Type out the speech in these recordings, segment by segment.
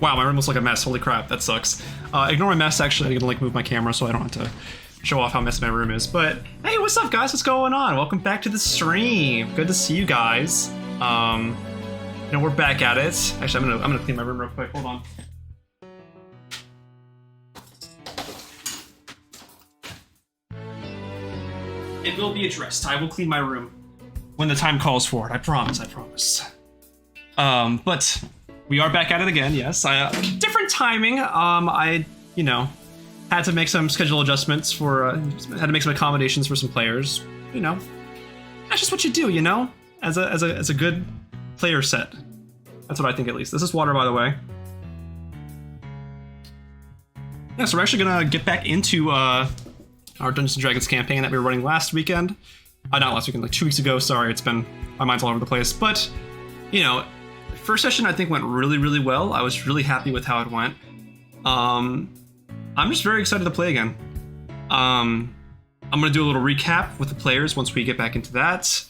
Wow, my room looks like a mess. Holy crap, that sucks. Ignore my mess, actually. I'm gonna like move my camera so I don't have to show off how messy my room is. But hey, what's up, guys? What's going on? Welcome back to the stream. Good to see you guys. You know, we're back at it. Actually, I'm gonna clean my room real quick. Hold on. It will be addressed. I will clean my room when the time calls for it. I promise. I promise. But we are back at it again. Yes, different timing. I had to make some schedule adjustments for. Had to make some accommodations for some players. You know, that's just what you do. You know, as a good player set. That's what I think, at least. This is water, by the way. Yeah, so we're actually gonna get back into our Dungeons & Dragons campaign that we were running last weekend. Not last weekend, like 2 weeks ago. Sorry, my mind's all over the place. But, you know, first session I think went really, really well. I was really happy with how it went. I'm just very excited to play again. I'm gonna do a little recap with the players once we get back into that.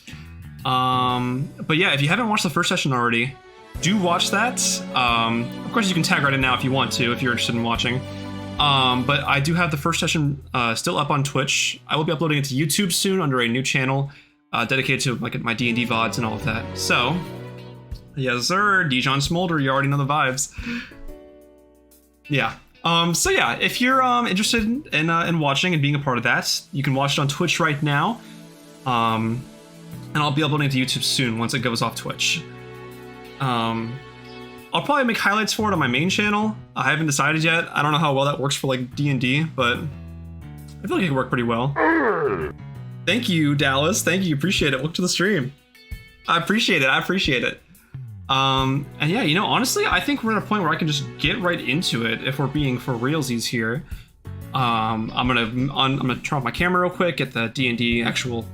But yeah, if you haven't watched the first session already, do watch that. Of course, you can tag right in now if you want to, if you're interested in watching. But I do have the first session still up on Twitch. I will be uploading it to YouTube soon under a new channel dedicated to like my D&D VODs and all of that. So, yes sir, Deejon Smolder, you already know the vibes. Yeah. So yeah, if you're interested in watching and being a part of that, you can watch it on Twitch right now. And I'll be uploading it to YouTube soon once it goes off Twitch. I'll probably make highlights for it on my main channel. I haven't decided yet. I don't know how well that works for like D&D, but I feel like it can work pretty well. Thank you, Dallas. Thank you. Appreciate it. Welcome to the stream. I appreciate it. And yeah, you know, honestly, I think we're at a point where I can just get right into it if we're being for realsies here. I'm gonna turn off my camera real quick, get the D&D actual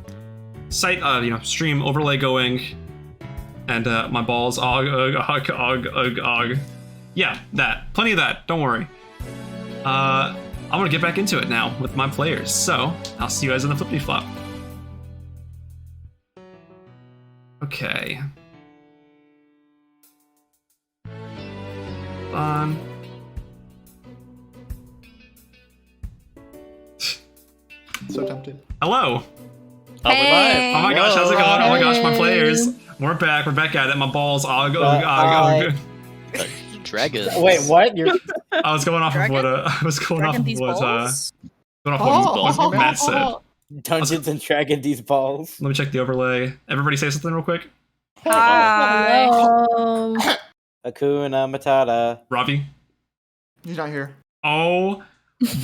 site, stream overlay going. And my balls, yeah, that. Plenty of that, don't worry. I'm gonna get back into it now with my players, so I'll see you guys in the flippity flop. Okay. Fun. So tempted. Hello. Hey. Oh my gosh, how's it going? Oh my gosh, my players. We're back at it. My balls, Dragon. Wait, what? I was going off of what Matt said. Dungeons and Dragons these balls. Let me check the overlay. Everybody say something real quick. Hi. Hakuna Matata. Ravi. He's not here. Oh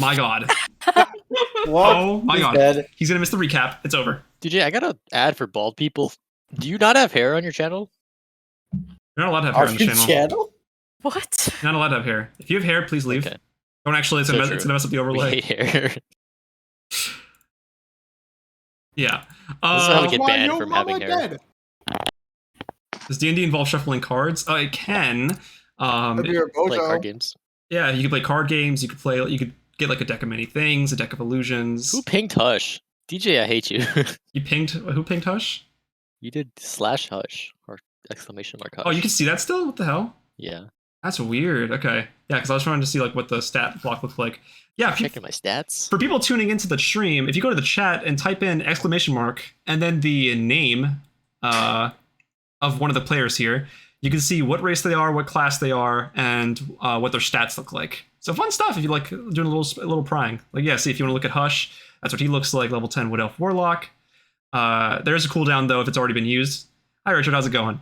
my god. What? Oh my god. Dead. He's gonna miss the recap. It's over. DJ, I got an ad for bald people. Do you not have hair on your channel? You're not allowed to have hair on the channel. What? You're not allowed to have hair. If you have hair, please leave. Okay. Don't actually, it's gonna mess up the We overlay. hate hair. Yeah. This is how we get banned from having hair. Dead. Does D&D involve shuffling cards? It can. Play card games. Yeah, you can play card games. You could get like a deck of many things, a deck of illusions. Who pinged Hush? DJ, I hate you. Who pinged Hush? You did /Hush or exclamation mark Hush. Oh, you can see that still? What the hell? Yeah. That's weird. Okay. Yeah, because I was trying to see like what the stat block looked like. Yeah, Checking my stats. For people tuning into the stream, if you go to the chat and type in exclamation mark and then the name of one of the players here, you can see what race they are, what class they are, and what their stats look like. So fun stuff if you like doing a little prying. Like, yeah, see if you want to look at Hush, that's what he looks like, level 10 Wood Elf Warlock. There's a cooldown though if it's already been used. Hi Richard, how's it going?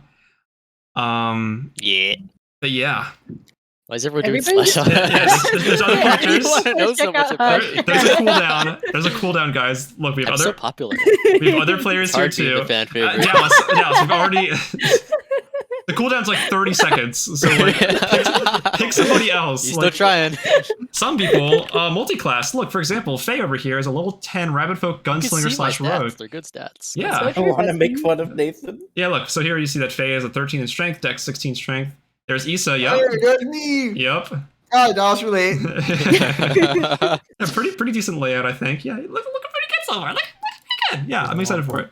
Yeah. But yeah. Why is everyone doing Everybody's- /Hush? There's other characters. I know so much about it. There's a cooldown. There's a cooldown, guys. Look, we have I'm other so popular. we have other players It's here hard being too. the fan favorite. Dallas, we've already. The cooldown's like 30 seconds, so like pick somebody else. You're Like, still trying. some people multi-class. Look, for example, Faye over here is a level 10 Rabbit Folk You can Gunslinger see my / Rogue. stats. They're good stats. Yeah, I want to make fun of Nathan. yeah. Look, so here you see that Faye has a 13 in strength, Dex 16 strength. There's Isa. Yep. Hey, good me. Yep. God, Dallas, you're late. Yeah, pretty decent layout, I think. Yeah, looking pretty good so far. Look good. Yeah, I'm excited for it.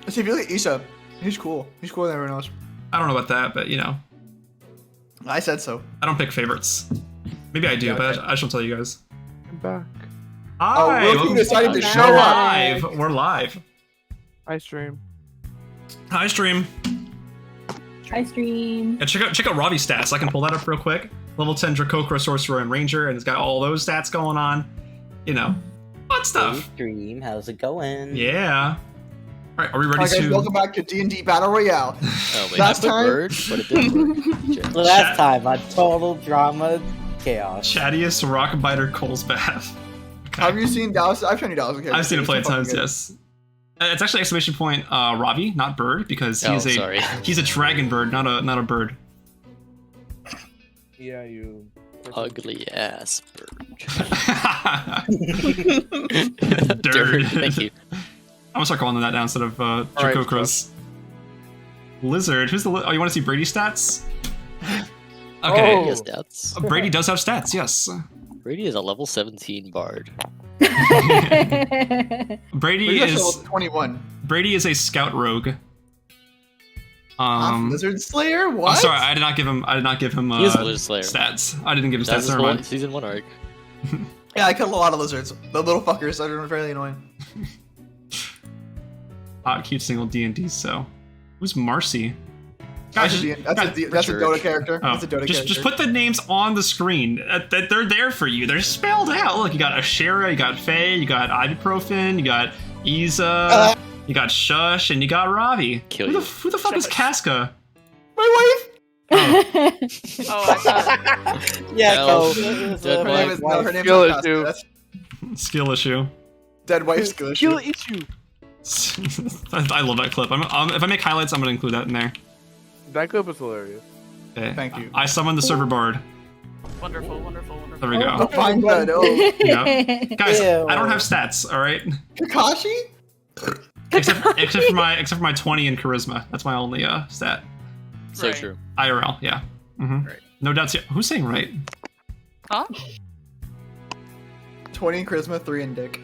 See, if you look at Isa, he's cool. He's cooler than everyone else. I don't know about that, but you know. I said so. I don't pick favorites. Maybe I do, Yeah, but okay. I shall tell you guys. I'm back. Hi, Loki welcome- decided to We're show up. live. We're live. I stream. Hi, stream. Hi, stream. Yeah, check out Ravi's stats. I can pull that up real quick. Level 10 Drakokra, Sorcerer, and Ranger, and it's got all those stats going on. You know, fun Hey, stuff. stream, how's it going? Yeah. All right, are we ready Alright guys, to? welcome back to D&D Battle Royale. Oh wait, Last I put time- bird, but it didn't work. Last time on Total Drama Chaos. Chattiest Rockbiter Cole's Bath. Okay. Have you seen Dallas? I've shown you Dallas. Okay, I've seen it it's plenty of fucking times. good. Yes. It's actually exclamation point Ravi, not bird, because Oh, he's a sorry. he's a dragon bird, not a bird. Yeah, you. Ugly ass bird. Dirt. Thank you. I'm gonna start calling them that now instead of right, Drakokras. Lizard. Who's the? Oh, you want to see Brady stats? Okay. Oh. He has stats. Brady does have stats. Yes. Brady is a level 17 bard. Brady We're just is level 21. Brady is a scout rogue. Lizard Slayer? What? I'm sorry, I did not give him. He is a Lizard Slayer. stats. I didn't give him That's stats. his Never mind. season 1 arc. Yeah, I killed a lot of lizards. The little fuckers that are fairly annoying. Hot, cute single D&D. So, who's Marcy? That's Guys, a church. Dota character. Oh, That's a Dota just character. put the names on the screen. That they're there for you. They're spelled out. Look, you got Asherah, you got Faye, you got Ibuprofen, you got Isa, you got Shush, and you got Ravi. Kill who you. who the fuck is Casca? My wife? Oh, Oh, I thought. Yeah, Hell. go. It was, Dead Her name is, no, her name Skill is not issue. Casca. That's Skill issue. dead wife skill issue. Kill issue. I love that clip. If I make highlights, I'm gonna include that in there. That clip is hilarious. Okay. Thank you. I summoned the server bard. Wonderful, wonderful, wonderful. There we Oh, go. fine, good. Oh. Yeah. Guys, Ew. I don't have stats. All right. Kakashi? Except for my 20 in charisma. That's my only stat. So Right. true. IRL. Yeah. Mm-hmm. Right. No doubts. Here. Who's saying right? Huh? 20 in charisma, 3 in dick.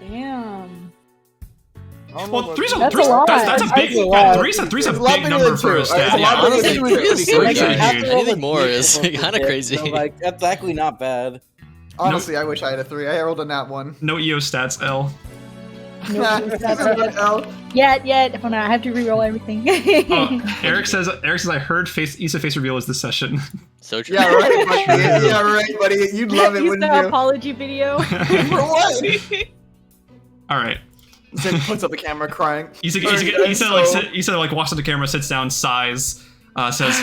Damn. Well, three's a That's a lot. That's a big. That's a lot. Three's a It's a lot big bigger number than for two. a It's stat. a Yeah, lot bigger honestly, than two. Pretty three's good, huge. guys. Anything more is kind of crazy. So, like, that's actually not bad. Honestly, I wish I had a 3. I rolled a nat 1. No EO stats. L. L. Yet. Hold on, I have to reroll everything. Oh, Eric says I heard Isa face reveal is this session. So true. Yeah, right, buddy. Yeah, right, buddy. You'd love it, Use wouldn't the you? apology video. For what? All right. Zim puts up the camera crying. Isa walks up the camera, sits down, sighs, says,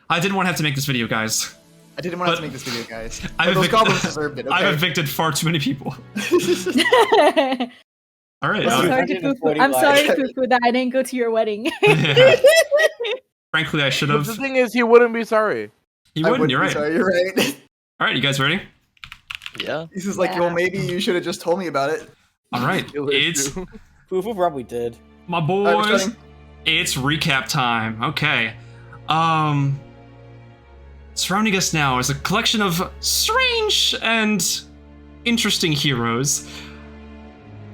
"I didn't want to have to make this video, guys. I didn't want But- to make this video, guys. I've But those evic- goblins deserved it. I've Okay. evicted far too many people." All right. I'm sorry to poo-poo. I'm sorry, poo-poo, that I didn't go to your wedding. Yeah. Frankly, I should But have. the thing is, he wouldn't be sorry. You I wouldn't. wouldn't You're be right. sorry, you're right. All right, you guys ready? Yeah. He's just like, well, maybe you should have just told me about it. All right. Kill It's issue. Fufu probably did. my All right, we're boys. starting. It's recap time. Okay. Surrounding us now is a collection of strange and interesting heroes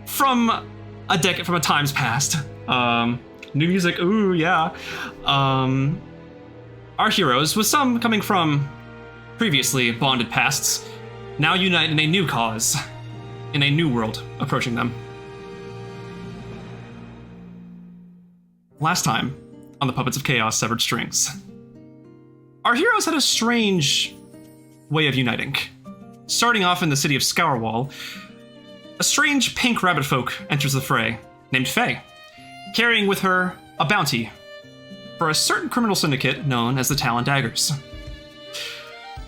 from a times past. New music, ooh yeah. Our heroes, with some coming from previously bonded pasts, now unite in a new cause, in a new world approaching them. Last time, on the Puppets of Chaos Severed Strings, our heroes had a strange way of uniting. Starting off in the city of Scourwall, a strange pink rabbit folk enters the fray, named Faye, carrying with her a bounty for a certain criminal syndicate known as the Talon Daggers.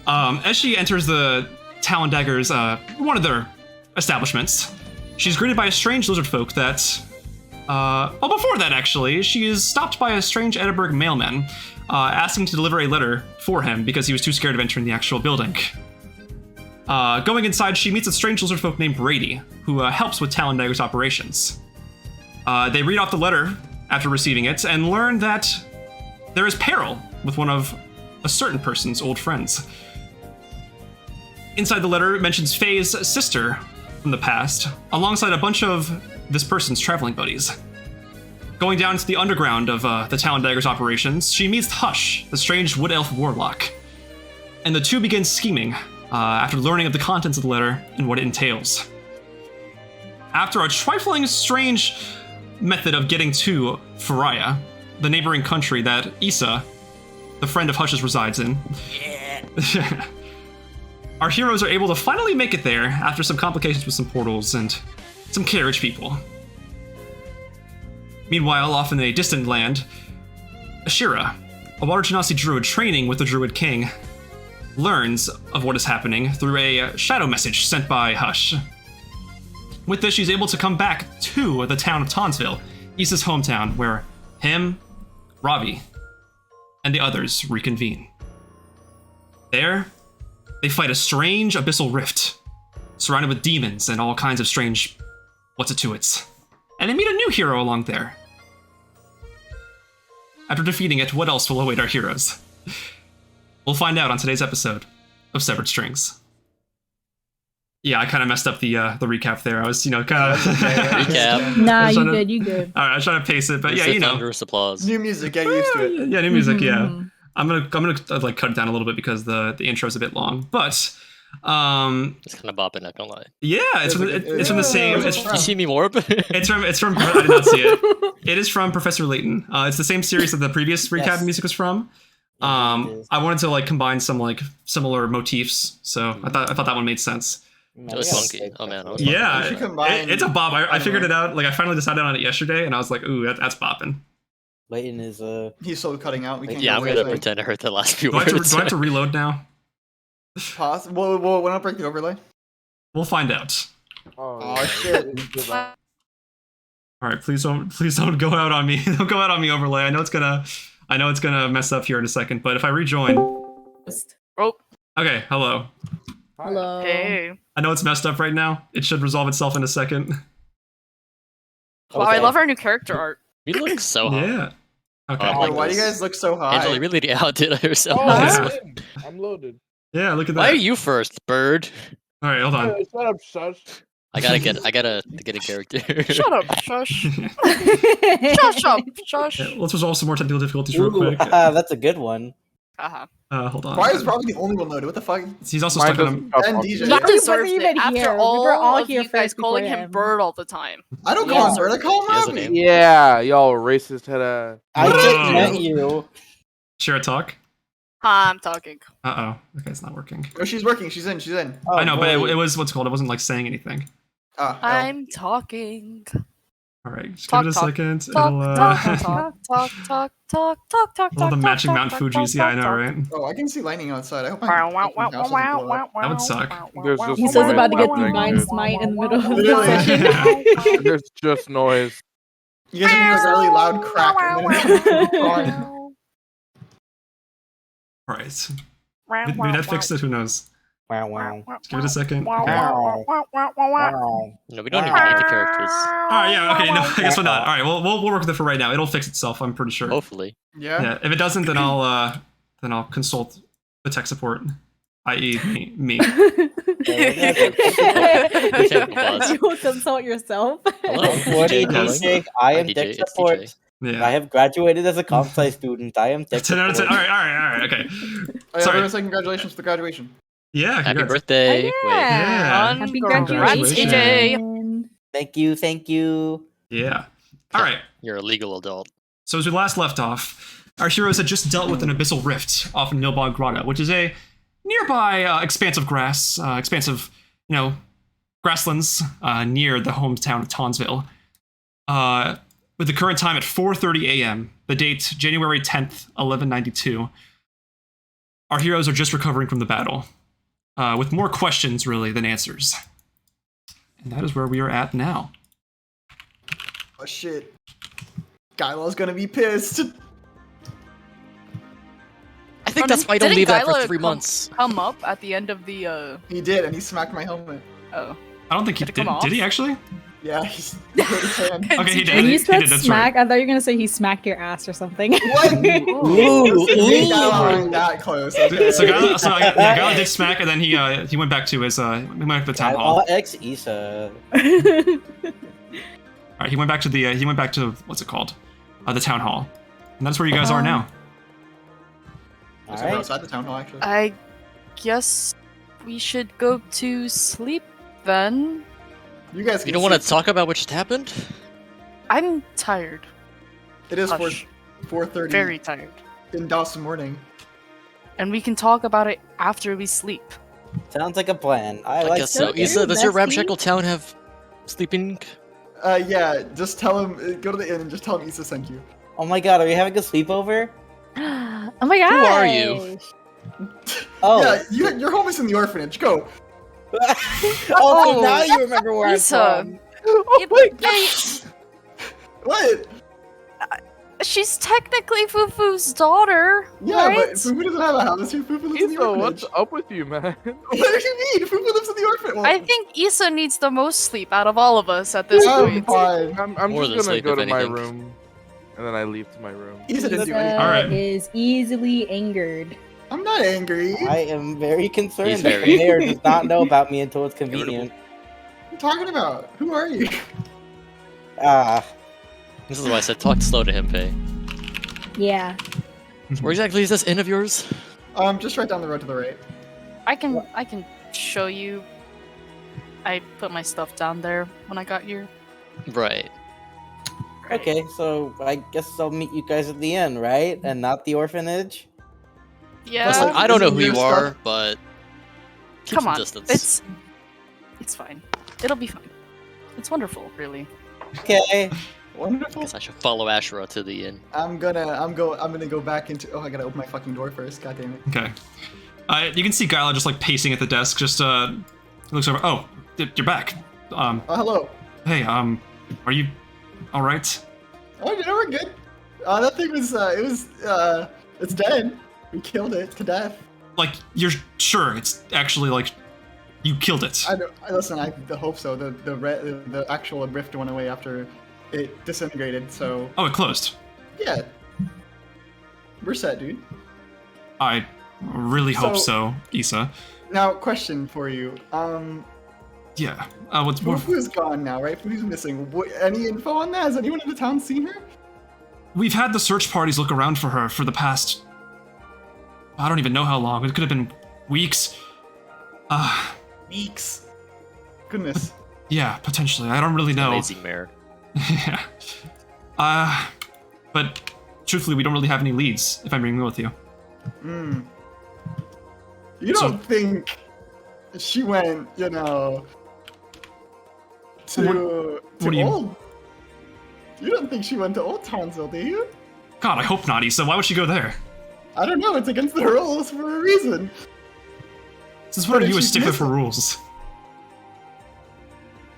As she enters the Talon Daggers, one of their establishments, she's greeted by a strange lizard folk that well, before that, actually, she is stopped by a strange Edinburgh mailman, asking to deliver a letter for him because he was too scared of entering the actual building. Going inside, she meets a strange lizard folk named Brady, who helps with Talon Dagger's operations. They read off the letter after receiving it and learn that there is peril with one of a certain person's old friends. Inside the letter, it mentions Faye's sister from the past, alongside a bunch of this person's traveling buddies. Going down into the underground of the Talondaggers operations, she meets Hush, the strange wood elf warlock. And the two begin scheming after learning of the contents of the letter and what it entails. After a trifling, strange method of getting to Faria, the neighboring country that Isa, the friend of Hush's, resides in, our heroes are able to finally make it there after some complications with some portals and some carriage people. Meanwhile, off in a distant land, Asherah, a Water Genasi druid training with the Druid King, learns of what is happening through a shadow message sent by Hush. With this, she's able to come back to the town of Townsville, Isa's hometown, where him, Ravi, and the others reconvene. There, they fight a strange abyssal rift, surrounded with demons and all kinds of strange what's-it-to-its. And they meet a new hero along there. After defeating it, what else will await our heroes? We'll find out on today's episode of Severed Strings. Yeah, I kind of messed up the recap there. I was, kind of... Recap. Nah, you good. All right, I was trying to pace it, but yeah, Thunderous applause. New music, get used to it. Yeah, new music, yeah. I'm gonna like cut it down a little bit because the intro is a bit long, but It's kind of bopping, not gonna lie. yeah, it's from the same. You see me more? It's from. I did not see it. It is from Professor Layton. It's the same series that the previous recap Yes. music was from. I wanted to like combine some like similar motifs, so I thought that one made sense. It was funky. Oh man, You Yeah, should combine- it's a bop. I figured it out. Like I finally decided on it yesterday, and I was like, ooh, that's bopping. Layton is He's so cutting out. We can't Yeah, I'm get gonna away with pretend I heard the last few Do I words. have to reload now? anything. Pause. Whoa, why not break the overlay? We'll find out. Oh, shit. All right, please don't go out on me. Don't go out on me, overlay. I know it's gonna mess up here in a second, but if I rejoin. Oh, Okay, hello. Hello. hey. I know it's messed up right now. It should resolve itself in a second. Wow, I love our new character art. We look so hot. Yeah. Okay. I Oh, like why do you this. guys look so high? Angela really outdid herself. Oh, Yeah. I'm loaded. Yeah, look at Why are that. you first, bird? All right, hold on. Hey, shut up, shush. I gotta get a character. Shut up, shush. Shush up, shush. Yeah, let's resolve some more technical difficulties real Ooh, quick. that's a good one. Uh-huh. Hold on. Why is probably the only one loaded? What the fuck? He's also Mine stuck on doesn't him. stop And talking. DJ. Not He wasn't deserves it even after here. We all were all of here you guys first before calling him him. Bird all the time. I don't call him Bird. I call He has a him name. Ravi. Yeah, y'all racist head ass. I just Whoa. met you. Share a talk. I'm talking. Uh-oh. Okay, it's not working. Oh, she's working. She's in. Oh, I know, but boy. it was what's it called. It wasn't like saying anything. Ah, oh. I'm talking. All right, just Talk, give it a talk, second. Talk, It'll, all the matching Mount Fuji's. Yeah, I know, right? Oh, I can see lightning outside. I hope Wow, my wow, wow, house wow, doesn't blow wow, up. wow, That would suck. There's just He says about to get the noise. mind smite in the middle of the Literally. session. There's just noise. You guys are hearing like a really loud crack. And then it's gone. All right. Maybe that fixed it. Who knows? Wow, wow. Just give it a second. Wow. No, we don't even need the characters. All right, yeah, okay, no, I guess we're not. All right, we'll work with it for right now. It'll fix itself, I'm pretty sure. Hopefully. Yeah. Yeah, if it doesn't, then I'll consult the tech support, i.e. me. You will consult yourself. Hello, What DJ do you calling. think? I am Hi, DJ, tech it's support. DJ. I Yeah. have graduated as a comp sci student. I am tech 10 out of 10. support. All right, okay. Oh, yeah, Sorry. everyone say congratulations for the graduation. Yeah, Happy congrats. birthday. Oh, Wait. Yeah. Happy Congratulations. graduation. Thank you, thank you. Yeah. All right. You're a legal adult. So as we last left off, our heroes had just dealt with an abyssal rift off in Nilbog Grotto, which is a nearby expanse of grass, grasslands near the hometown of Townsville. With the current time at 4:30 a.m., the date January 10th, 1192, our heroes are just recovering from the battle, with more questions really than answers. And that is where we are at now. Oh shit. Gylo's gonna be pissed. I think that's why I don't Didn't leave that for Gyla 3 months. come up at the end of the He did, and he smacked my helmet. oh. I don't think he Did it did. come Did he off? actually? Yeah, he hurt his hand. Okay, he did. When you He said did, that's smack, right. I thought you were gonna say he smacked your ass or something. What? Ooh, Gylo weren't that close. Okay. So Gyla did smack, and then he went back to his he went back to the town hall. X Isa. All right, he went back to what's it called? the town hall. And that's where you guys are now. All So we're right. outside the town hall, actually. I guess we should go to sleep then. You guys. You don't want to talk about what just happened? I'm tired. It is Hush. 4:30 Very tired. in Dawson morning. And we can talk about it after we sleep. Sounds like a plan. I I like guess so. Okay, Isa, does your bestie. ramshackle town have sleeping? Yeah, just tell him, go to the inn and just tell him Isa sent you. Oh my god, are we having a sleepover? Oh my god. Who are you? Oh. Yeah, your home is in the orphanage. Go. Oh, so now you remember where Isa. I'm from. Oh my god. What? She's technically Fufu's daughter, Yeah, right? but Fufu doesn't have a house here. Fufu lives in the Isa, orphanage. what's up with you, man? What do you mean? Fufu lives in the orphanage. Well, I think Isa needs the most sleep out of all of us at this I'm point. fine. I'm More just than gonna sleep, go if to my anything. room, and then I leave to my room. Isa didn't do Isa anything. All right. is easily angered. I'm not angry. I am very concerned He's that very- the mayor does not know about me until it's convenient. What are you talking about? Who are you? Ah, This is why I said talk slow to him, Faye. Yeah. Where exactly is this inn of yours? Just right down the road to the right. I can show you. I put my stuff down there when I got here. Right. okay, so I guess I'll meet you guys at the inn, right? And not the orphanage? Yeah. Listen, like, I don't know isn't who your you stuff- are, but keep Come some on. distance. It's fine. It'll be fine. It's wonderful, really. Okay. Wonderful. Guess I should follow Asherah to the inn. I'm gonna go back into. Oh, I gotta open my fucking door first. God damn it. Okay. You can see Gyla just like pacing at the desk. Just looks over. Oh, you're back. Oh, hello. Hey. Are you all right? Oh, you know we're good. That thing was. It's dead. We killed it to death. Like you're sure it's actually like you killed it? Listen. I hope so. The actual rift went away after it disintegrated. So Oh, it closed. yeah, we're set, dude. I really hope so, Isa. Now, question for you. Yeah. What's Fufu's gone now, right? Fufu's missing. Any info on that? Has anyone in the town seen her? We've had the search parties look around for her for the past. I don't even know how long. It could have been weeks. Weeks. Goodness. Yeah, potentially. I don't really know. Amazing mayor. Yeah. But truthfully, we don't really have any leads, if I'm being real with you. You So- don't think she went, to what do you- old? You don't think she went to Old Townsville, do you? God, I hope not, Isa. Why would she go there? I don't know. It's against the rules for a reason. This is where But if you a she's stickler for missing- rules.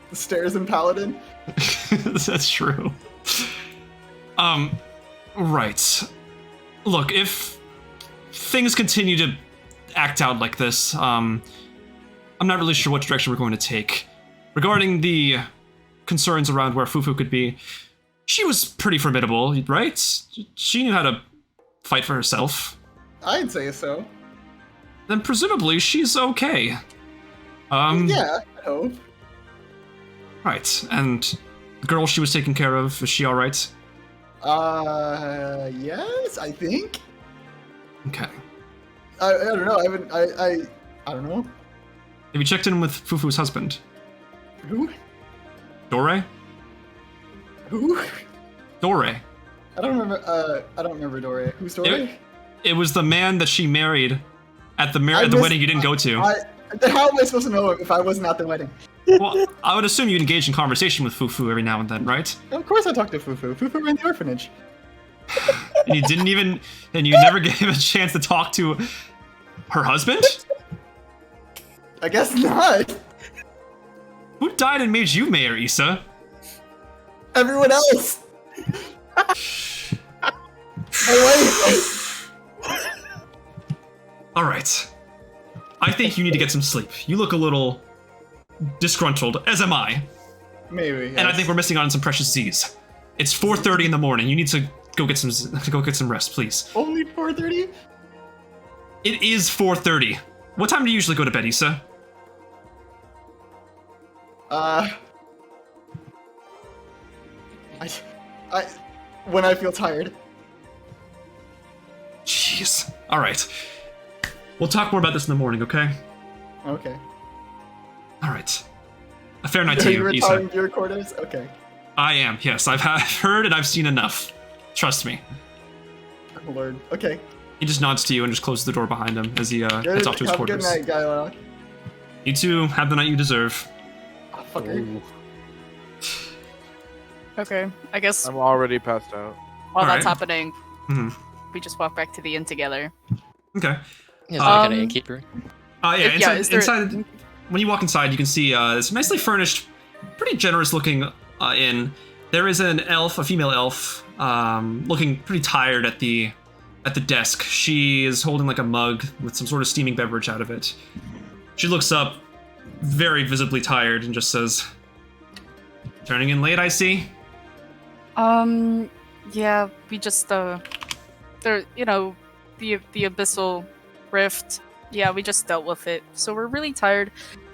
The stairs in Paladin. That's true. Right. Look, if things continue to act out like this, I'm not really sure what direction we're going to take. Regarding the concerns around where Fufu could be, she was pretty formidable, right? She knew how to fight for herself. I'd say so. Then presumably she's okay. Yeah, I hope. Right, and the girl she was taking care of, is she alright? Yes, I think. Okay. I don't know. I don't know. Have you checked in with Fufu's husband? Who? Dore? Who? Dore. I don't remember Dore. Who's Dore? It was the man that she married at the I missed- wedding you didn't go to. How am I supposed to know if I wasn't at the wedding? Well, I would assume you'd engage in conversation with Fufu every now and then, right? Of course I talked to Fufu. Fufu ran the orphanage. And you never gave a chance to talk to her husband? I guess not. Who died and made you mayor, Isa? Everyone else. Oh, Alright. I think you need to get some sleep. You look a little disgruntled, as am I. wait. Maybe. And I think we're missing out on some precious Z's. It's 4:30 in the morning. You need to go get some rest, please. only 4:30. It is 4:30. What time do you usually go to bed, Isa? when I feel tired. Jeez. All right. We'll talk more about this in the morning, okay? Okay. All right. A fair night Are to you you, retiring Isa. to your quarters? Okay. I am, yes. I've heard and I've seen enough. Trust me. Oh, Lord. Okay. He just nods to you and just closes the door behind him as he heads off to his Have a good quarters. night, Gianna. You two have the night you deserve. Oh, fucker. Okay, I guess I'm already passed out. while Alright. that's happening, hmm we just walk back to the inn together. Okay. Is there kind of Um, innkeeper? Yeah, Yeah, inside, is there- inside, when you walk inside, you can see this nicely furnished, pretty generous looking inn. There is an elf, a female elf, looking pretty tired at the desk. She is holding like a mug with some sort of steaming beverage out of it. She looks up, very visibly tired, and just says, "Turning in late, I see." Yeah, we just there, the abyssal rift. Yeah, we just dealt with it, so we're really tired.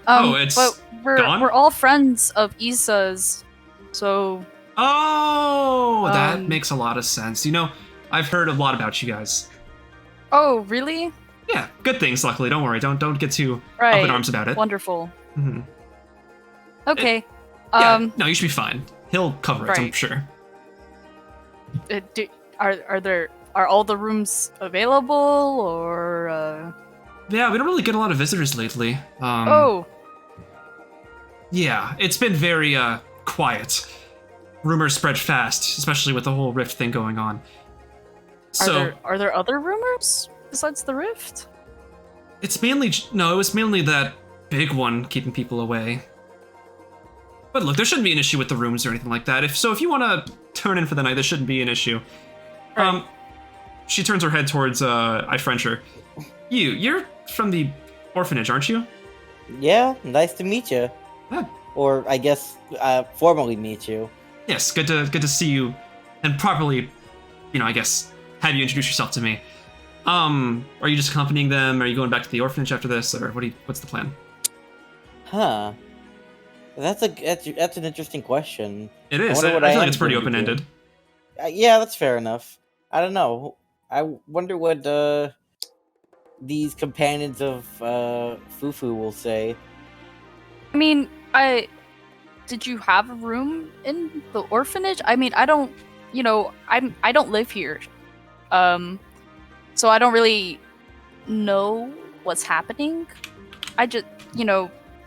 It's but gone? we're all friends of Isa's, so Oh, that Um, makes a lot of sense. You know, I've heard a lot about you guys. oh really? Yeah, good things. Luckily, don't worry. Don't get too Right. up in arms about it. Wonderful. Mhm. Okay. Yeah, no, you should be fine. He'll cover it, I'm right. sure. Are all the rooms available or? Yeah, we don't really get a lot of visitors lately. Oh, Yeah, it's been very quiet. Rumors spread fast, especially with the whole rift thing going on. So are there other rumors besides the rift? it's mainly it was mainly that big one keeping people away. But look, there shouldn't be an issue with the rooms or anything like that. If you want to turn in for the night, there shouldn't be an issue. Right. She turns her head towards Ifrenjer. You're from the orphanage, aren't you? Yeah, nice to meet you. Yeah. Or I guess formally meet you. Yes, good to see you, and properly, I guess, have you introduce yourself to me. Are you just accompanying them? Are you going back to the orphanage after this, or what's the plan? Huh. That's an interesting question. It is. wonder I what feel I like am it's pretty going to do. open-ended. Yeah, that's fair enough. I don't know. I wonder what these companions of Fufu will say. I mean, did you have a room in the orphanage? I mean, I don't live here. So I don't really know what's happening. I just,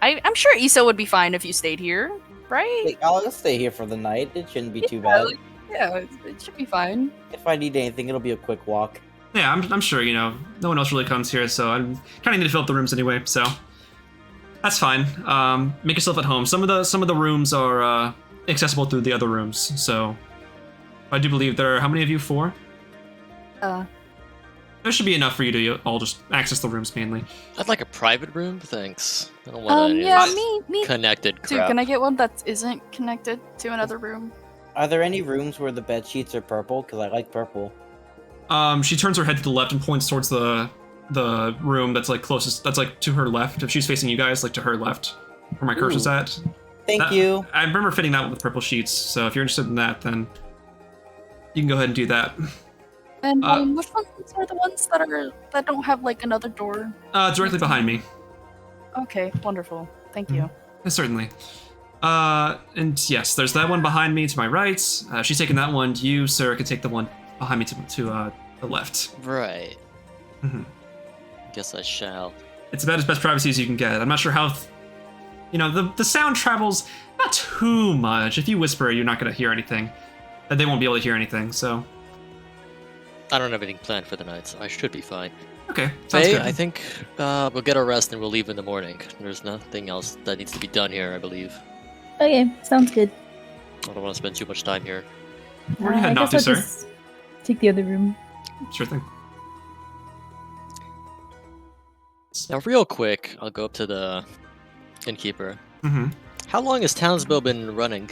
I'm sure Isa would be fine if you stayed here, right? Like, I'll stay here for the night. It shouldn't be too bad. Yeah, it should be fine. If I need anything, it'll be a quick walk. Yeah, I'm sure, no one else really comes here, so I'm kind of need to fill up the rooms anyway, so that's fine. Make yourself at home. Some of the rooms are accessible through the other rooms, so I do believe there are, how many of you? 4? There should be enough for you to all just access the rooms mainly. I'd like a private room, thanks. I don't want any Yeah, of this me connected too. crap. Can I get one that isn't connected to another room? Are there any rooms where the bed sheets are purple? Because I like purple. She turns her head to the left and points towards the room that's like closest, that's like to her left. If she's facing you guys, like to her left, where my cursor's Ooh. at. Thank you. I remember fitting that with purple sheets, so if you're interested in that, then you can go ahead and do that. And which ones are the ones that don't have like another door? Directly behind me. Okay, wonderful. Thank you. Certainly. And yes, there's that one behind me to my right. She's taking that one. You, sir, can take the one behind me to the left. Right. Mhm. Guess I shall. It's about as best privacy as you can get. I'm not sure how, the sound travels not too much. If you whisper, you're not going to hear anything. And they won't be able to hear anything, so. I don't have anything planned for the night, so I should be fine. Okay, sounds Hey, good. I think we'll get our rest and we'll leave in the morning. There's nothing else that needs to be done here, I believe. Okay, sounds good. I don't want to spend too much time here. Where are you I heading off guess to, I'll sir? just take the other room. Sure thing. Now, real quick, I'll go up to the innkeeper. Mm-hmm. How long has Townsville been running?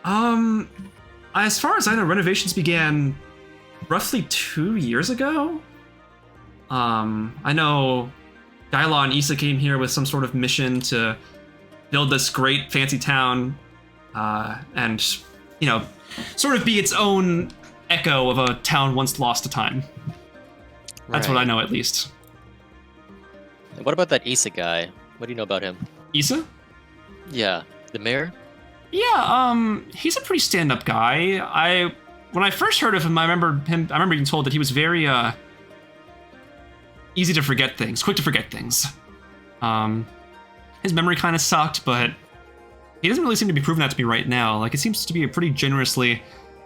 As far as I know, renovations began roughly 2 years ago. I know Gyla and Isa came here with some sort of mission to build this great fancy town, and sort of be its own echo of a town once lost to time. That's what I know, at least. And what about that Isa guy? What do you know about him? Isa? Yeah, the mayor? Yeah, he's a pretty stand-up guy. When I first heard of him, I remember being told that he was very, easy to forget things, quick to forget things. His memory kind of sucked, but he doesn't really seem to be proving that to me right now. Like, it seems to be a pretty generously,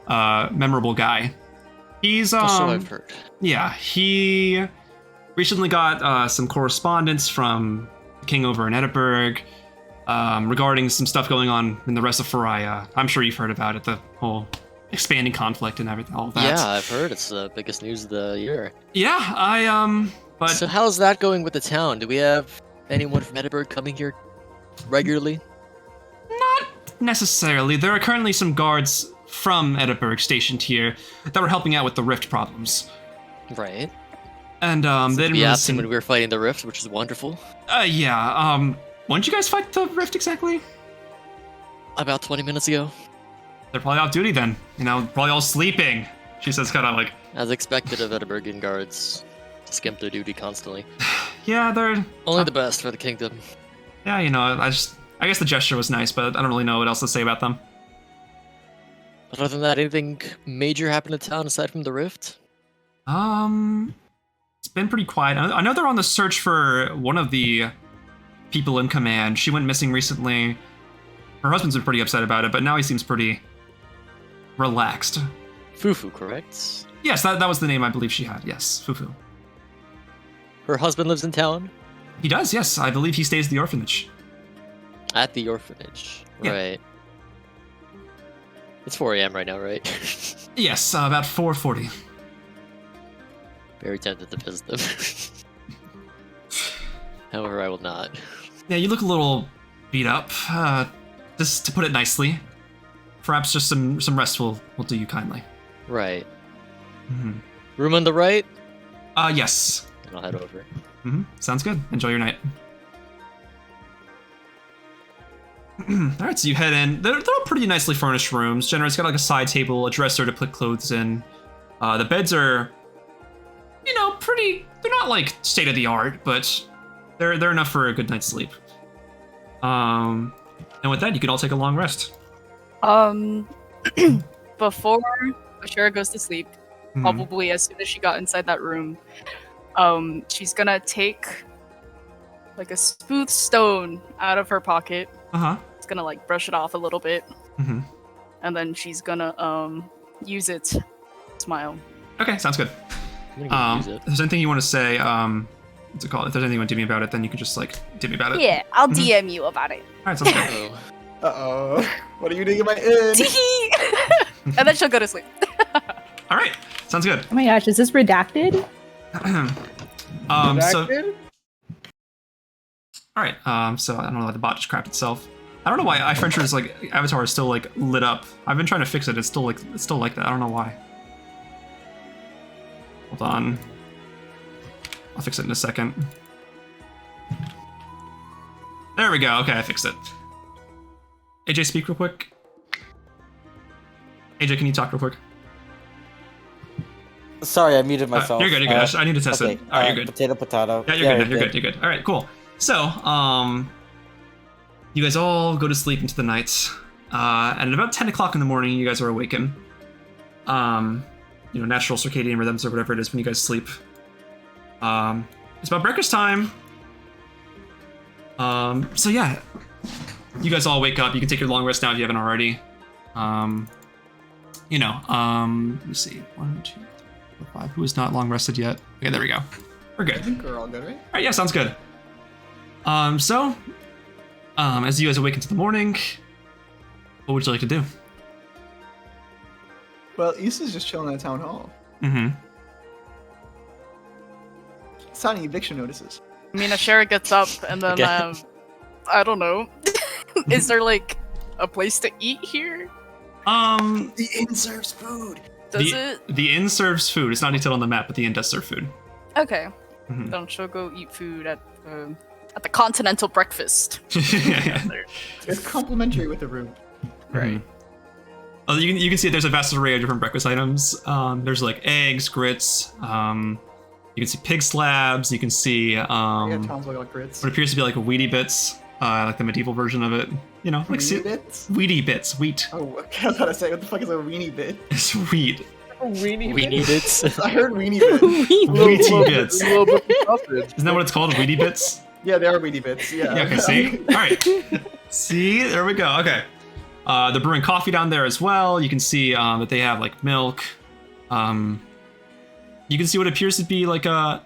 memorable guy. He's, So I've heard. Yeah, he recently got, some correspondence from the king over in Edinburgh, regarding some stuff going on in the rest of Faria. I'm sure you've heard about it, the whole expanding conflict and everything, all that. Yeah, I've heard it's the biggest news of the year. Yeah, but So how's that going with the town? Do we have anyone from Edinburgh coming here regularly? not necessarily. There are currently some guards from Edinburgh stationed here that were helping out with the rift problems. Right. And, they didn't We really asked him seem... when we were fighting the rift, which is wonderful. Yeah, when did you guys fight the rift exactly? About 20 minutes ago. They're probably off duty then. Probably all sleeping. She says kind of like, As expected of Edinburghian guards. Skimp their duty constantly. yeah, they're... Only the best for the kingdom. Yeah, I guess the gesture was nice, but I don't really know what else to say about them. But other than that, anything major happened in town aside from the rift? It's been pretty quiet. I know they're on the search for one of the people in command. She went missing recently. Her husband's been pretty upset about it, but now he seems pretty relaxed. Fufu, correct? Yes, that was the name I believe she had. Yes, Fufu. Her husband lives in town? He does, yes. I believe he stays at the orphanage. At the orphanage. Yeah. Right. It's 4 a.m. right now, right? Yes, about 4:40. Very tempted to visit them. However, I will not. Yeah, you look a little beat up, just to put it nicely. Perhaps just some rest will do you kindly. Right. Mm-hmm. Room on the right? Yes. And I'll head over. Mm-hmm. Sounds good. Enjoy your night. Alright, so you head in. They're all pretty nicely furnished rooms. Generally, it's got like a side table, a dresser to put clothes in. The beds are, pretty... They're not like state-of-the-art, but they're enough for a good night's sleep. And with that, you can all take a long rest. Before Asherah goes to sleep, Mhm. probably as soon as she got inside that room, she's gonna take like a smooth stone out of her pocket. Uh-huh. It's gonna like brush it off a little bit, Mm-hmm. and then she's gonna use it to smile. Okay, sounds good. I'm gonna use it. If there's anything you want to say, what's it called? If there's anything you want to tell me about it, then you can just, tell me about it. Yeah, I'll Mhm. DM you about it. Alright, sounds good. Oh. Uh-oh. What are you doing in my inn? And then she'll go to sleep. Alright, sounds good. Oh my gosh, is this redacted? So... Redacted? Alright, so I don't know why the bot just crapped itself. I don't know why Ifrenjer's avatar is still lit up. I've been trying to fix it. It's still like that. I don't know why. Hold on. I'll fix it in a second. There we go. Okay, I fixed it. AJ, speak real quick. AJ, can you talk real quick? Sorry, I muted myself. You're good. You're good. I need to test okay, it. Alright, you're good. Potato, potato. Yeah, you're good. You're good. You're good. All right, cool. So, you guys all go to sleep into the night, and at about 10 o'clock in the morning, you guys are awakened. Natural circadian rhythms or whatever it is when you guys sleep. It's about breakfast time. So yeah, you guys all wake up. You can take your long rest now if you haven't already. Let me see. 1, 2, 3, 4, 5. Who is not long rested yet? Okay, there we go. We're good. I think we're all good, right? All right, yeah, sounds good. As you guys awaken to the morning, what would you like to do? Well, Issa's just chilling at town hall. Mm-hmm. Signing eviction notices. I mean, Asherah gets up and then, Okay. I don't know. Is there like a place to eat here? The inn serves food. Does it? The inn serves food. It's not detailed on the map, but the inn does serve food. Okay. Mhm. Then she'll go eat food at the continental breakfast. Yeah. There. It's complimentary with the room. Right. You can see there's a vast array of different breakfast items. There's like eggs, grits. You can see pig slabs. You can see Yeah, Tom's like grits. what appears to be like Wheatie bits, like the medieval version of it. You know, like Weenie bits? Wheatie bits, wheat. Oh, okay, I was about to say, what the fuck is a weenie bit? It's wheat. We need it. I heard weenie bit. Wheatie bits. A little bit of sausage. Isn't that what it's called? Wheatie bits? Yeah, they are weenie bits. Yeah. Yeah, okay, see? Alright. See? There we go. Okay. They're brewing coffee down there as well. You can see that they have like milk. You can see what appears to be like an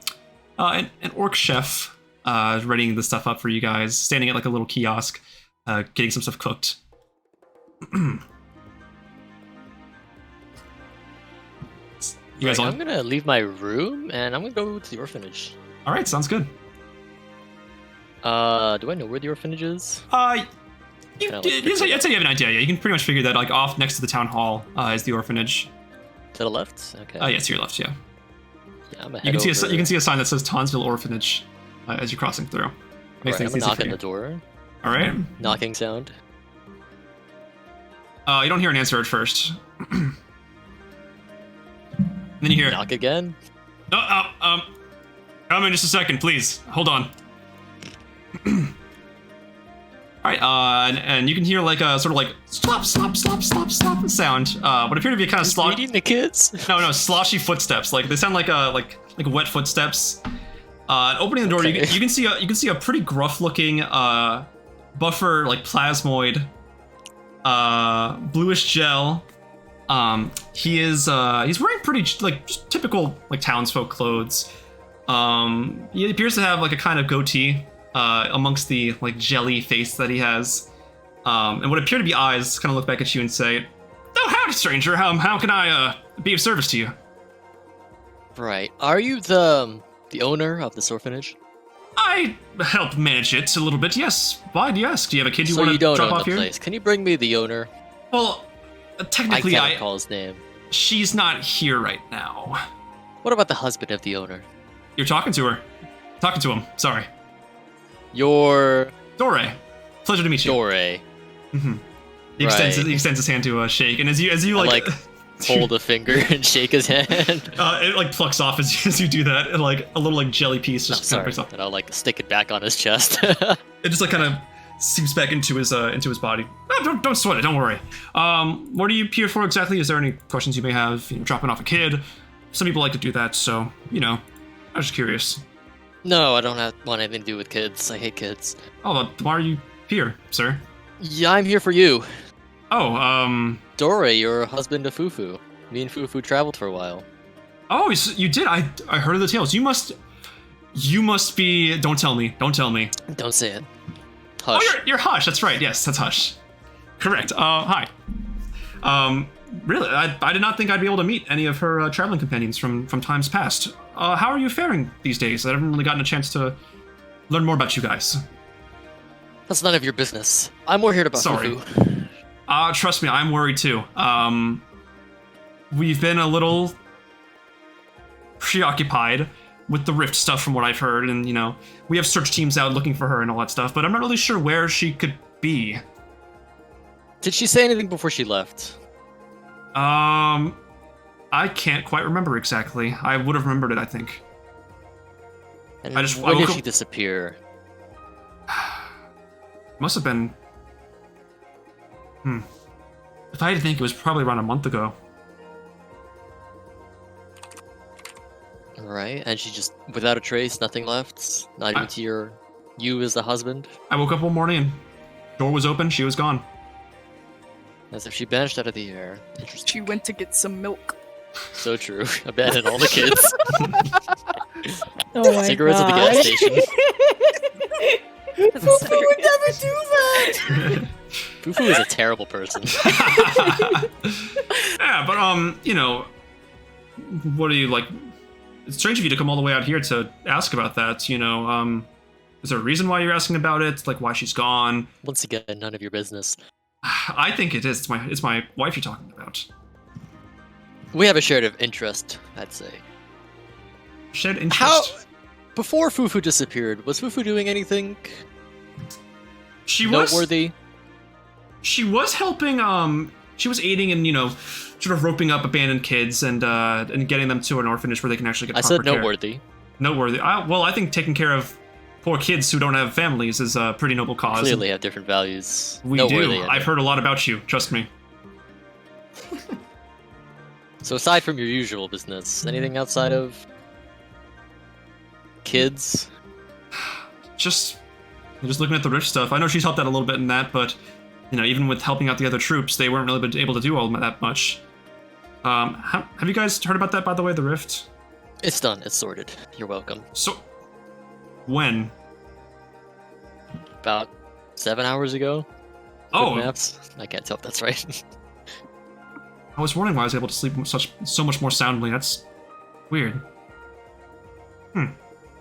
orc chef readying the stuff up for you guys, standing at like a little kiosk, getting some stuff cooked. You guys Right, on? I'm gonna leave my room and I'm gonna go to the orphanage. Alright, sounds good. Do I know where the orphanage is? I'd Kinda like say you have an idea. Yeah, you can pretty much figure that like off next to the town hall is the orphanage. To the left? Okay. Yeah, to your left. Yeah, Yeah, I'm gonna you head can see over. you can see a sign that says Tonsville Orphanage as you're crossing through. Makes Alright, things I'm easy gonna knock for on you. the door. All right. Knocking sound. You don't hear an answer at first. Then you hear, Knock again. come in just a second, please. Hold on. All right, and you can hear like a sort of like slop, slop, slop, slop, slop sound. What appear to be kind of slop. Feeding the kids. No, sloshy footsteps. Like they sound like wet footsteps. Opening the door, Okay. you can see a pretty gruff-looking buffer like plasmoid, bluish gel. He's wearing pretty like just typical like townsfolk clothes. He appears to have like a kind of goatee amongst the like jelly face that he has, and what appear to be eyes kind of look back at you and say, "Oh, howdy, stranger. How can I be of service to you?" Right. Are you the owner of this orphanage? I help manage it a little bit. Yes. Why do you ask? Do you have a kid you So want you to don't drop own off the here? place. Can you bring me the owner? Well, I technically, can't recall his name. she's not here right now. What about the husband of the owner? You're talking to her. Talking to him. Sorry. Your Dore. Pleasure to meet you. Dore. Mm-hmm. He extends his hand to shake, and as you like, Hold a finger and shake his hand. it like plucks off as you do that, and like a little like jelly piece I'm just kind of sorry. breaks off. And I'll like stick it back on his chest. It just like kind of seeps back into his body. No, don't sweat it. Don't worry. What are you here for exactly? Is there any questions you may have? You know, dropping off a kid. Some people like to do that, so you know, I was just curious. No, I don't want anything to do with kids. I hate kids. Oh, but why are you here, sir? Yeah, I'm here for you. Oh, Dore, your husband of Fufu. Me and Fufu traveled for a while. oh, you did. I heard of the tales. You must be. Don't tell me. Don't tell me. Don't say it. Hush. Oh, you're Hush. That's right. Yes, that's Hush. Correct. Hi. Really, I did not think I'd be able to meet any of her traveling companions from times past. How are you faring these days? I haven't really gotten a chance to learn more about you guys. That's none of your business. I'm more here about Sorry. Fufu. Trust me, I'm worried too. We've been a little preoccupied with the Rift stuff from what I've heard, and you know, we have search teams out looking for her and all that stuff, but I'm not really sure where she could be. Did she say anything before she left? I can't quite remember exactly. I would have remembered it, I think. And I when woke did up- she disappear? Must have been... If I had to think, it was probably around a month ago. Right, and she just, without a trace, nothing left? Not even to you as the husband? I woke up one morning and door was open, she was gone. As if she vanished out of the air. Interesting. She went to get some milk. So true. Abandoned all the kids. Oh my Cigarettes at the gas gosh. station. Fufu would never do that. Fufu is a terrible person. Yeah, but you know, what do you like? It's strange of you to come all the way out here to ask about that. You know, is there a reason why you're asking about it? Like why she's gone? Once again, none of your business. I think it is. It's my wife you're talking about. We have a shared interest, I'd say. Shared interest. How? Before Fufu disappeared, was Fufu doing anything She was. noteworthy? She was helping she was aiding in, sort of roping up abandoned kids and getting them to an orphanage where they can actually get I proper said care. noteworthy. Noteworthy. Well, I think taking care of poor kids who don't have families is a pretty noble cause. Clearly have different values. We Noteworthy, do. I I've think. heard a lot about you. Trust me. So aside from your usual business, anything outside of kids? Just looking at the rich stuff. I know she's helped out a little bit in that, but even with helping out the other troops, they weren't really able to do all that much. Have you guys heard about that, by the way, the rift? It's done. It's sorted. You're welcome. So, when? About 7 hours ago. Oh, Good maps. I can't tell if that's right. I was wondering why I was able to sleep so much more soundly. That's weird.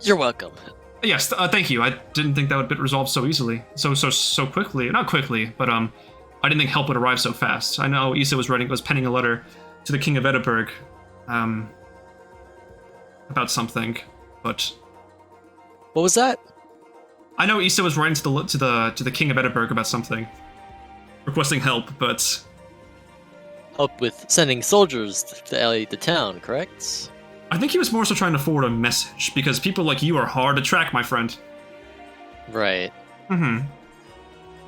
You're welcome. Yes, thank you. I didn't think that would be resolved so easily, so quickly. Not quickly, but I didn't think help would arrive so fast. I know Isa was penning a letter to the King of Edinburgh, about something, but What was that? I know Isa was writing to the King of Edinburgh about something, requesting help, but Help with sending soldiers to the town, correct? I think he was more so trying to forward a message because people like you are hard to track, my friend. Right. Mm-hmm.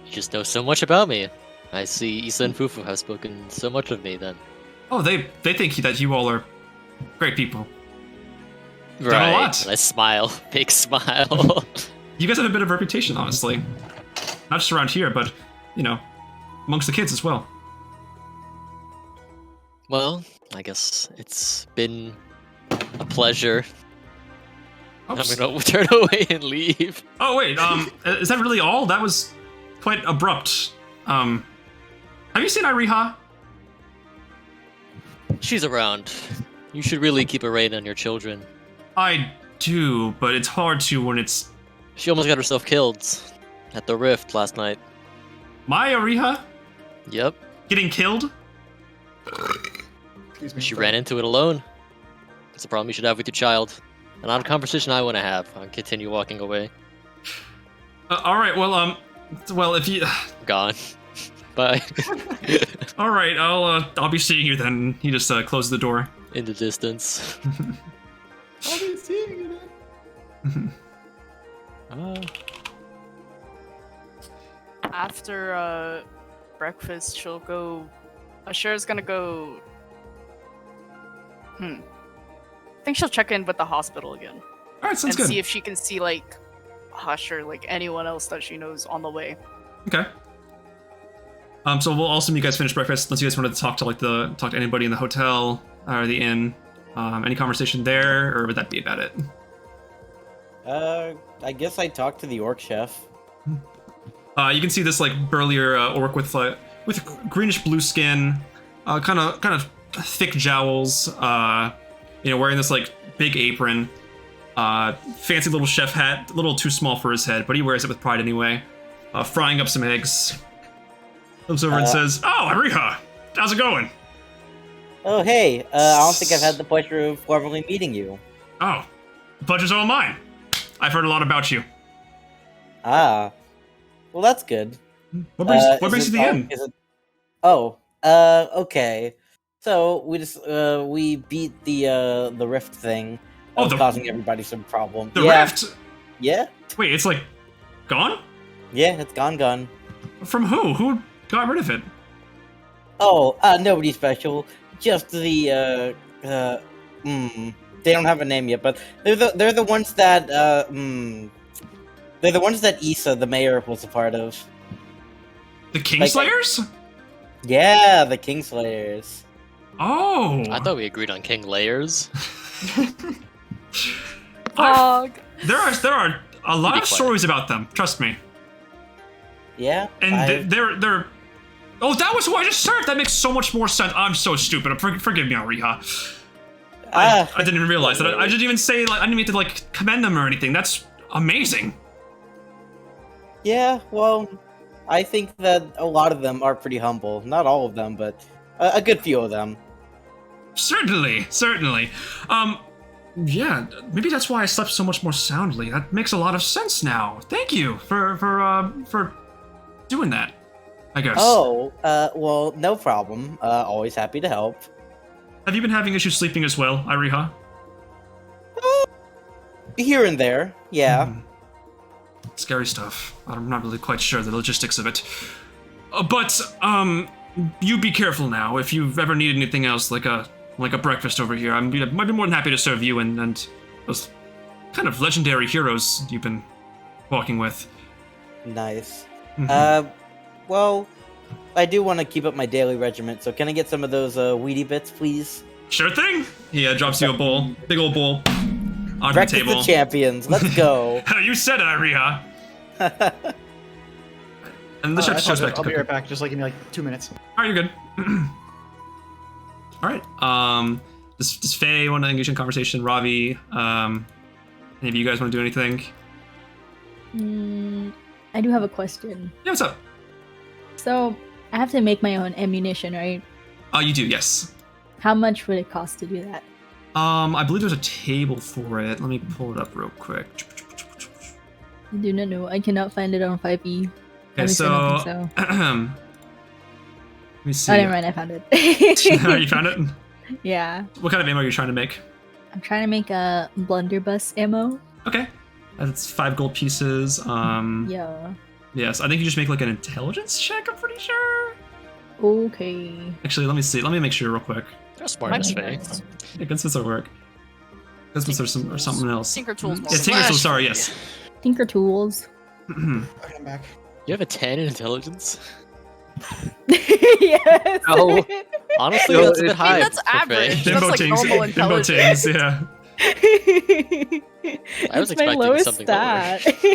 You just know so much about me. I see Isa and Fufu have spoken so much of me then. Oh, they think that you all are great people. Done a Right. lot. And I smile. Big smile. You guys have a bit of reputation, honestly. Not just around here, but, amongst the kids as well. Well, I guess it's been a pleasure. Oops. I'm gonna turn away and leave. Oh, wait, is that really all? That was quite abrupt. Have you seen Iriha? She's around. You should really keep a rein on your children. I do, but it's hard to when it's... She almost got herself killed at the rift last night. My Iriha? Yep. Getting killed? Excuse me. She ran into it alone. It's a problem you should have with your child. And not a conversation I want to have. I'll continue walking away. Alright, well, if you... Gone. Bye. Alright, I'll be seeing you then. He just closed the door. In the distance. I'll be seeing you then. After breakfast, she'll go. Asherah's gonna go. I think she'll check in with the hospital again Alright, sounds and good. see if she can see Hush or anyone else that she knows on the way. Okay. So we'll also you guys finish breakfast. Unless you guys wanted to talk to anybody in the hotel or the inn. Any conversation there, or would that be about it? I guess I talked to the orc chef. You can see this burlier orc with greenish blue skin, kind of thick jowls. Wearing this big apron, fancy little chef hat, a little too small for his head, but he wears it with pride anyway. Frying up some eggs. Looks over and says, "Oh, Iriha, how's it going?" Oh, hey, I don't think I've had the pleasure of formally meeting you. Oh, the pleasure's all mine. I've heard a lot about you. Ah, well, that's good. What brings Is you to it the all- inn? is it- okay. So we beat the rift thing. That was causing everybody some problem. The yeah. rift? Yeah. Wait, it's gone? Yeah, it's gone. From who? Who got rid of it? Oh, nobody special. Just the they don't have a name yet, but they're the ones that they're the ones that Isa, the mayor, was a part of. The Kingslayers? Yeah, the Kingslayers. Oh. I thought we agreed on King Layers. Fog. There are a lot Be of quiet. stories about them. Trust me. Yeah. And they're. Oh, that was who I just heard. That makes so much more sense. I'm so stupid. Forgive me, Iriha. I didn't even realize that. I didn't even say I didn't mean to commend them or anything. That's amazing. Yeah, well, I think that a lot of them are pretty humble. Not all of them, but a good few of them. Certainly. Yeah, maybe that's why I slept so much more soundly. That makes a lot of sense now. Thank you for doing that. I guess. Oh, well, no problem. Always happy to help. Have you been having issues sleeping as well, Iriha? Here and there, yeah. Scary stuff. I'm not really quite sure the logistics of it. But you be careful now. If you've ever needed anything else, like a breakfast over here, might be more than happy to serve you and those kind of legendary heroes you've been walking with. Nice. Well, I do want to keep up my daily regiment, so can I get some of those weedy bits, please? Sure thing. He drops you a bowl, big old bowl, onto Breakfast the table. of Champions, let's go. You said it, Iriha. And the chef just goes back to I'll be cooking. right back. Just like give me like 2 minutes. All right, you're good. All right. Does Faye want to engage in conversation? Ravi, any of you guys want to do anything? I do have a question. Yeah, what's up? So, I have to make my own ammunition, right? You do, yes. How much would it cost to do that? I believe there's a table for it. Let me pull it up real quick. I do not know. I cannot find it on 5e. At Okay, least I don't think so. Let me see. Oh, never mind. I found it. You found it? Yeah. What kind of ammo are you trying to make? I'm trying to make a blunderbuss ammo. Okay. That's 5 gold pieces. Yeah. Yes, I think you just make like an intelligence check, I'm pretty sure. Okay. Actually, let me see. Let me make sure real quick. How smart is Faye? Yeah, gunsmiths will work. Gunsmiths or something else. Tinker Tools. Yeah, Tinker Tools, sorry, yes. Tinker Tools. Okay, I'm back. You have a 10 in intelligence? Yes. Oh. Honestly, that's a bit high. that's for Faye. average. Dimbo That's like tings, normal Dimbo intelligence. tings, yeah. I was It's my expecting lowest something stat. You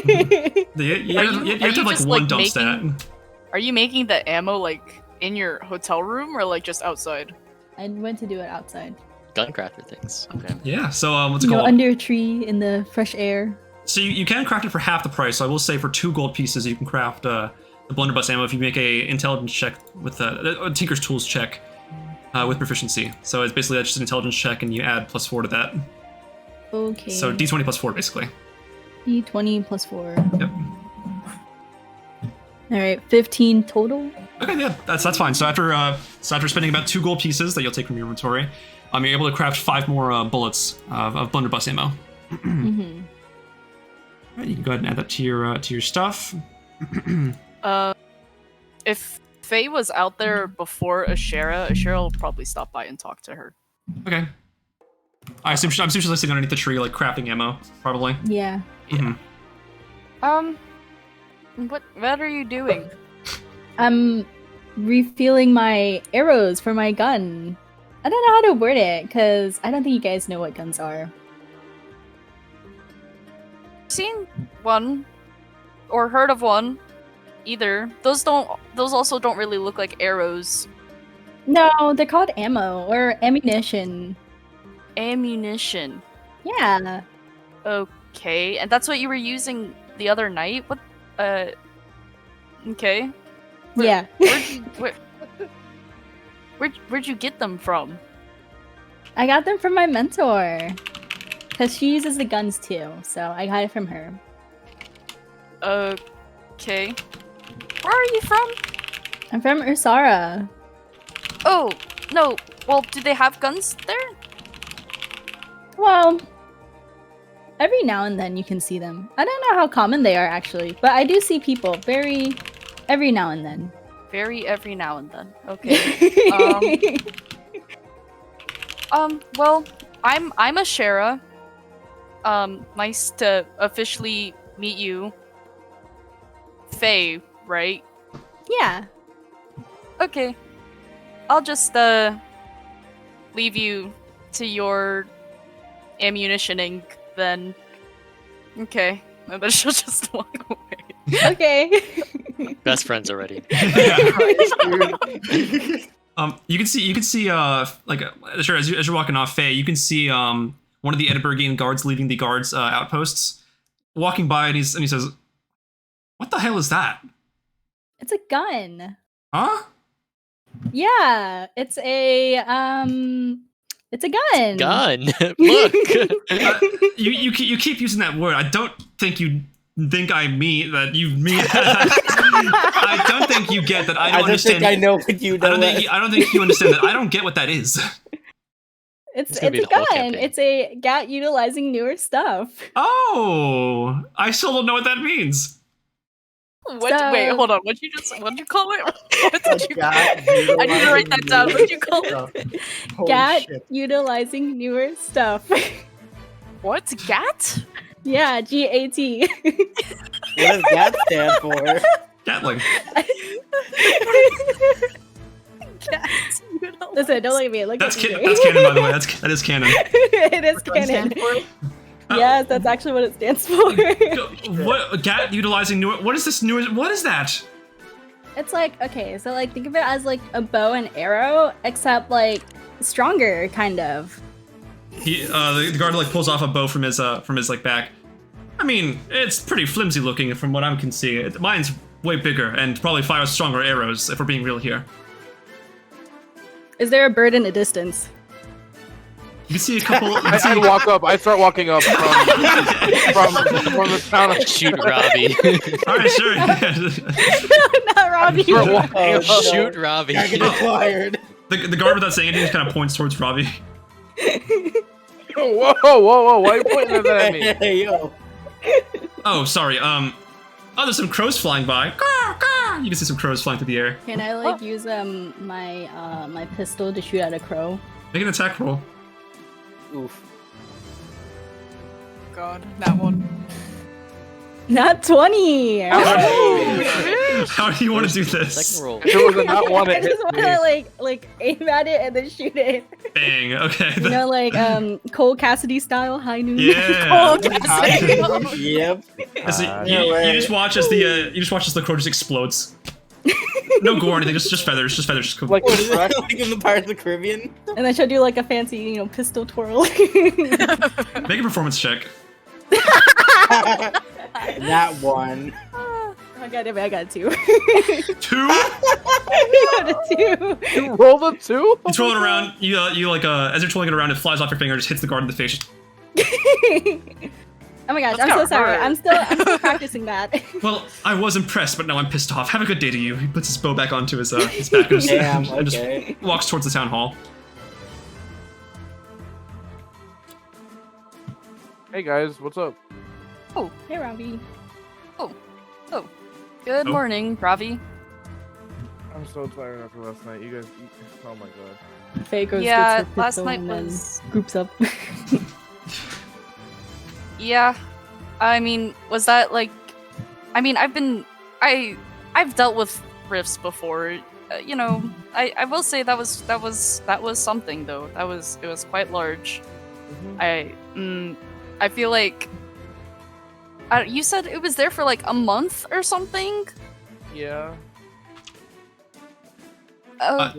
Are have you to have like just, one like, dump making- stat. Are you making the ammo like in your hotel room or like just outside? I went to do it outside. Guncrafter things. Okay. Yeah, so what's it You know, called? under a tree in the fresh air. So you can craft it for half the price. So I will say for 2 gold pieces you can craft the blunderbuss ammo if you make a intelligence check with a Tinker's Tools check with proficiency. So it's basically just an intelligence check and you add +4 to that. Okay. So d20 +4 basically. D20 plus 4. Yep. Alright, 15 total? Okay, yeah, that's fine. So after spending about 2 gold pieces that you'll take from your inventory, you're able to craft 5 more bullets of blunderbuss ammo. Mm-hmm. Alright, you can go ahead and add that to your stuff. If Faye was out there before Asherah will probably stop by and talk to her. Okay. I'm assuming she's sitting underneath the tree, like crafting ammo, probably. Yeah. Mhm. What are you doing? I'm refueling my arrows for my gun. I don't know how to word it, because I don't think you guys know what guns are. Seen one or heard of one either. Those also don't really look like arrows. No, they're called ammo, or ammunition. Ammunition. Yeah. Okay, and that's what you were using the other night? What okay. Yeah. Where'd you get them from? I got them from my mentor. Because she uses the guns too, so I got it from her. Okay. Where are you from? I'm from Ursara. Oh, no. Well, do they have guns there? Well, every now and then you can see them. I don't know how common they are actually, but I do see people every now and then. Every now and then. Okay. Well, I'm Asherah. Nice to officially meet you. Faye, right? Yeah. Okay. I'll just leave you to your ammunitioning then. Okay. And then she'll just walk away. Okay. Best friends already. You can see sure as you're walking off Faye, you can see one of the Edinburghian guards leaving the guards outposts, walking by, and he says, "What the hell is that? It's a gun. Huh? Yeah, it's a gun. Gun. Look. You keep using that word. I don't think you think I mean that you mean I don't think you get that. I don't understand. think I know what you know. I don't think you understand that. I don't get what that is. It's gonna be a the whole gun. campaign. It's a gat utilizing newer stuff. Oh, I still don't know what that means. What? So- Wait, hold on. What'd you call it? What did you? God, I need to write that down. What'd you call it? Holy Gat shit. utilizing newer stuff. What? Gat? Yeah, GAT. What does that stand for? Gatling. Gat. Listen, don't look at me. Look That's at me. that's canon, by the way. That is canon. It is What does that canon. stand for? Yes, that's actually what it stands for. What gat utilizing new? What is this new? What is that? It's like, okay, so like think of it as like a bow and arrow, except like stronger, kind of. He the guard like pulls off a bow from his like back. I mean, it's pretty flimsy looking from what I can see. Mine's way bigger and probably fires stronger arrows if we're being real here. Is there a bird in the distance? You can see a couple. You can I see, walk up. I start walking up from the town of Shoot Ravi. all right, sure. Not Robbie. Start walking Oh, up. no. Shoot Ravi. Target acquired. The guard without saying anything just kind of points towards Ravi. Whoa! Why are you pointing that at me? Hey, yo. Oh, sorry. Oh, there's some crows flying by. Caw, caw. You can see some crows flying through the air. Can I like use my my pistol to shoot at a crow? Make an attack roll. Oof. God, that one. Not 20. How do you want to do this? Second roll. If it was a not one, I it hit just want me. to like aim at it and then shoot it. Bang. Okay. You know, like Cole Cassidy style, high noon. Yeah. Yep. So No way. you just watch as the crow just explodes. No gore or anything, just feathers, just come. Like What is it? Like in the Pirates of the Caribbean? And then she'll do like a fancy, pistol twirl. Make a performance check. That one. I got it, I got 2. 2. I got a 2. you rolled a 2. You twirl it around. You like as you're twirling it around, it flies off your finger, just hits the guard in the face. Oh my gosh, That's I'm so kinda sorry. hard. I'm still practicing that. Well, I was impressed, but now I'm pissed off. Have a good day to you. He puts his bow back onto his back and, Damn, and okay. just walks towards the town hall. Hey guys, what's up? Hey, Robbie. Good Oh. morning, Ravi. I'm so tired after last night. You guys, oh my god. Faye goes Yeah, gets her last pistol night and then was. groups up. Yeah, I mean, was that like? I mean, I've dealt with rifts before. I will say that was something though. It was quite large. I feel like. You said it was there for like a month or something. Yeah.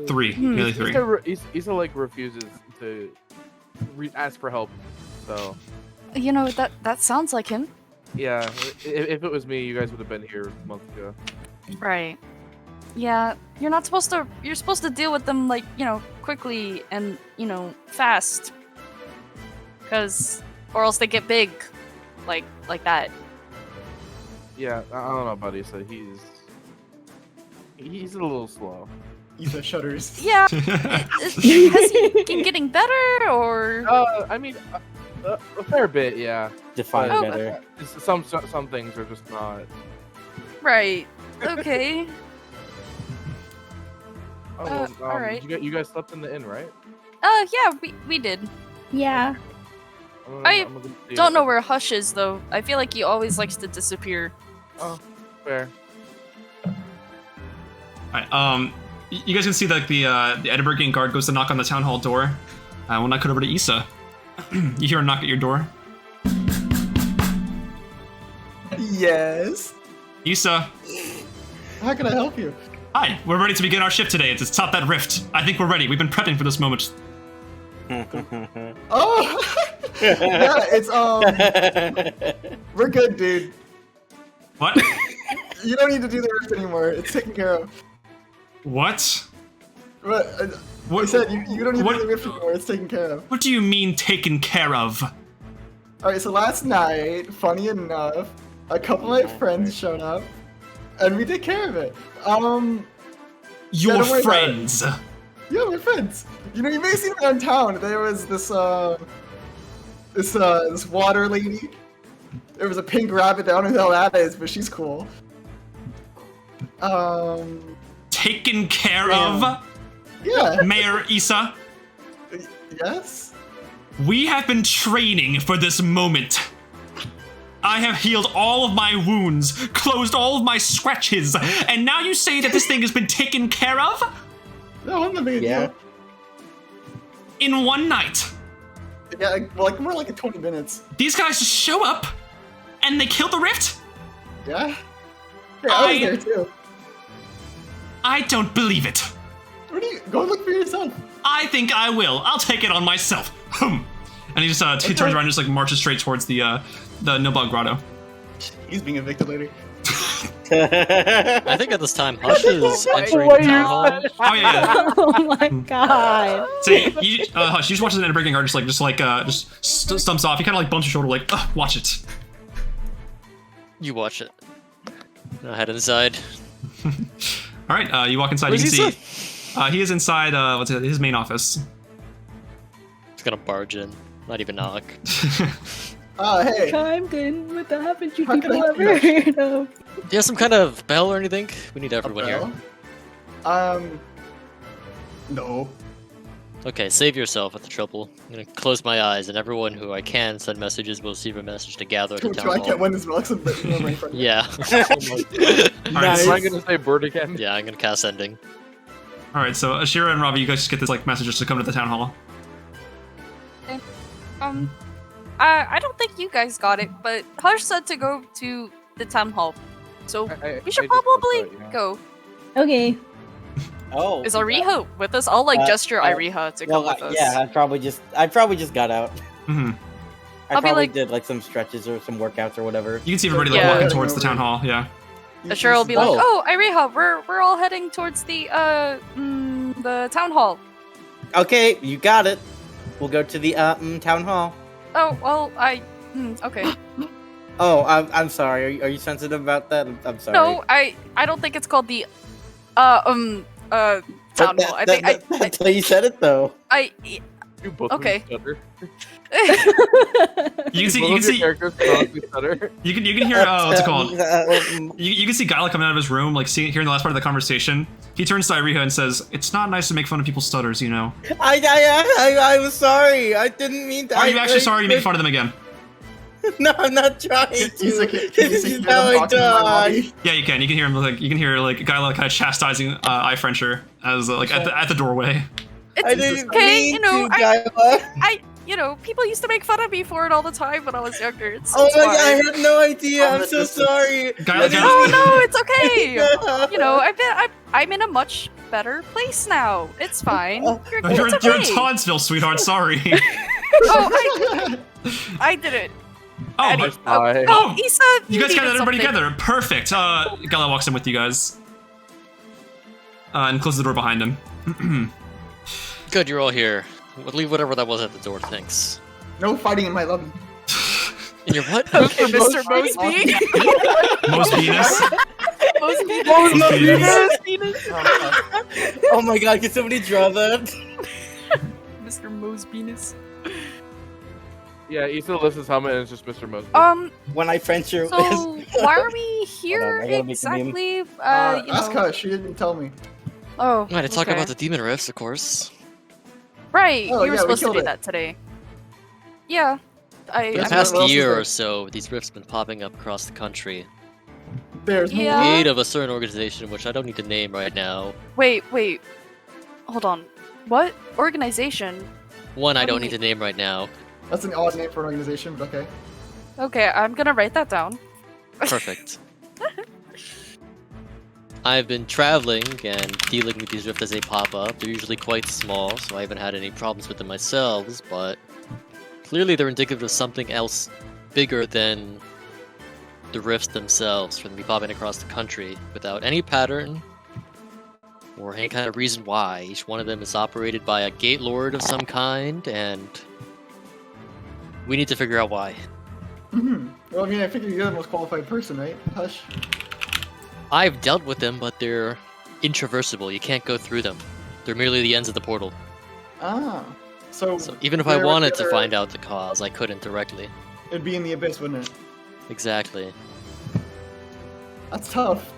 3, nearly 3. Isa like refuses to ask for help. So That sounds like him. yeah, if it was me, you guys would have been here a month ago. Right. Yeah, you're supposed to deal with them like, quickly and, fast. Or else they get big. Like that. Yeah, I don't know about Isa. He's a little slow. Isa shudders. Yeah. Has he been getting better or I mean, a fair bit, yeah. Define Oh, better. Some things are just not. right. Okay. Oh, all right. You guys slept in the inn, right? Yeah, we did. Yeah. I'm gonna see Don't it. know where Hush is though. I feel like he always likes to disappear. Oh, fair. Alright, you guys can see that the Edinburghian guard goes to knock on the town hall door. We'll knock it over to Isa. You hear a knock at your door. Yes. Isa, How can I help you? hi. We're ready to begin our shift today. It's stop that rift. I think we're ready. We've been prepping for this moment. Oh. Yeah, it's we're good, dude. What? You don't need to do the rift anymore. It's taken care of. What? But I What? said you don't need what- to do the rift anymore. It's taken care of. What do you mean taken care of? All right. So last night, funny enough, a couple of my friends showed up, and we take care of it. Your don't worry about it. friends. Yeah, we're friends. You know, you may have seen around town. There was this this water lady. There was a pink rabbit. I don't know who the hell that is, but she's cool. Taken care Yeah. of, Yeah. Mayor Isa. Yes. We have been training for this moment. I have healed all of my wounds, closed all of my scratches, and now you say that this thing has been taken care of? No, I'm not big Yeah. deal. In one night. Yeah, like more like 20 minutes. These guys just show up, and they kill the rift? Yeah. Yeah, I was I- there too. I don't believe it. Where do you go? Look for yourself. I think I will. I'll take it on myself. And he just he turns around and just like marches straight towards the Nobel Grotto. He's being evicted later. I think at this time, Hush is entering What the you town hall. Oh yeah. Oh my god. So you, Hush, you just watch the end breaking heart, just stumps off. He kind of like bumps your shoulder, like, watch it. You watch it. I'll head inside. All right, you walk inside. Where's you can Isa? see he is inside. His main office. He's gonna barge in. Not even knock. Hey. Chimed in with the haven't you How can people I ever help you? heard of? Do you have some kind of bell or anything? We need everyone here. No. Okay, save yourself at the trouble. I'm gonna close my eyes, and everyone who I can send messages will receive a message to gather at the town I hall. can't win this Alexa, but you know, right in front of me. Yeah. All right, Am I gonna say bird again? Yeah, I'm gonna cast ending. all right. So Asherah and Ravi, you guys just get this like messages to come to the town hall. I don't think you guys got it, but Hush said to go to the town hall, so we should probably go. Okay. Oh. Is Ariha with us? I'll gesture Ariha to come Well, with us. yeah, I probably just got out. Hmm. I I'll be probably like- did like some stretches or some workouts or whatever. You can see everybody like Yeah. walking towards the town hall. Yeah. Asherah will be like, Oh. "Oh, Ariha, we're all heading towards the town hall." Okay, you got it. We'll go to the town hall. Oh well, okay. Oh, I'm sorry. Are you sensitive about that? I'm sorry. No, I don't think it's called the town hall. I think That's how you said it though. You both Okay. stutter. You can see. You Both can of your see. characters chronically stutter. You can hear. What's it called? You can see Gyla coming out of his room, like hearing the last part of the conversation. He turns to Iriha and says, "It's not nice to make fun of people's stutters, you know." I was sorry. I didn't mean to. Are you actually sorry to make fun of them again? No, I'm not trying to. He's like, This is how I die. Yeah, you can. You can hear him you can hear Gyla kind of chastising Ifrenjer as at the doorway. I didn't okay, mean you know, to, Gyla. people used to make fun of me for it all the time when I was younger. It's Oh my god, I fine. had no idea. I'm From so the distance. sorry. Gyla, Oh no, it's okay. No. You know, I'm in a much better place now. It's fine. You're It's in okay. Tonsville, sweetheart. Sorry. Oh, I did it. Oh, Any- but- Bye. Oh, Isa, you guys got needed everybody something. together. Perfect. Gyla walks in with you guys. And closes the door behind him. Good, you're all here. We'll leave whatever that was at the door, thanks. No fighting in my lobby. In your what? Okay, Mr. Mosby. Most Venus. Oh my god, can somebody draw that? Mr. Mosbinus. Yeah, Isa lists his helmet and it's just Mr. Mosby. When I French your So why are we here I gotta make a meme. exactly? Ask her. She didn't tell me. Oh, Right, to talk okay. about the demon rifts, of course. Right, Oh, you were yeah, we supposed to killed do it. that today. Yeah, For the I past what else is year there? or so, these rifts have been popping up across the country. There's Yeah. The aid of a certain organization, which I don't need to name right now. wait. Hold on. What organization? One I What do don't you need to name right now. That's an odd name for an organization, but okay. Okay, I'm gonna write that down. Perfect. I've been traveling and dealing with these rifts as they pop up. They're usually quite small, so I haven't had any problems with them myself, but clearly they're indicative of something else bigger than the rifts themselves from me popping across the country without any pattern or any kind of reason why. Each one of them is operated by a gate lord of some kind, and we need to figure out why. Well, I mean, I figure you're the most qualified person, right? Hush. I've dealt with them, but they're intraversible. You can't go through them. They're merely the ends of the portal. Ah. So Even if I where wanted to the find out the cause, I couldn't directly. It'd be in the abyss, wouldn't it? Exactly. That's tough.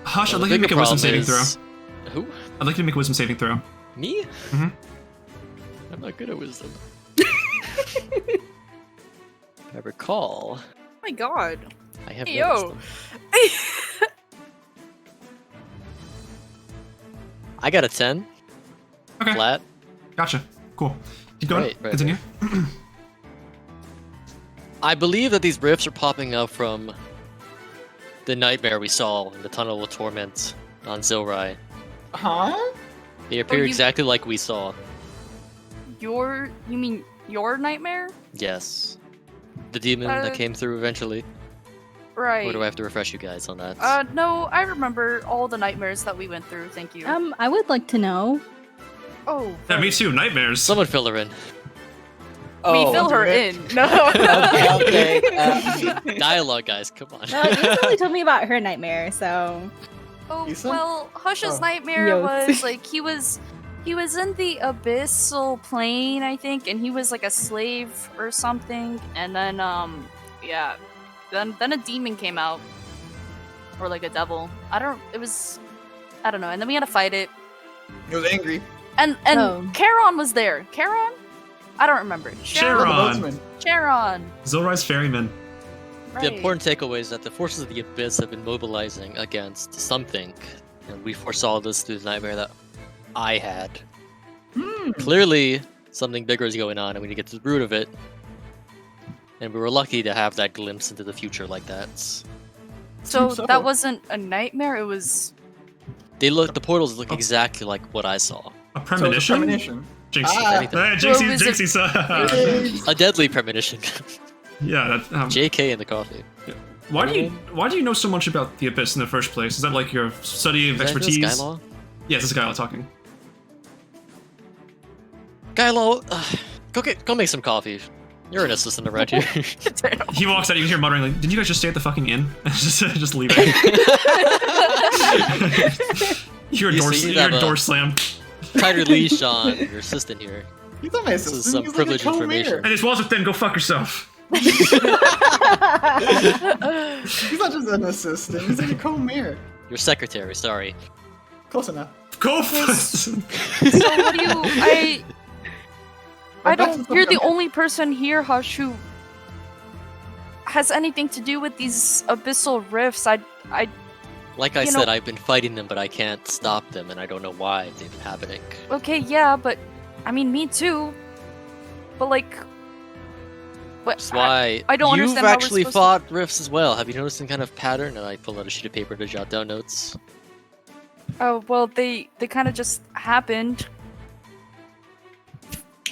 Hush, Well, I'd like the you to make a bigger wisdom saving problem throw. is- Who? I'd like you to make a wisdom saving throw. Me? Mhm. I'm not good at wisdom. I recall, Oh my god. I have Hey, no yo. wisdom. I got a 10. Okay. Flat. Gotcha. Cool. Keep going. Right, Continue. I believe that these rifts are popping up from the nightmare we saw in the Tunnel of Torment on Zilrai. Huh? They appear you- exactly like we saw. You mean your nightmare? Yes. The demon Uh, that came through eventually. Right. Or do I have to refresh you guys on that? No, I remember all the nightmares that we went through, thank you. I would like to know. Oh, Yeah, me too. Nightmares. Someone fill her in. we Oh, fill her okay. in. No. okay. Dialogue, guys, come on. No, you only told me about her nightmare, so Oh, Isa? well, Hush's Oh. nightmare Yes. was like he was in the abyssal plane, I think, and he was like a slave or something, and then yeah. Then a demon came out. Or like a devil. I don't know, and then we had to fight it. He was angry. And Oh. Charon was there. Charon? I don't remember. Charon. The boatsman. Charon. Zilrai's ferryman. Right. The important takeaway is that the forces of the Abyss have been mobilizing against something, and we foresaw this through the nightmare that I had. Clearly, something bigger is going on, and we need to get to the root of it. And we were lucky to have that glimpse into the future like that. So So- that wasn't a nightmare, it was The portals look exactly like what I saw. A So it's a premonition? premonition. Jinx. Ah. Anything. Hey, So Jinxie, is it- Jinxie. A deadly premonition. Yeah. That, JK in the coffee. why do you know so much about the Abyss in the first place? Is that like your study of Is that expertise? this Skylaw? Yeah, this is Skylaw talking. Skylaw, go make some coffee. You're an assistant around here. He walks out. You can hear muttering like, "Did you guys just stay at the fucking inn?" just leave it. You hear a You door, see, you you hear have a door a- slam, Tighter leash on your assistant here. He's not my This assistant. is some He's privileged like a information. and his walls are thin. Go fuck yourself. He's not just an assistant. He's like a co-mayor. Your secretary, sorry. Close enough. Go. So what do you I Well, don't that's you're the okay. only person here, Hush, who has anything to do with these abyssal rifts. I Like I You said, know- I've been fighting them, but I can't stop them, and I don't know why they've been happening. okay, yeah, but I mean me too. But like what That's why I don't you've understand how we're actually supposed to- fought rifts as well. Have you noticed some kind of pattern? And I pull out a sheet of paper to jot down notes. Oh, well, they kind of just happened.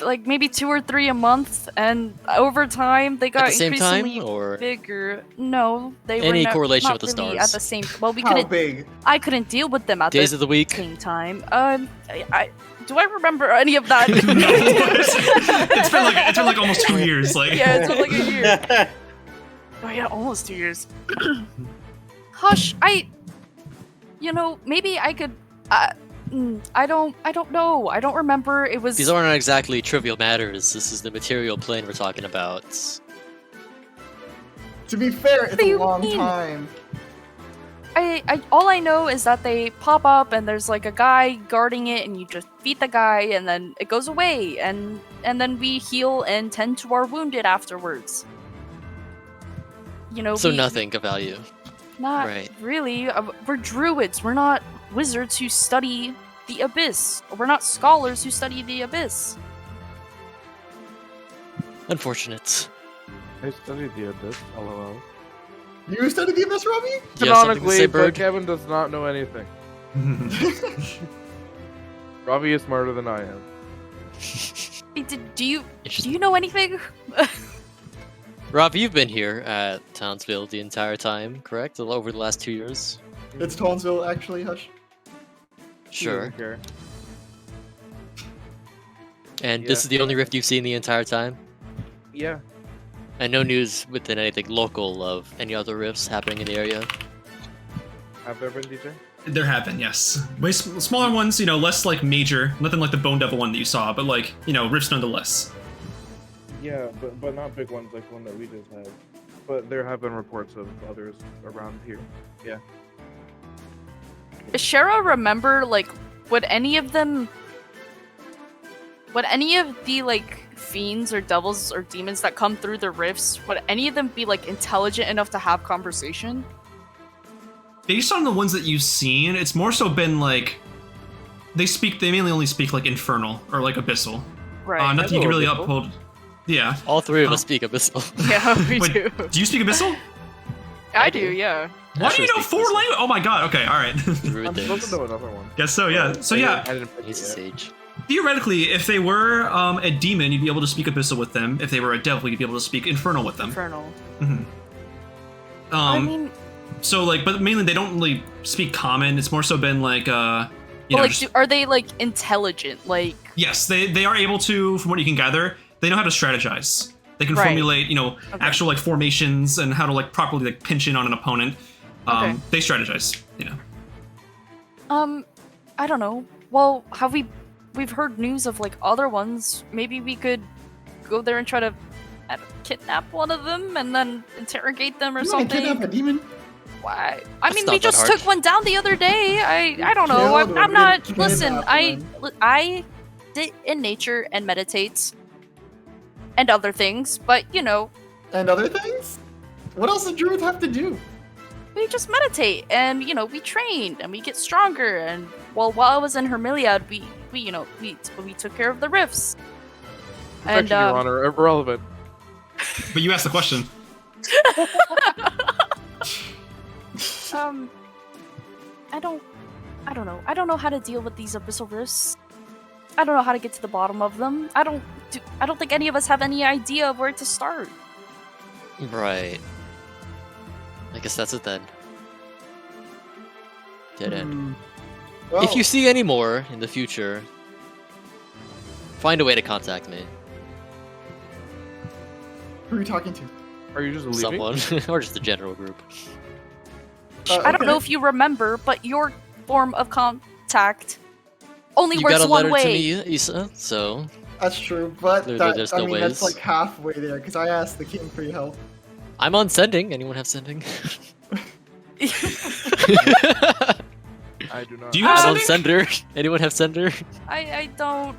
Like maybe 2 or 3 a month, and over time they got At the same time, increasingly or bigger. No, they were Any not, correlation not with the really stars? at the same. Well, we How couldn't. big? I couldn't deal with them at days the of the week? same time. Do I remember any of that? No, it's been like almost 2 years. Like, Yeah, it's been like a year. Oh yeah, almost 2 years. Hush, maybe I could. I don't know. I don't remember. It was. These aren't exactly trivial matters. This is the material plane we're talking about. To be fair, it's do a you long mean? time. All I know is that they pop up and there's like a guy guarding it, and you just beat the guy, and then it goes away, and then we heal and tend to our wounded afterwards. So we- nothing of value. Not Right. really. We're druids. We're not wizards who study the abyss. We're not scholars who study the abyss. Unfortunate. I studied the abyss. LOL. You studied the abyss, Ravi? You have something to Canonically, say, but Bird? Kevin does not know anything. Ravi is smarter than I am. Hey, do you know anything? Rob, you've been here at Townsville the entire time, correct? Over the last 2 years? It's Townsville, actually, Hush. He Sure. doesn't care. And this Yeah. is the only rift you've seen the entire time? Yeah. And no news within anything local of any other rifts happening in the area? Have there been, DJ? There have been, yes. Way smaller ones, less like major, nothing like the Bone Devil one that you saw, but like, rifts nonetheless. Yeah, but not big ones like the one that we just had. But there have been reports of others around here. Yeah. Asherah, remember, like, would any of the like fiends or devils or demons that come through the rifts, would any of them be like intelligent enough to have conversation? Based on the ones that you've seen, it's more so been like they mainly only speak like infernal or like abyssal. Right. Nothing you can really Abyssal. uphold. Yeah. All three of us speak abyssal. Yeah, we Wait, do. do you speak abyssal? I do, yeah. Why do you know Asherah 4 speaks languages? Oh my god, okay, alright. Druid I'm supposed things. to know another one. Guess so, yeah. So yeah, I didn't pick He's a it yet. sage. theoretically, if they were a demon, you'd be able to speak abyssal with them. If they were a devil, you'd be able to speak infernal with them. Infernal. Mhm. I mean, So like, but mainly they don't really speak common. It's more so been like, are they like intelligent? Like, yes, they are able to, from what you can gather, they know how to strategize. They can Right. formulate, actual like formations and how to like properly like pinch in on an opponent. Okay. They strategize, I don't know. Well, we've heard news of like other ones. Maybe we could go there and try to kidnap one of them and then interrogate them or You want to something. kidnap a demon? Why? I mean, not we that just hard. took one down the other day. I don't know. Killed I'm or not. kidnapped Listen, one. I sit in nature and meditate and other things, but And other things? What else does druids have to do? we just meditate and we train and we get stronger. And while I was in Hermiliad, we took care of the rifts. And Protection, Your Honor, irrelevant. But you asked the question. I don't know. I don't know how to deal with these abyssal rifts. I don't know how to get to the bottom of them. I don't think any of us have any idea of where to start. Right. I guess that's it then. Dead end. Well, If you see any more in the future, find a way to contact me. who are you talking to? Are you just leaving? Someone, or just the general group. I don't know Okay. if you remember, but your form of contact only You works got a one letter way. to me, Isa, so That's true, but There's no that's ways. like halfway there, because I asked the king for your help. I'm on sending. Anyone have sending? I do not. Do you have I'm on sending? sender. Anyone have sender? I don't.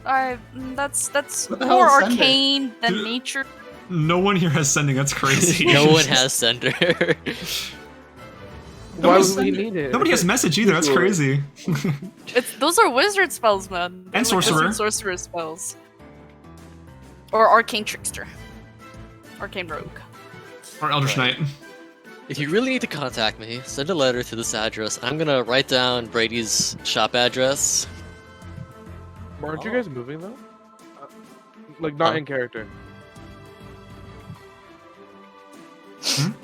That's What the more hell is sending? arcane than Dude. nature. No one here has sending. That's crazy. No one has sender. Why Nobody's- would we need it? Nobody has message either. That's crazy. Those are wizard spells, man. They're And like sorcerer. wizard sorcerer spells. Or arcane trickster. Arcane rogue. Or Eldritch Right. Knight. If you really need to contact me, send a letter to this address. I'm gonna write down Brady's shop address. Aren't you guys moving though? Like not Huh? in character.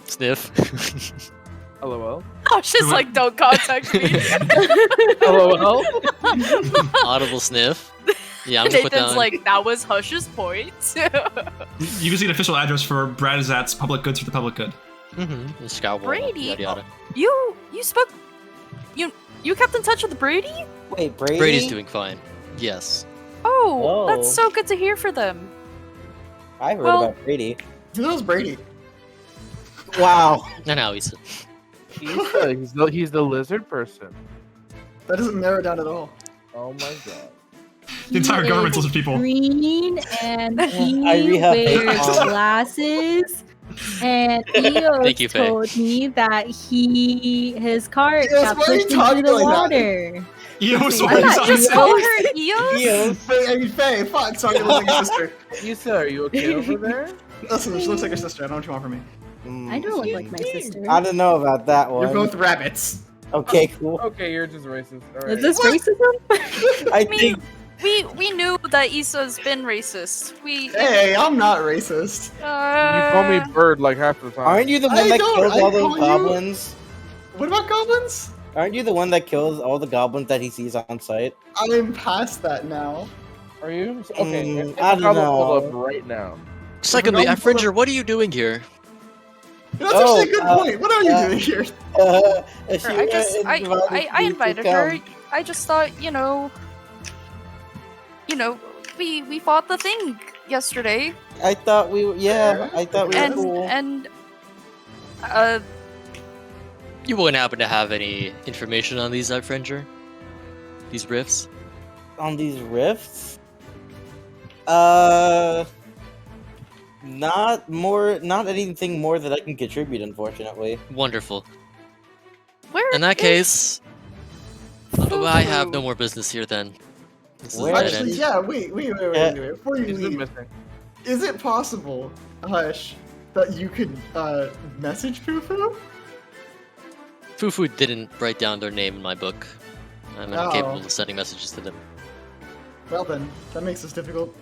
Sniff. LOL. Oh, she's like, don't contact me. LOL. Audible sniff. Yeah, I'm gonna put Nathan's down. like, that was Hush's point. You can see an official address for Bradizat's public goods for the public good. Mm-hmm. Scourwall. Brady. Yada yada. you spoke. You kept in touch with Brady? Wait, Brady? Brady's doing fine. Yes. Oh, Oh. that's so good to hear for them. I heard Well- about Brady. Who knows Brady? Wow. And now he's. He's the lizard person. That doesn't narrow it down at all. Oh my god. The entire He government's is full of people. Green and I he have wears hate mom. glasses. And Eos Thank you, Faye. told me that his cart Eos, got why are you pushed into talking the like that? water. Eos, I'm what not is just that? Call her Eos? Eos. Faye, fuck, sorry, you look like your sister. Isa, are you okay over there? Listen, she looks like your sister. I don't know what you want from me. I don't look like my sister. I don't know about that one. You're both rabbits. Okay, cool. Okay, you're just racist. Alright. Is this racism? I mean- think We knew that Issa's been racist. Hey, I'm not racist. You call me bird like half the time. aren't you the one I that don't- kills I all call those you- goblins? What about goblins? Aren't you the one that kills all the goblins that he sees on sight? I'm past that now. Are you? Okay, I don't Pull know. up right now. Secondly, We're going for Ifrenjer, what are you doing here? That's Oh, actually a good point. What are you doing here? I invited her. I just thought, we fought the thing yesterday, I thought we were. Yeah, I thought we were and cool. You wouldn't happen to have any information on these, Ifrenjer? These rifts? On these rifts? Not anything more that I can contribute, unfortunately. Wonderful. where In that is case, I have Fufu? no more business here then. This is Where- dead Actually, end. yeah. Wait. Before you He's been leave, missing. is it possible, Hush, that you could message Fufu? Fufu didn't write down their name in my book. I'm Oh. incapable of sending messages to them. Well then, that makes this difficult.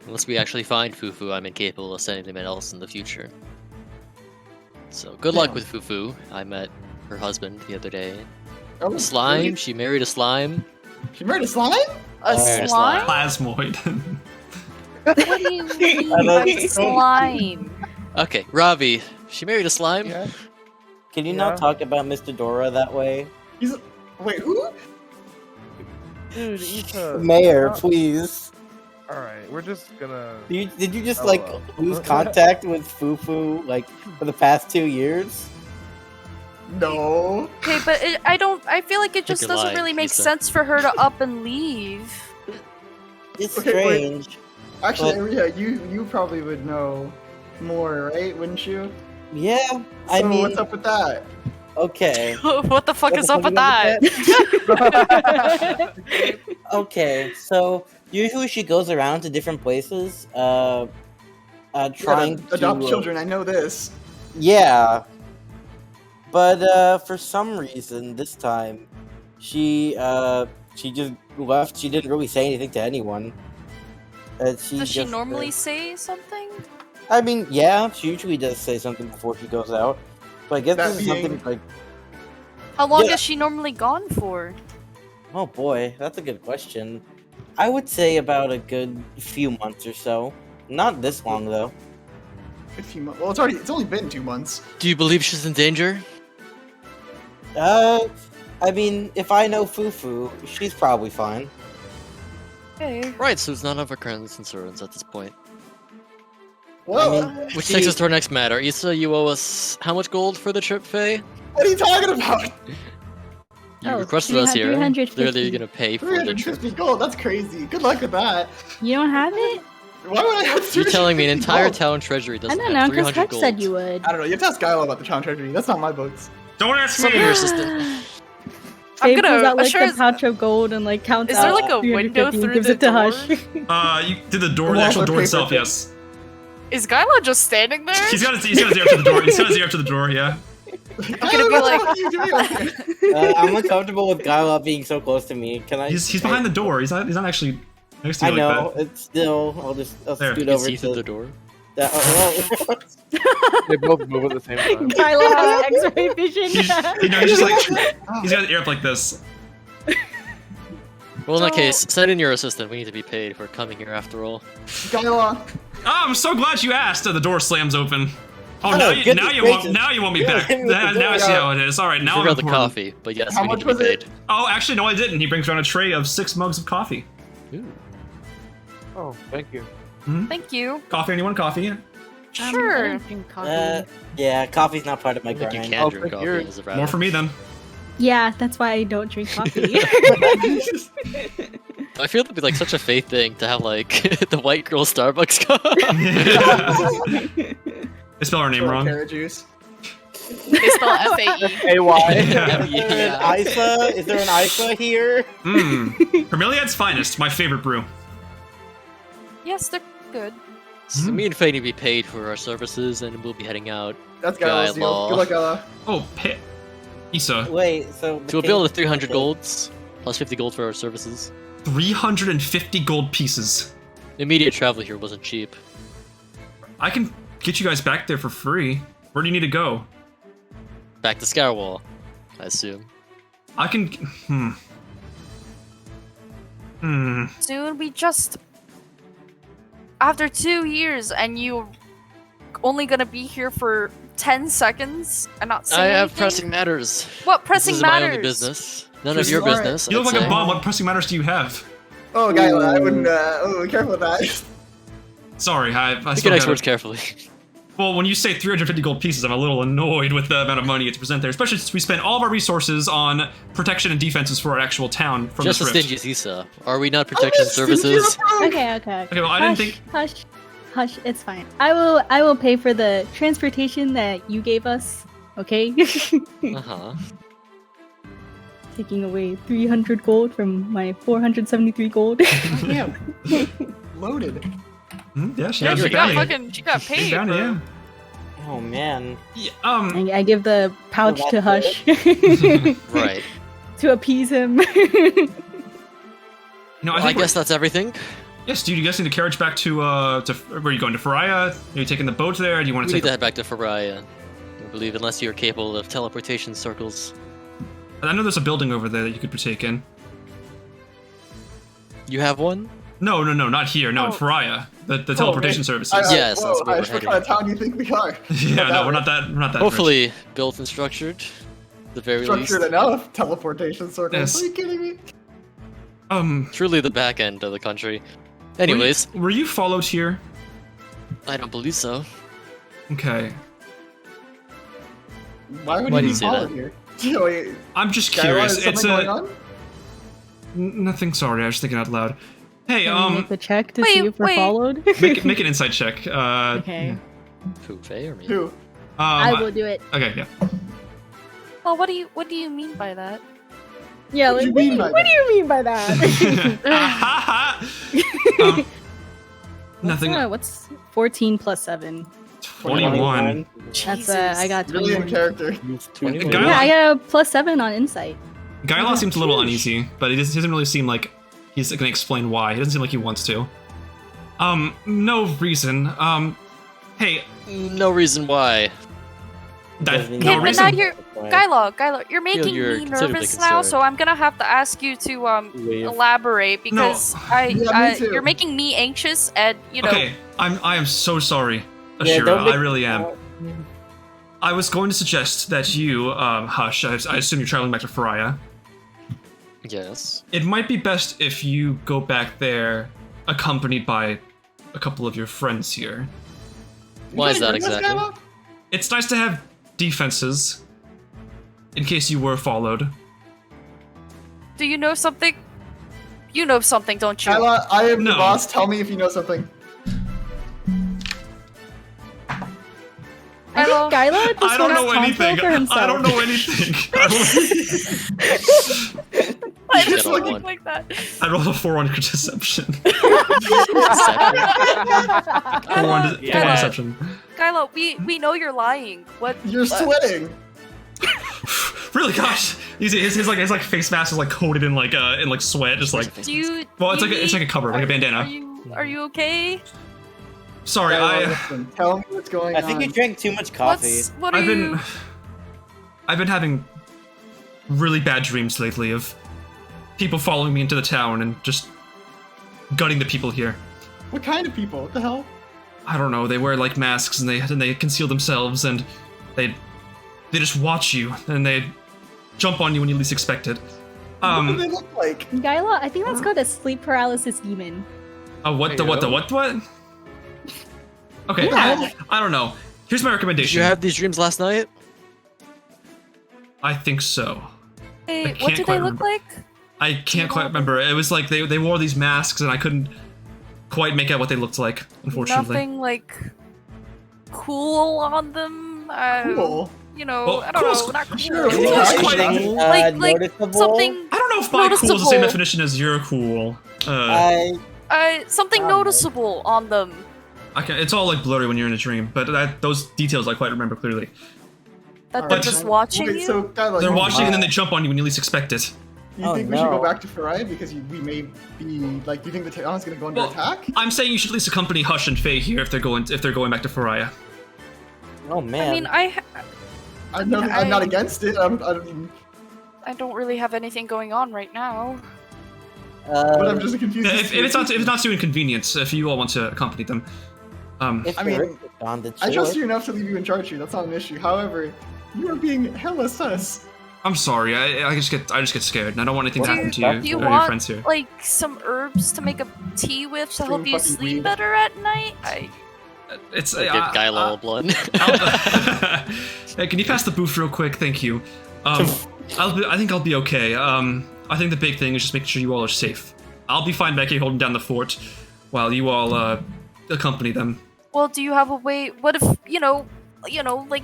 Unless we actually find Fufu, I'm incapable of sending them else in the future. So, good luck Yeah. with Fufu. I met her husband the other day. Oh, A slime? really? She married a slime? She married a slime? A Slime. slime? Plasmoid. What do you mean I don't by think so. slime? Okay, Ravi. She married a slime? Yeah. Can you Yeah. not talk about Mr. Dora that way? Wait, who? Dude, Isa. Mayor, please. Alright, we're just gonna. Did you just Oh, like well. lose contact with Fufu like for the past 2 years? No. Okay, but I feel like it just You're doesn't lying, really make Isa. sense for her to up and leave. It's Okay, wait. strange. Actually, yeah, you probably would know more, right? Wouldn't you? Yeah, So I mean, what's up with that? okay. What the fuck What is the up fuck with that? Okay, so usually she goes around to different places, trying to adopt children. I know this. Yeah, but for some reason this time, she just left. She didn't really say anything to anyone. Does she just, normally say something? I mean, yeah, she usually does say something before she goes out. But I guess That this is being- something like, How long Yeah. is she normally gone for? oh boy, that's a good question. I would say about a good few months or so. Not this long though. A few months. Well, it's only been 2 months. Do you believe she's in danger? I mean, if I know Fufu, she's probably fine. Okay. Right, so it's none of our concerns at this point. Well, Which She- takes us to our next matter. Issa, you owe us how much gold for the trip, Faye? what are you talking about? You Oh, requested us here. 350. Clearly you're gonna pay for the trip. 350 gold. That's crazy. Good luck with that. You don't have it? Why would I have 350 You're telling me an entire gold? town treasury I doesn't don't know, have because 300 Hutch said gold. you would. I don't know. You have to ask Skylo about the town treasury. That's not my books. Don't ask Some of me. your assistant. I'm Faye gonna pulls out like assure- the pouch of gold and like counts Is there, out like, a window 350 and through gives the it to door? Hush. You did the door, The the actual walls are door itself, paper. yes. Is Gyla just standing there? He's got his ear up to the door. He's got his ear up to the door, yeah. I'm gonna be like, What are you doing over there? I'm uncomfortable with Gyla being so close to me. Can I? He's behind the door. He's not actually next to I you know. like that. It's still. I'll There, scoot You over see to through the door. that. They both move at the same time. Kyla has X-ray vision. He's just like he's got his ear up like this. Well, in that case, send in your assistant. We need to be paid for coming here after all. Skylo. Oh, I'm so glad you asked. The door slams open. Oh, Oh, now you goodness now you want me Yeah, back. hit me with the Now I see door. how it is. All right, You now I'm forgot the important. coffee, but yes, How we need much to be was it? paid. Oh, actually, no, I didn't. He brings around a tray of 6 mugs of coffee. Ooh. Oh, thank you. thank you. Coffee? Anyone? Coffee? I Sure. don't drink coffee. Yeah, coffee's not part of my I think you grind. can I'll drink take coffee yours. as a More rabbit. for me then. Yeah, that's why I don't drink coffee. I feel it'd be like such a Faith thing to have like the white girl Starbucks cup. They spell our name wrong. Carrot juice. They spell F-A-E. AY. Yeah. Isa? Is there an Isa here? Vermiliad's finest, my favorite brew. Yes, they're good. So me and Faye need to be paid for our services, and we'll be heading out That's Skylo's deal. Skylo. Good luck, Skylo. Oh, Isa. Wait, so to a bill of 300 golds, plus 50 gold for our services. 350 gold pieces. Immediate travel here wasn't cheap. I can get you guys back there for free. Where do you need to go? Back to Scourwall, I assume. I can. Dude, we just... After 2 years and you only gonna be here for 10 seconds and not say I have anything? pressing matters. What pressing This is matters? my only business. None This of your is alright. business. You look I'd like a say. bum. What pressing matters do you have? Oh, Guyla, I wouldn't. Careful with that. Sorry, I You still can next gotta- words carefully. Well, when you say 350 gold pieces, I'm a little annoyed with the amount of money to present there, especially since we spent all of our resources on protection and defenses for our actual town from Just this as rift. stingy as Isa. Are we not protection services? Okay. Okay, well, I didn't Hush, think. Hush. It's fine. I will pay for the transportation that you gave us. Okay. Uh-huh. Taking away 300 gold from my 473 gold. Damn. Loaded. Yeah, she Yeah, got you're a big bounty. She got Big paid. bounty, yeah. Oh man. Yeah, I give the pouch Well, to that's Hush Right. to appease him. no, I Well, I think guess that's everything. yes, dude. You guys need a carriage back to where are you going to Faria? Are you taking the boat there? Do you want We to need take? to head back to Faria. I believe unless you're capable of teleportation circles. I know there's a building over there that you could partake in. You have one? No, not here. No, in Oh. Faria. The teleportation services. Yes, Whoa, that's where we're what heading. kind of town do you think we are? yeah, no, we're not that. We're not that. Hopefully built and structured. At the very Structured least. enough teleportation circles. Yes. Are you kidding me? Rich. Truly the back end of the country. Anyways, were you followed here? I don't believe so. Okay, Why would Why do you be you say followed that? here? Wait, I'm just Guyla, curious. is It's something a going on? nothing. Sorry, I was thinking out loud. Hey, Can we make the check to wait, see if we're wait. followed? make an insight check. Okay. Who, Faye or me? Who? I will do it. Okay, yeah. Well, what do you mean by that? Yeah, What do like, you mean by what do you mean by that? Nothing. What's 14 plus 7? 21. That's I got Really in 21. character. Guyla- Yeah, I got a plus 7 on insight. Guyla seems a little uneasy, but he doesn't really seem like he's gonna explain why. He doesn't seem like he wants to. No reason. Hey, No reason why. that Okay, no but reason. now you're Guyla, you're making you're me considerably nervous now, so concerned. I'm gonna have to ask you to elaborate because Yeah, me too. you're making me anxious, and you know. Okay, I am so sorry, Yeah, Asherah. don't make- I really am. I was going to suggest that you, Hush. I assume you're traveling back to Faria. Yes. It might be best if you go back there, accompanied by a couple of your friends here. Why is You that bring us, exactly? Guyla? It's nice to have defenses in case you were followed. Do you know something? You know something, don't you? Guyla, I am No. the boss. Tell me if you know something. I think Guyla just I don't know wants console anything. for himself. I don't know anything. Why Just does get it on look one. like that? I rolled a 4 on deception. 4 Second. on Yeah. deception. Guyla, we know you're lying. What? You're sweating. Really, gosh, his like face mask is like coated in like sweat, just like. Do you? Well, it's do like you it's like a need- cover, like a Are bandana. you okay? Sorry, Guyla, listen, tell me what's going I on. think you drank too much coffee. What are you? I've been having really bad dreams lately of people following me into the town and just gutting the people here. What kind of people? What the hell? I don't know. They wear like masks and they conceal themselves and they just watch you and they jump on you when you least expect it. What do they look like? Guyla, I think that's called a sleep paralysis demon. What? There you go. What? Okay, Yeah. I don't know. Here's my Did recommendation. you have these dreams last night? I think so. Hey, can't what do quite they look remember. like? I can't quite remember. It was like they wore these masks and I couldn't quite make out what they looked like, unfortunately. Nothing like cool on them. Cool. You know, Well, I don't cool's- know, not cool. Sure, Cool is Anything, quite Anything, like noticeable? something, I don't know if my cool is the same Noticeable. definition as your cool. something Oh, noticeable on them. It's all like blurry when you're in a dream, but those details I quite remember clearly. That Alright, they're just so- watching wait, you. So, Guyla, They're you- watching and then they jump on you when you least expect it. You Oh, think we should go no. back to Farai because we may be like? Do you think the town's gonna go under Well, attack? I'm saying you should at least accompany Hush and Faye here if they're going back to Faria. Oh man. I mean, I'm not against it. I mean, I don't really have anything going on right now. but I'm just confused. If it's not too inconvenient, if you all want to accompany them. If I you're mean, on the I trust sword. you enough to leave you in charge here. That's not an issue. However, you are being hella sus. I'm sorry. I just get scared, and I don't want anything to happen to you Do you or your want friends here. like some herbs to make a tea with to help Extreme you fucking sleep weed. better at night? It's Give Guy Lowell blood. Hey, can you pass the booth real quick? Thank you. I think I'll be okay. I think the big thing is just making sure you all are safe. I'll be fine back here holding down the fort, while you all accompany them. Well, do you have a way? What if like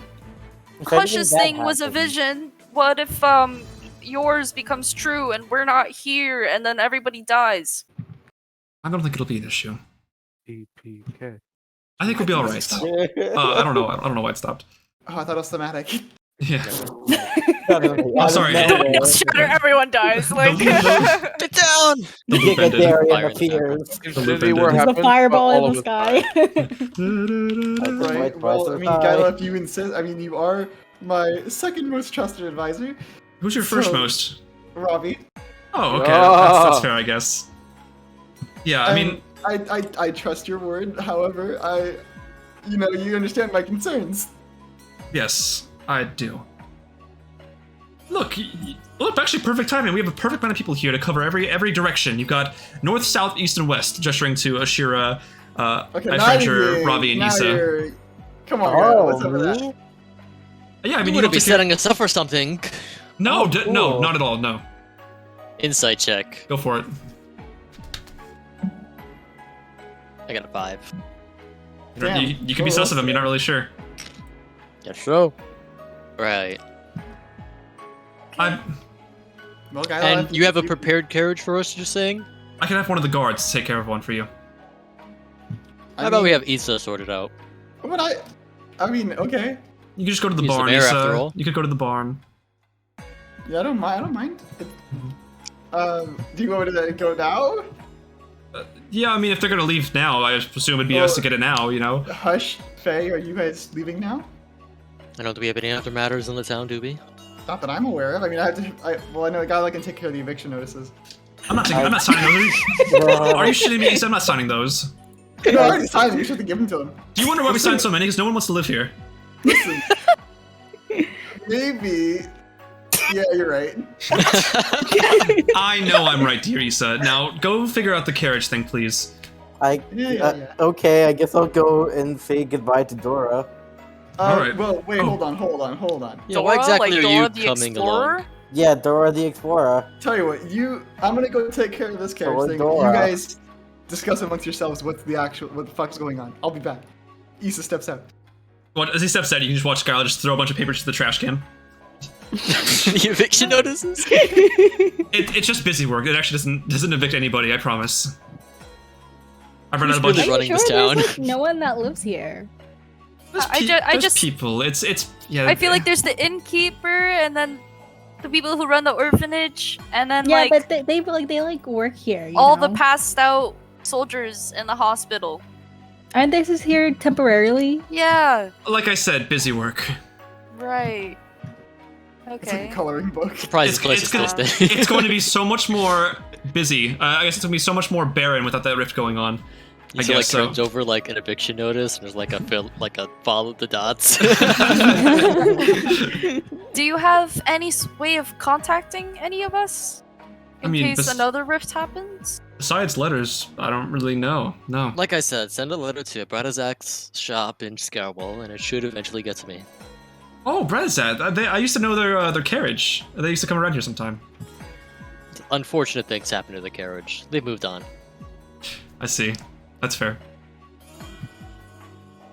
If Hush's anything thing bad was a happens- vision? What if yours becomes true and we're not here and then everybody dies? I don't think it'll be an issue. TPK. I think we'll be all right. I don't know. I don't know why it stopped. Oh, I thought it was thematic. Yeah. I'm sorry. Shatter, everyone dies. Like, Get down! The loop ended. Gigadarian Fire in the appears. Infinity War There's There's happens, a fireball but all in the of us sky. die. Right. Well, I mean, Gyla, if you insist, I mean, you are my second most trusted advisor, Who's your first So- most? Ravi. Oh, okay. Ah. That's fair, I guess. Yeah, I mean, I trust your word. However, you understand my concerns. yes, I do. Look, actually perfect timing. We have a perfect amount of people here to cover every direction. You've got north, south, east, and west, gesturing to Asherah, Okay, Ifrenjer, Ravi, and Isa. Come on, Gyla, Oh, what's up with that? me? Yeah, I You mean, you wouldn't don't be take care- setting us up for something. No, Oh, no, cool. not at all. No, Insight check. go for it. I got a 5. Damn. You can be Oh, sus of him. You're not really sure. Yeah, sure. Right. I Well, Gyla, And if you have a prepared carriage for us, you're saying? can have one of the guards take care of one for you. How about we have Isa sorted out? But I mean, okay. You can just go to the He's the barn. mayor, Isa. after all. You could go to the barn. Yeah, I don't mind. Do you want me to go now? Yeah, I mean, if they're gonna leave now, I assume it'd be us to get it now. You know. Hush, Faye, are you guys leaving now? I don't think we have any other matters in the town, do we? Not that I'm aware of. I mean, I know a guy that can take care of the eviction notices. I'm not signing those. Are you shitting me? Isa? I'm not signing those. No, I already signed them. You should have given to him. Do you wonder why we signed so many? Because no one wants to live here. Listen, maybe. Yeah, you're right. I know I'm right, dear Isa. Now, go figure out the carriage thing, please. Yeah. Okay, I guess I'll go and say goodbye to Dora. Alright. Well, wait, Oh. hold on. Yeah, why exactly are Dora you the coming Explorer? along? Yeah, Dora the Explorer. Tell you what, I'm gonna go take care of this carriage thing. Dora. You guys discuss amongst yourselves what the fuck's going on. I'll be back. Issa steps out. What, as he steps out, you can just watch Skylar just throw a bunch of papers to the trash can. The eviction notices? It's just busy work. It actually doesn't evict anybody. I promise. I've run out Who's a bunch really of running this Sure, town? there's, like, no one that lives here. there's people. It's yeah. I feel like there's the innkeeper and then the people who run the orphanage and then Yeah, like but they work here. You all know? the passed out soldiers in the hospital. Aren't they just here temporarily? Yeah, like I said, busy work. right. It's like Okay. a coloring book. Surprise, It's- place it's is gonna- still It's going to be so much more busy. I guess it's going to be so much more barren without that rift going on. I So, guess like so. turns over like an eviction notice, and there's like a follow the dots. Do you have any way of contacting any of us in I mean, case another rift happens? Besides letters, I don't really know. No. Like I said, send a letter to Bradazak's shop in Scourwall, and it should eventually get to me. Oh, Brazad. I used to know their carriage. They used to come around here sometime. Unfortunate things happened to the carriage. They moved on. I see. That's fair.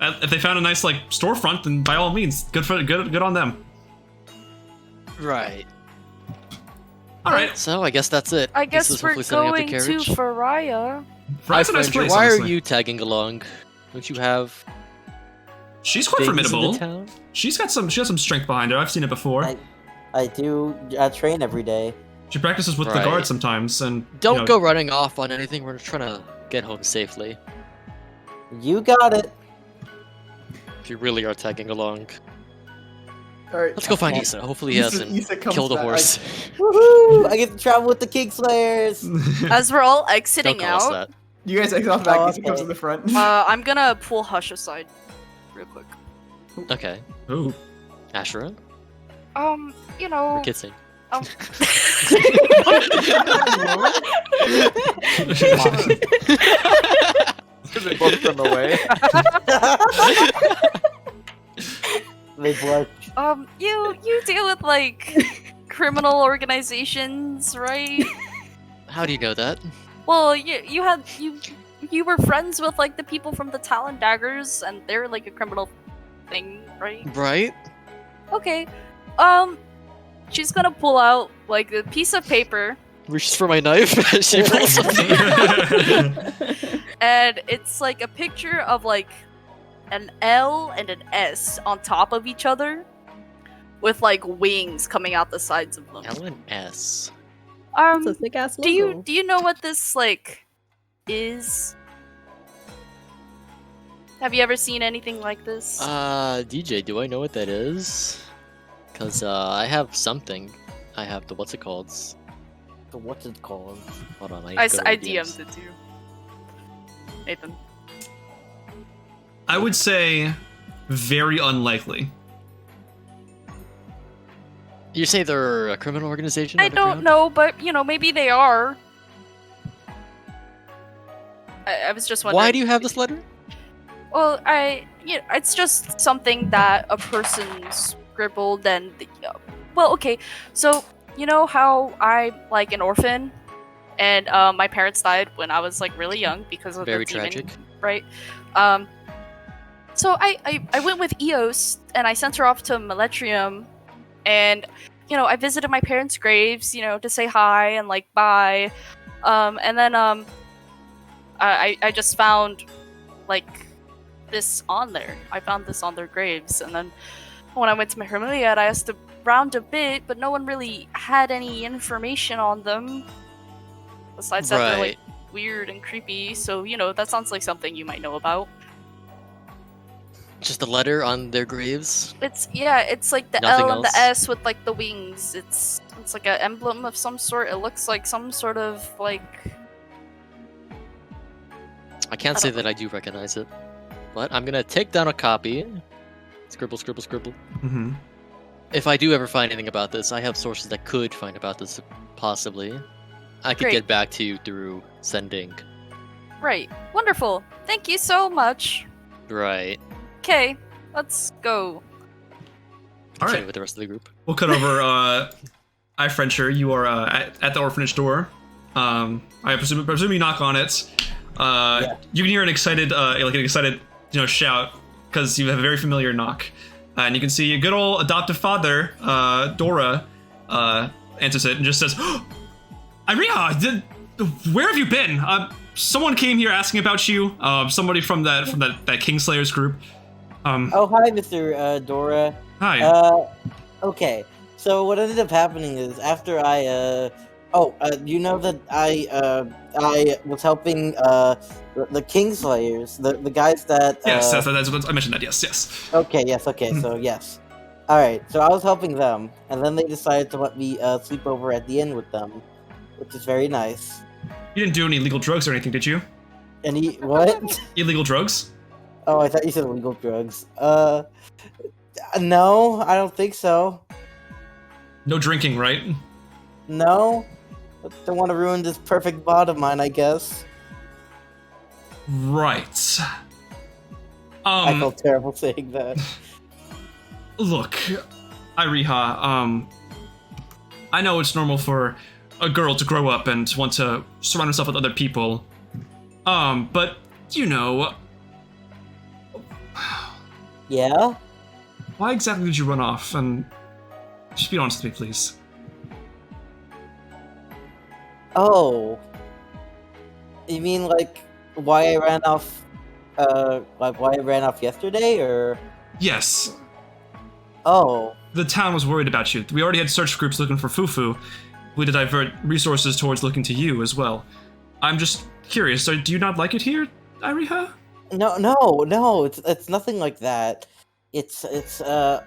If they found a nice like storefront, then by all means, good on them. Right. All right. So I guess that's it. I This guess is we're hopefully setting up the going to carriage. Faria. Brad's a nice Ifrenjer, place. why honestly. are you tagging along? Don't you have She's quite things in formidable. the town? She has some strength behind her. I've seen it before. I do train every day. She practices with the Right. guards sometimes, and Don't you know, go running off on anything. We're trying to get home safely. You got it. If you really are tagging along, All right. let's go find Isa. Hopefully he Issa hasn't comes killed a back. horse. Woohoo! I get to travel with the King Slayers. As we're all Don't exiting call us out, that. You guys exit off back. Oh, Isa comes okay. to the front. I'm gonna pull Hush aside, real quick. Okay. Ooh. Asherah? You know, We're kissing. um, They both run away. They blush. you deal with like criminal organizations, right? How do you know that? Well, you were friends with like the people from the Talon Daggers, and they're like a criminal thing, right? Right? Okay. She's gonna pull out like a piece of paper, Reaches for my knife. She pulls something. and it's like a picture of like an L and an S on top of each other, with like wings coming out the sides of them. L and S. It's a thick ass Do you know what this like is? Have you ever seen anything like this? DJ, do I know what that is? Cause I have something. I have the what's it called? So what's it called? Hold on, I go to DMs. DM'd it too. Nathan. I would say very unlikely. You say they're a criminal organization? I don't know, but you know, maybe they are. I was just wondering. Why do you have this letter? Well, it's just something that a person scribbled, and well, okay. So you know how I'm like an orphan, and my parents died when I was like really young because of Very the demon, tragic. right? So I went with Eos, and I sent her off to Meletrium, and you know I visited my parents' graves, you know, to say hi and like bye, and then I just found like this on there. I found this on their graves, and then when I went to my Hermiliad, I asked around a bit, but no one really had any information on them. Besides that, they're like weird and creepy. So you know that sounds like something you might know about. Just a letter on their graves? It's like the Nothing L and the else? S with like the wings. It's like an emblem of some sort. It looks like some sort of like. I can't say that I do recognize it. But I'm gonna take down a copy. Scribble, scribble, scribble. Mm-hmm. If I do ever find anything about this, I have sources that could find about this, possibly. I could Great. get back to you through sending. Right. Wonderful. Thank you so much. Right. Okay, let's go. All Okay, right. with the rest of the group. We'll cut over. Ifrenjer, you are at the orphanage door. I presume you knock on it. You can hear an excited, shout because you have a very familiar knock, and you can see a good old adoptive father, Dora, answers it and just says, "Irina, where have you been? Someone came here asking about you. Somebody from that Kingslayers group. Oh, hi, Mr. Dora. Hi. Okay. So what ended up happening is after you know that I was helping the Kingslayers, the guys that Yes, that's I mentioned that. Yes. Okay, yes, okay, so yes. Alright, so I was helping them, and then they decided to let me sleep over at the inn with them, which is very nice. You didn't do any illegal drugs or anything, did you? Any what? Illegal drugs? Oh, I thought you said illegal drugs. No, I don't think so. No drinking, right? No? Don't want to ruin this perfect bod of mine, I guess. Right. I felt terrible saying that. Look, Iriha, I know it's normal for a girl to grow up and want to surround herself with other people. But, you know... Yeah? Why exactly did you run off? And just be honest with me, please. Oh. You mean, like, why I ran off, why I ran off yesterday, or? Yes. Oh. The town was worried about you. We already had search groups looking for Fufu. We had to divert resources towards looking to you as well. I'm just curious, do you not like it here, Iriha? No, it's nothing like that. It's how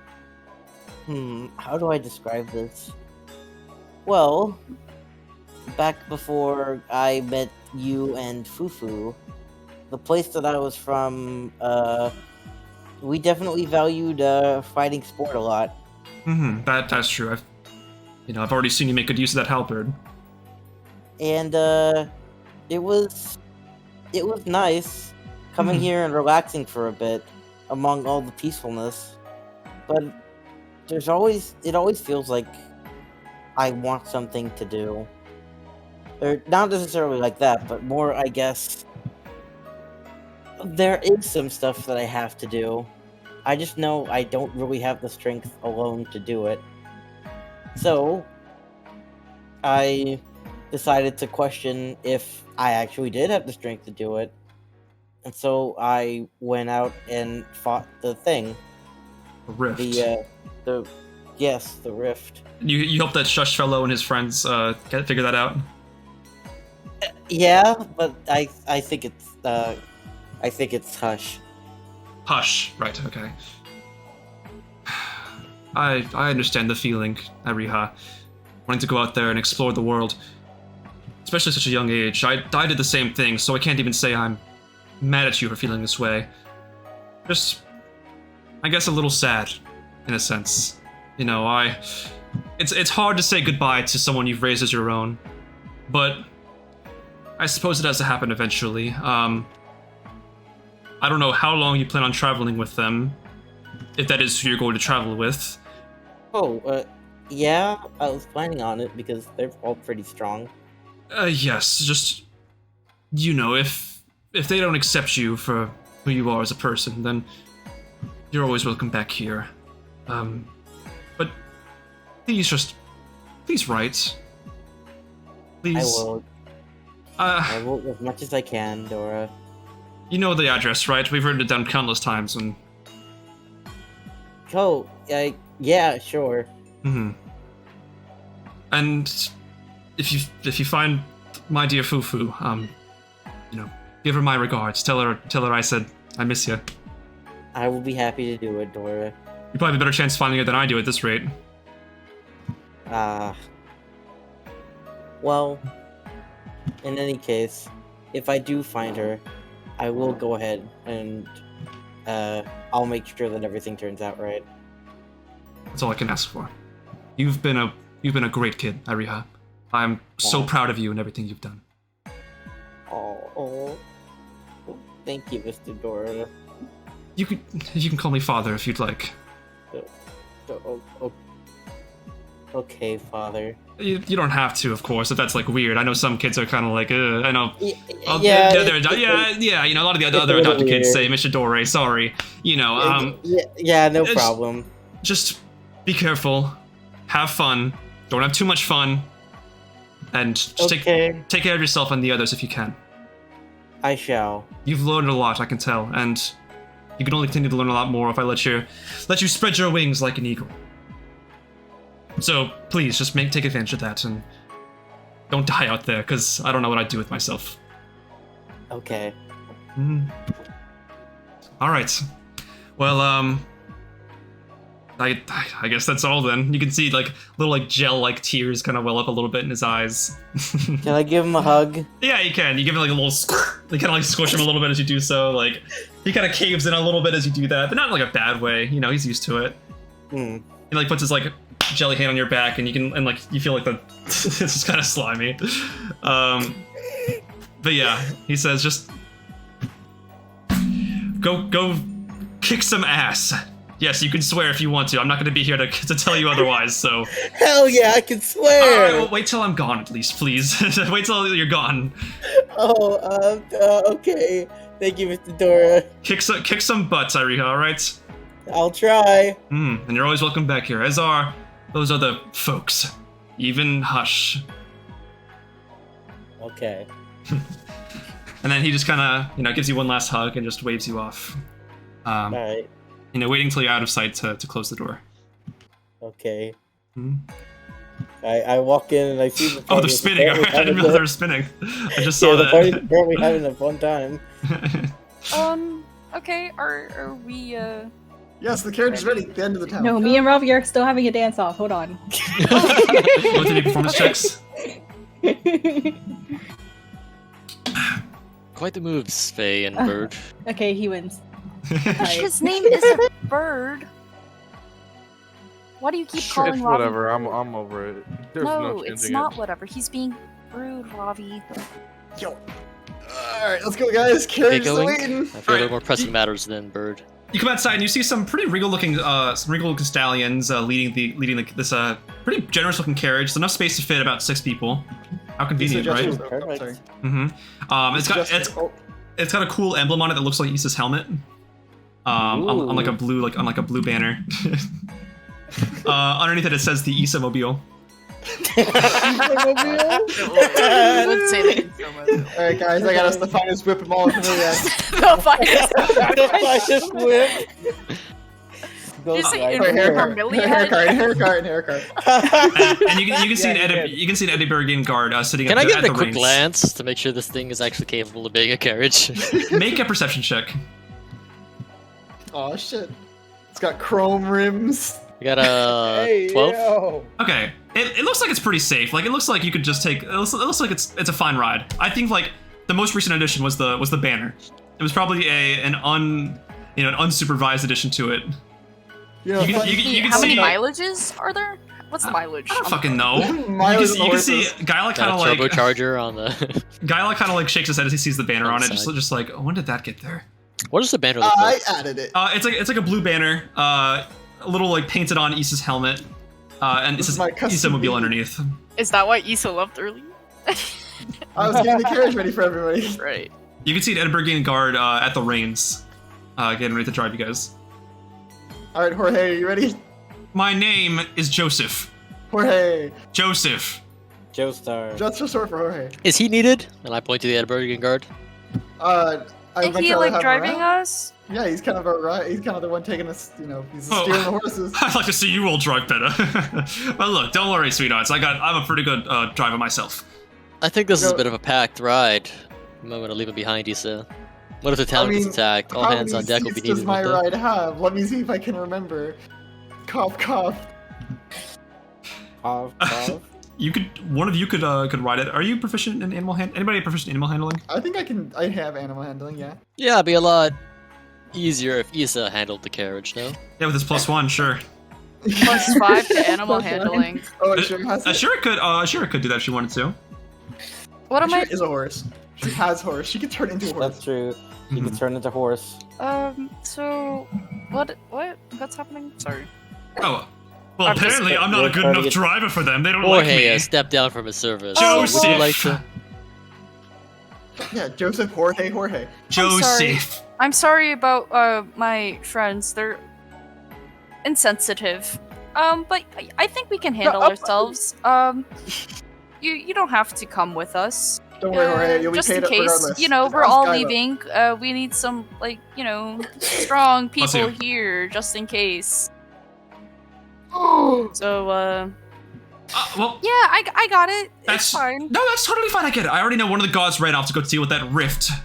do I describe this? Well, back before I met you and Fufu, the place that I was from, we definitely valued fighting sport a lot. That's true. I've already seen you make good use of that halberd. And it was nice coming here and relaxing for a bit among all the peacefulness. But it always feels like I want something to do. Or not necessarily like that, but more, I guess, there is some stuff that I have to do. I just know I don't really have the strength alone to do it. So, I decided to question if I actually did have the strength to do it. And so I went out and fought the thing. The rift. The rift. You hope that Shush fellow and his friends figure that out? Yeah, but I think it's Hush. Hush, right, okay. I understand the feeling, Ariha. Wanting to go out there and explore the world. Especially at such a young age. I did the same thing, so I can't even say I'm mad at you for feeling this way. Just, I guess, a little sad, in a sense. It's hard to say goodbye to someone you've raised as your own, but I suppose it has to happen eventually. I don't know how long you plan on traveling with them, if that is who you're going to travel with. Yeah, I was planning on it because they're all pretty strong. Yes, just, if they don't accept you for who you are as a person, then you're always welcome back here. But please write. Please. I will as much as I can, Dora. You know the address, right? We've written it down countless times and... Oh, yeah, sure. And if you find my dear Fufu, give her my regards. Tell her I said I miss you. I will be happy to do it, Dora. You probably have a better chance finding her than I do at this rate. Well, in any case, if I do find her, I will go ahead and I'll make sure that everything turns out right. That's all I can ask for. You've been a great kid, Ariha. I'm so proud of you and everything you've done. Oh, thank you, Mr. Dora. You can call me father if you'd like. Okay, Father. You don't have to, of course, if that's weird. I know some kids are kind of like, I know. Yeah, a lot of the other adopted kids say Mr. Dore, sorry. Yeah, no problem. Just be careful, have fun, don't have too much fun, and just take care of yourself and the others if you can. I shall. You've learned a lot, I can tell, and you can only continue to learn a lot more if I let you spread your wings like an eagle. So please, just take advantage of that and don't die out there, because I don't know what I'd do with myself. Okay. All right. Well, I guess that's all then. You can see little gel tears kind of well up a little bit in his eyes. Can I give him a hug? Yeah, you can. You give him a little. You kind of squish him a little bit as you do so. He kind of caves in a little bit as you do that, but not in a bad way. He's used to it. He puts his jelly hand on your back, and you can you feel it's just kind of slimy. But yeah, he says just go kick some ass. Yes, you can swear if you want to. I'm not going to be here to tell you otherwise, so... Hell yeah, I can swear! Alright, well, wait till I'm gone, at least, please. Wait till you're gone. Okay. Thank you, Mr. Dora. Kick some butts, Ariha, alright? I'll try. And you're always welcome back here, as are those other folks. Even Hush. Okay. And then he just kind of, gives you one last hug and just waves you off. Alright. Waiting until you're out of sight to close the door. Okay. I walk in and I see the party. Oh, they're spinning. I didn't realize they were spinning. I just saw that. The party's apparently having a fun time. Okay, are we, Yes, the carriage is ready at the end of the town. No, me and Ravi are still having a dance off. Hold on. Both any performance checks? Quite the moves, Faye and Bird. Okay, he wins. His name is a bird. Why do you keep calling It's Ravi? whatever. I'm over it. There's no No, it's changing not it. whatever. He's being rude, Ravi. Yo. Alright, let's go, guys. Okay, Carriage is going. waiting. I feel there are more pressing matters than Bird. You come outside and you see some pretty regal-looking stallions leading this pretty generous-looking carriage. There's enough space to fit about 6 people. How convenient, right? Perfect. Sorry. Mm-hmm. It's got a cool emblem on it that looks like Isa's helmet. On like a blue banner. Underneath it says the Isa Mobile. I would say that in so much. Alright, guys, I got us the finest whip of all of Familia. The finest. The finest whip. You say Right. in Alright, hair Vermilion? card. And you can see an Edinburghian guard sitting Can at I the, give at it the a quick reins. glance to make sure this thing is actually capable of being a carriage? Make a perception check. Oh shit. It's got chrome rims. I got a 12. yo. Okay, it looks like it's pretty safe. Like it looks like you could just take. It looks like it's a fine ride. I think like the most recent addition was the banner. It was probably an unsupervised addition to it. You know, You can- fun- you can- you can How many see- mileages are there? What's the mileage? I don't fucking know. Mileage You can see horses. Guyla Got kind a of like turbocharger on the. shakes his head as he sees the banner on it, Outside. just like, oh, when did that get there? What does the banner look I like? added it. It's like a blue banner, a little like painted on Isa's helmet, and it This is says my custom Isa Mobile beat. underneath. Is that why Isa left early? I was getting the carriage ready for everybody. Right. You can see an Edinburghian guard at the reins, getting ready to drive you guys. Alright, Jorge, you ready? My name is Joseph. Jorge. Joseph. Joestar. Just for short for Jorge. Is he needed? And I point to the Edinburghian guard. I Is much he rather like have driving him us? Yeah, he's kind of he's kind of the one taking us, he's Oh. steering the horses. I'd like to see you all drive better. But look, don't worry, sweethearts. I'm a pretty good driver myself. I think this is Yo. a bit of a packed ride. I'm not gonna leave it behind, Isa. What if the town gets attacked? All How hands many on deck will be seats needed. does my won't they? ride have? Let me see if I can remember. Cough, cough. Cough, cough. One of you could ride it. Are you proficient in animal Anybody proficient in animal handling? I think I have animal handling, yeah. Yeah, it'd be a lot easier if Isa handled the carriage, no? Yeah, with this +1, sure. +5 to animal handling. Oh, it sure has it. Asherah could do that if she wanted to. What am I? She is a horse. She has horse. She can turn into a horse. That's true. You can turn into horse. So, what's happening? Sorry. Oh, well, I'm just- apparently I'm not a good enough driver for them. They don't like Jorge me. has stepped down from his service. Oh, Would you like to? Yeah, Joseph, Jorge. Joseph. I'm sorry about my friends. They're insensitive. But I think we can handle ourselves. You don't have to come with us. Don't worry, Jorge. You'll be Just paid in up case, regardless. we're Ask all Skyla. leaving. We need some, strong Bless people you. here, just in case. Oh, So, Well, yeah, I got it. that's It's fine. No, that's totally fine. I get it. I already know one of the gods ran off to go deal with that rift that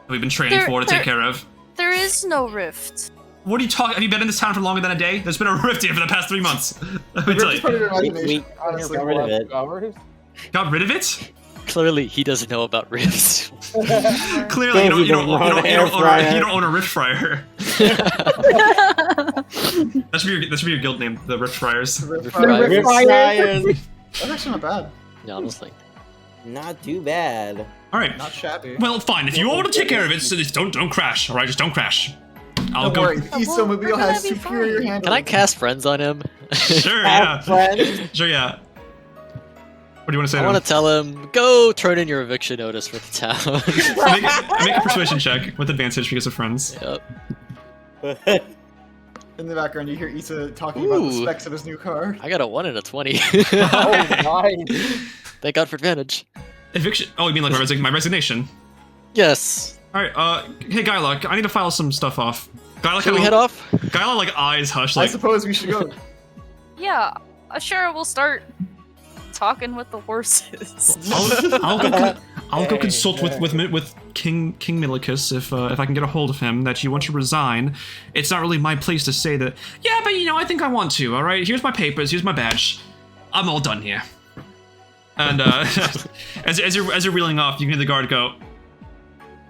we've been training There- for to take care of. There is no rift. What are you talking? Have you been in this town for longer than a day? There's been a rift here for the past 3 months. Let the me tell rift is part you. of your imagination, we honestly. got rid of it. Got rid of it? Clearly, he doesn't know about rifts. Clearly, you Thank you, don't own a rift fryer. That should be your guild name, the Rift Friars. Rift Friars. Rift Friars. Friars. That's actually not bad. Yeah, honestly. Not too bad. All right. Not shabby. Well, fine. If you all want to take care of it, so just don't crash. All right, just don't crash. I'll Don't go. worry, the Isa Mobile we're gonna has be superior fine. handling. Can I cast friends on him? Sure, yeah. Friends. Sure, yeah. What do you want to say? I to want him? to tell him, go turn in your eviction notice for the town. Make a persuasion check with advantage because of friends. Yep. In the background, you hear Isa talking about the Ooh. specs of his new car. I got a 1 and a 20. Oh, nice. Thank God for advantage. Eviction. Oh, you mean like my resignation? Yes. All right. Hey, Guyla, I need to file some stuff off. Guyla, Can we head off? Guyla, like eyes hush, I like. suppose we should go. Yeah, Asherah will start talking with the horses. I'll go consult with King Milicus if I can get a hold of him that you want to resign. It's not really my place to say that. Yeah, but I think I want to. All right, here's my papers. Here's my badge. I'm all done here. And as you're reeling off, you can hear the guard go.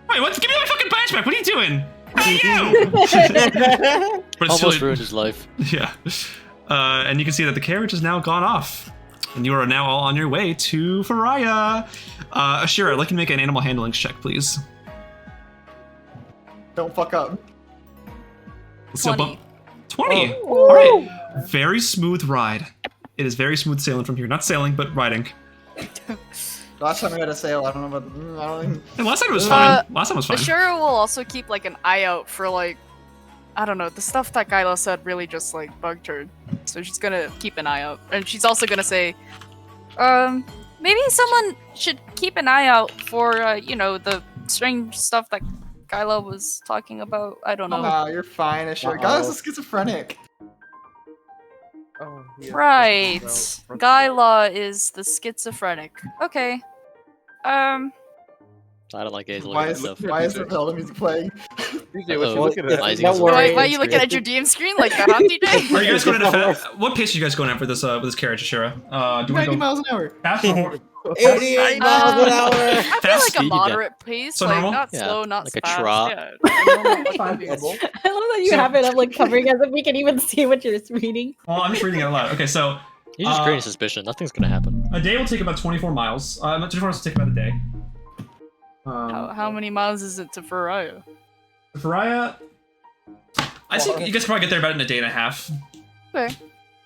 Wait, what? Give me my fucking badge back! What are you doing? Hey, you! But it's Almost still- ruined his life. Yeah. And you can see that the carriage has now gone off. And you are now all on your way to Faraya. Asherah, I'd like you to make an animal handling check, please. Don't fuck up. Let's see how 20. 20! Alright. Very smooth ride. It is very smooth sailing from here. Not sailing, but riding. Last time we had a sail, I don't know about. I don't even. And last time it was fine. Last time was fine. Asherah will also keep like an eye out for like, I don't know, the stuff that Kyla said really just like bugged her. So she's gonna keep an eye out. And she's also gonna say, maybe someone should keep an eye out for, you know, the strange stuff that Kyla was talking about. I don't know. Nah, you're fine, Asherah. Guyla's a schizophrenic. Oh, yeah. Right. About- Gyla is the schizophrenic. Okay. I don't like gays Why looking at is stuff. the Zelda music playing? DJ, what you Uh-oh. looking at? Isaac Don't is worry. looking Why at are you the looking screen. at your DM screen like that, huh, DJ? Are you guys going It's to what pace are you guys going at with this carriage, Asherah? Do you 90 want to go miles an hour. fast or more? 88 miles an hour. I feel Fast like a speed, yeah. moderate pace, So like normal? not Yeah, slow, not like a fast. trot. Yeah. I love that you So- have it up like covering as if we can even see what you're reading. Well, I'm just reading it out loud. Okay, so You're just creating suspicion. Nothing's gonna happen. a day will take about 24 miles. 24 miles will take about a day. How many miles is it to Faraya? Faraya, I think you guys can probably get there about in a day and a half. Okay.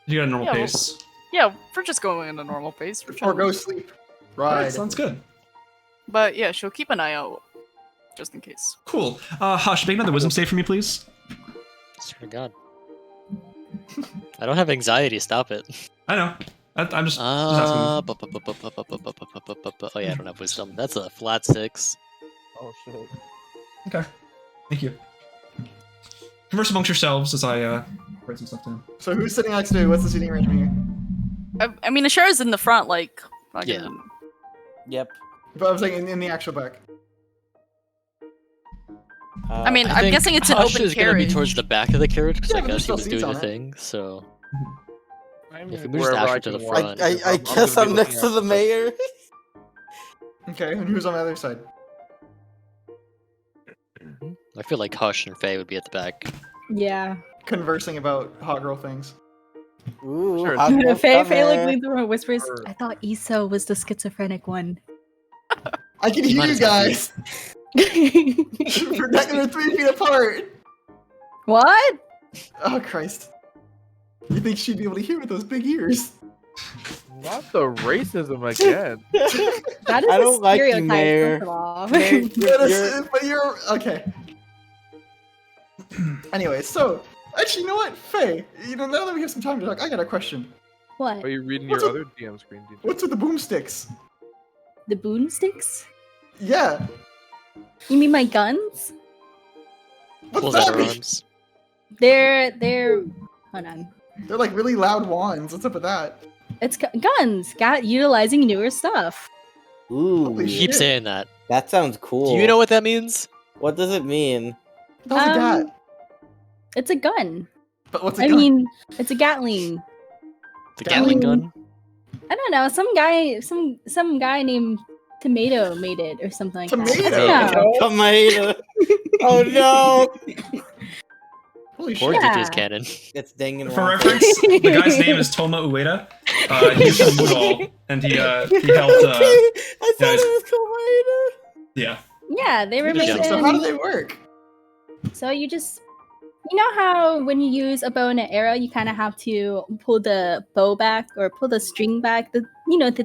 You got a normal Yeah, well- pace. Yeah, we're just going at a normal pace. We're Or chilling. go sleep. Alright, Ride. sounds good. But yeah, she'll keep an eye out, just in case. Cool. Hush, make another wisdom save for me, please. Swear to God. I don't have anxiety. Stop it. I know. I'm just asking. Oh yeah, I don't have wisdom. That's a flat 6. Oh shit. Okay. Thank you. Converse amongst yourselves as I write some stuff down. So who's sitting next to you? What's the seating arrangement here? I mean, Asherah's in the front, like. Fucking- Yeah. Yep. But I'm saying in the actual back. I mean, I I'm think guessing it's an Hush open is gonna be carriage. towards the back of the carriage because Yeah, I but there's guess he still was seats doing on the it. thing. So if we move Wherever Asher I to the can walk. front, I guess I'm next to the mayor. Okay, and who's on the other side? I feel like Hush and Faye would be at the back. Yeah. Conversing about hot girl things. Ooh, Sure. hot girl Faye summer. like leans over and whispers, Sure. I thought Isa was the schizophrenic one. I can You hear might you as well guys. We're not gonna 3 feet apart. What? Oh Christ. You think she'd be able to hear with those big ears? Not the racism again. That is I a don't like you, stereotype, Mayor. first of all. Mayor, But you're okay. Anyway, so actually, you know what, Faye? You know, now that we have some time to talk, I got a question. What? Are you reading What's your up? other DM screen? DJ? What's with the boomsticks? The boomsticks? Yeah. You mean my guns? What's Pulls out that her mean? arms. They're hold on. They're like really loud wands. What's up with that? It's guns. Got utilizing newer stuff. Ooh, Holy You shit. keep saying that. that sounds cool. Do you know what that means? What does it mean? How's a gat? It's a gun. But what's a I gun? mean, it's a Gatling. The Gatling Gatling gun? I don't know. Some guy named Tomato made it or something like Tomato? that. Yeah. Tomato. Oh no! Holy Poor shit. Yeah. DJ's canon. It's danging. For wrong. reference, the guy's name is Toma Ueda. He's from Woodall, and he helped. I thought guys- it was tomato. Yeah. Yeah, they were Good job. making. So how do they work? So you just, you know how when you use a bow and an arrow, you kind of have to pull the bow back or pull the string back, the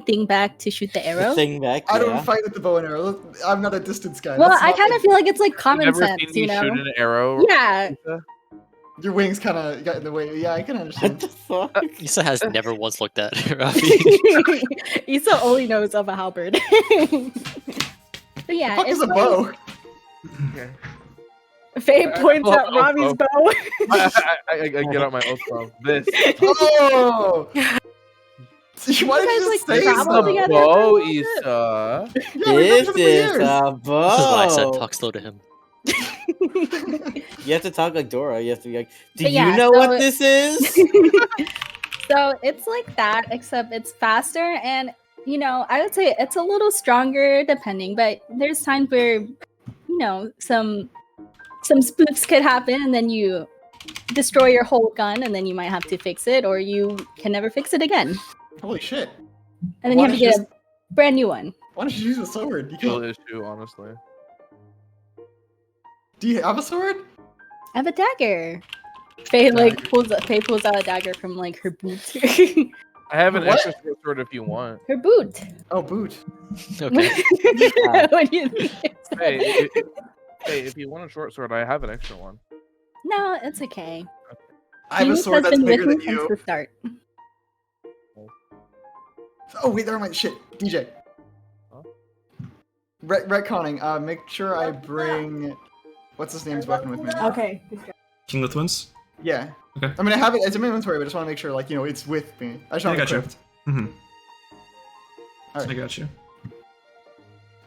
thing back to shoot the arrow. The thing back. I don't yeah. fight with the bow and arrow. I'm not a distance guy. Well, That's I not kind of like- feel like it's like You common never sense, seen me you know? shoot an arrow? Yeah, Isa? Your wings kind of got in the way. Yeah, I can What understand. the fuck? Isa has never once looked at Ravi. Isa only knows of a halberd. But yeah, Fuck is it's a bow? Okay. Faye points at Oh, Robbie's oh. bow. I get out my oath from this. Oh! Why You did guys, you like, just say travel so? together? Bow, for a little Isa. Yeah, we've been This friends for is years. a This is why I said bow. talk slow to him. You have to talk like Dora. You have to be like, do But you yeah, know so what this is? So it's like that, except it's faster, and I would say it's a little stronger depending. But there's times where some spoofs could happen, and then you destroy your whole gun, and then you might have to fix it, or you can never fix it again, Holy shit. and then Why you have to don't you get a brand new one. Why don't you use a sword? You Real can't... issue, honestly. Do you have a sword? I have a dagger. Faye pulls out a dagger from like her boot. I have an What? extra short sword if you want. Her boot. Oh, boot. Okay. What do you think? Hey, if you want a short sword, I have an extra one. No, it's okay. I have a Venus sword has that's been bigger with than me since you. the start. Oh, wait, never mind. Shit. DJ. Huh? Retconning. Make sure I bring... What's his name's weapon with me? Okay. King of the Twins. Yeah. Okay. I mean, I have it as in my inventory, but I just want to make sure, like, it's with me. I just I want got to you. equipped. Mm-hmm. Alright. I got you.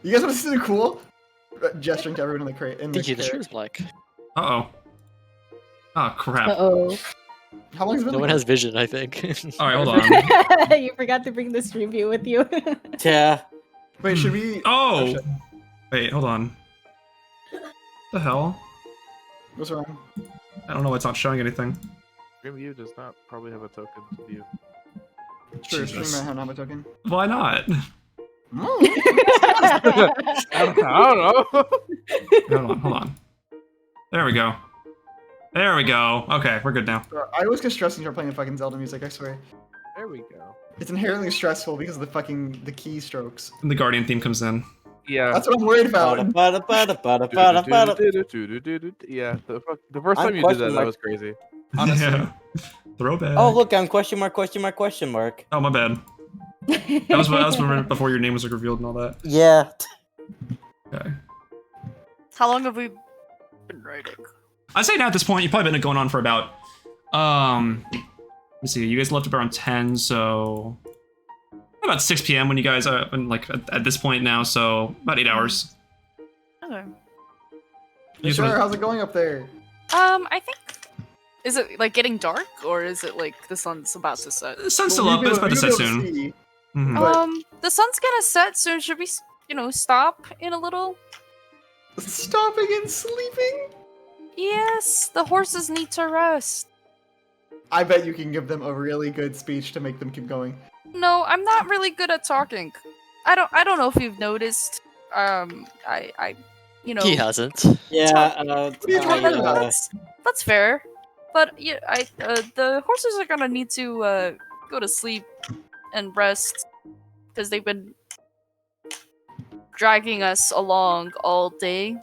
You guys want to see the cool? Gesturing to everyone in the crate. In the DJ, the carrot. shirt is black. Uh-oh. Oh, crap. Uh-oh. How long has it been? No one has vision, I think. Alright, hold on. You forgot to bring the stream view with you. Yeah. Wait, should we... Oh! shit. Wait, hold on. The hell? What's wrong? I don't know why it's not showing anything. Stream view does not probably have a token view. Sure, Jesus. stream my have a token. Why not? I don't know. Hold on. There we go. There we go. Okay, we're good now. I always get stressed when you're playing fucking Zelda music, I swear. There we go. It's inherently stressful because of the keystrokes. And the Guardian theme comes in. Yeah. That's what I'm worried about. Yeah, the first I'm time you did that, questioning that was crazy. Honestly. Yeah. Throwback. Oh, look, I'm question mark. Oh, my bad. That was before your name was like, revealed and all that. Yeah. Okay. How long have we been writing? I'd say now at this point, you've probably been going on for about, let's see, you guys left around 10, so about 6 p.m. when you guys are at this point now, so about 8 hours. Okay. You Sure, guys how's it going up there? I think. Is it like getting dark, or is it like the sun's about to set? The sun's still up, but it's about to set soon. Mhm. But- The sun's gonna set soon. Should we, stop in a little? Stopping and sleeping? Yes, the horses need to rest. I bet you can give them a really good speech to make them keep going. No, I'm not really good at talking. I don't know if you've noticed. He hasn't. Yeah. What are you talking about? That's fair. But yeah, the horses are gonna need to go to sleep and rest because they've been dragging us along all day.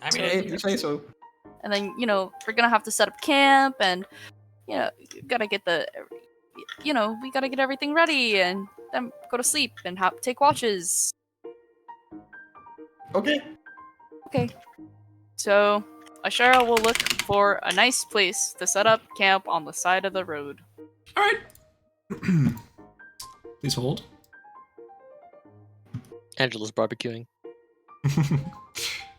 I mean, if you say so. And then we're gonna have to set up camp, and gotta get we gotta get everything ready, and then go to sleep and take watches. Okay. Okay. So Asherah will look for a nice place to set up camp on the side of the road. All right. Please hold. Angela's barbecuing.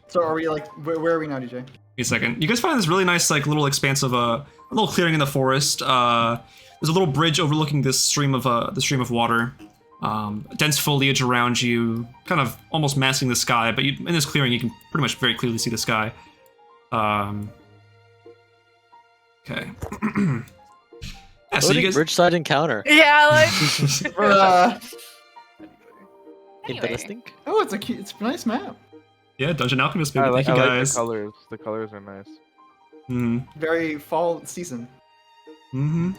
So are we like, where are we now, DJ? Wait a second. You guys find this really nice, like, little expanse of a little clearing in the forest. There's a little bridge overlooking this stream of water. Dense foliage around you, kind of almost masking the sky. But in this clearing, you can pretty much very clearly see the sky. Okay. Yeah, so you guys. Bridgeside encounter. Yeah, like. Anyway. Interesting. Oh, it's a nice map. Yeah, Dungeon Alchemist, baby. I like Thank you the guys. colors. The colors are nice. Mm-hmm. Very fall season. Mm-hmm.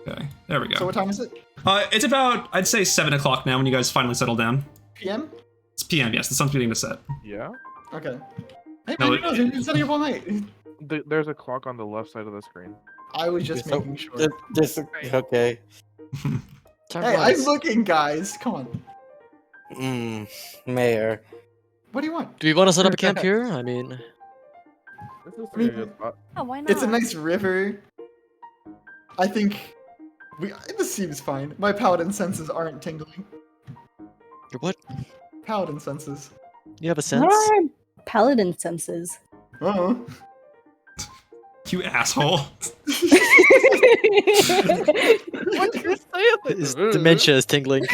Okay, there we go. So what time is it? It's about, I'd say, 7 o'clock now when you guys finally settle down. PM? It's PM, yes. The sun's beginning to set. Yeah. Okay. Hey, No, man, you've been setting up all night. There's a clock on the left side of the screen. I was just So- making sure. Okay. Hey, I'm looking, guys. Come on. Mayor. What do you want? Do we want to set up a camp here? I mean, This is I mean, a good spot. Oh, why not? It's a nice river. I think this seems fine. My paladin senses aren't tingling. your what? Paladin senses. You have a sense? What are paladin senses? Oh. You asshole. His dementia is tingling.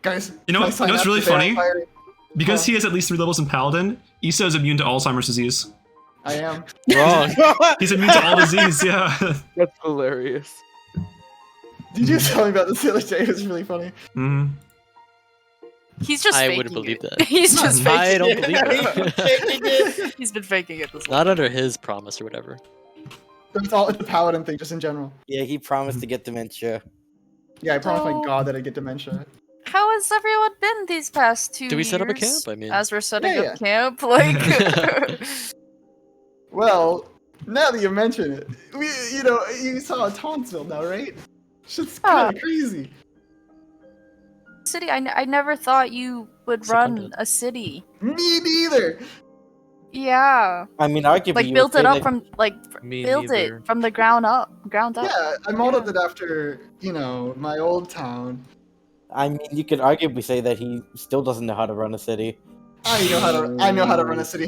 Guys, You know can I what- sign you know what's up really for funny? vampire? Because Huh? he has at least 3 levels in Paladin, Isa is immune to Alzheimer's disease. I am. Wrong. He's immune to all disease, yeah. That's hilarious. Did you tell me about this the other day? It was really funny. Mm. He's just I faking wouldn't believe it. that. He's just faking I don't it. believe it. He's been faking it this Not under his promise or whatever. It's a paladin thing, just in general. Yeah, he promised to get dementia. Yeah, I promised my Oh. god that I'd get dementia. How has everyone been these past 2 years? Do we set up a camp? I mean, As we're setting Yeah, up camp, like... Well, now that you mention it, you saw Tauntsville now, right? Shit's kind of crazy. City, I never thought you would run Seconded. a city. Me neither. Yeah. I mean, arguably, Like, you build would it say up that- from, like, Me build neither. it from the ground up. Yeah, I modeled it after, my old town. I mean, you could arguably say that he still doesn't know how to run a city. I know how to run a city.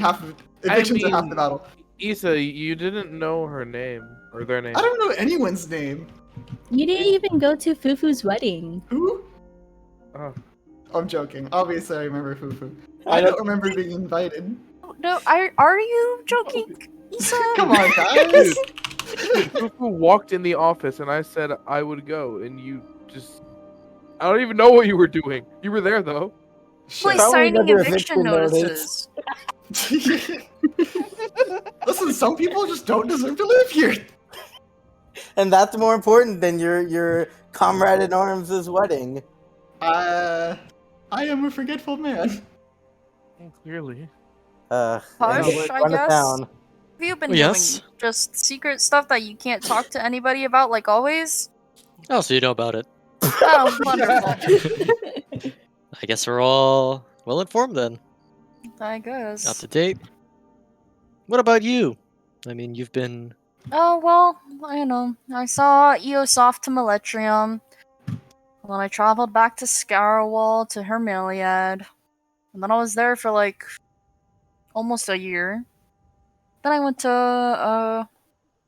Evictions are half the mean- battle. Isa, you didn't know her name or their name. I don't know anyone's name. You didn't even go to Fufu's wedding. Who? Oh. I'm joking. Obviously, I remember Fufu. I I don't- don't remember being invited. No, are you joking, Isa? Come on, guys. Fufu walked in the office and I said I would go, and you just. I don't even know what you were doing. You were there though. Like Probably signing another eviction eviction notice. notices. Listen, some people just don't deserve to live here. And that's more important than your comrade in arms' wedding. I am a forgetful man. Clearly. Hush, anyway, I run a guess. town. Have you been Yes. doing just secret stuff that you can't talk to anybody about, like always? Oh, so you know about it. Oh, wonderful. I guess we're all well informed then. I Up guess. to date. What about you? I mean, you've been. Oh, well, I saw Eos off to Meletrium. Then I traveled back to Scourwall to Hermiliad. And then I was there for like almost a year. Then I went to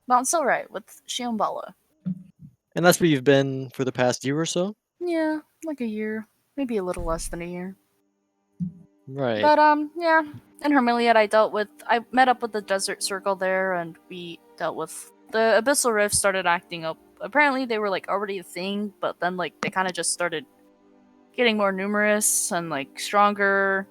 Mount Silrite with Shionbala. And that's where you've been for the past year or so? Yeah, like a year. Maybe a little less than a year. Right. But yeah. In Hermiliad I met up with the Desert Circle there and we dealt with the Abyssal Rift started acting up. Apparently they were like already a thing, but then like they kinda just started getting more numerous and like stronger.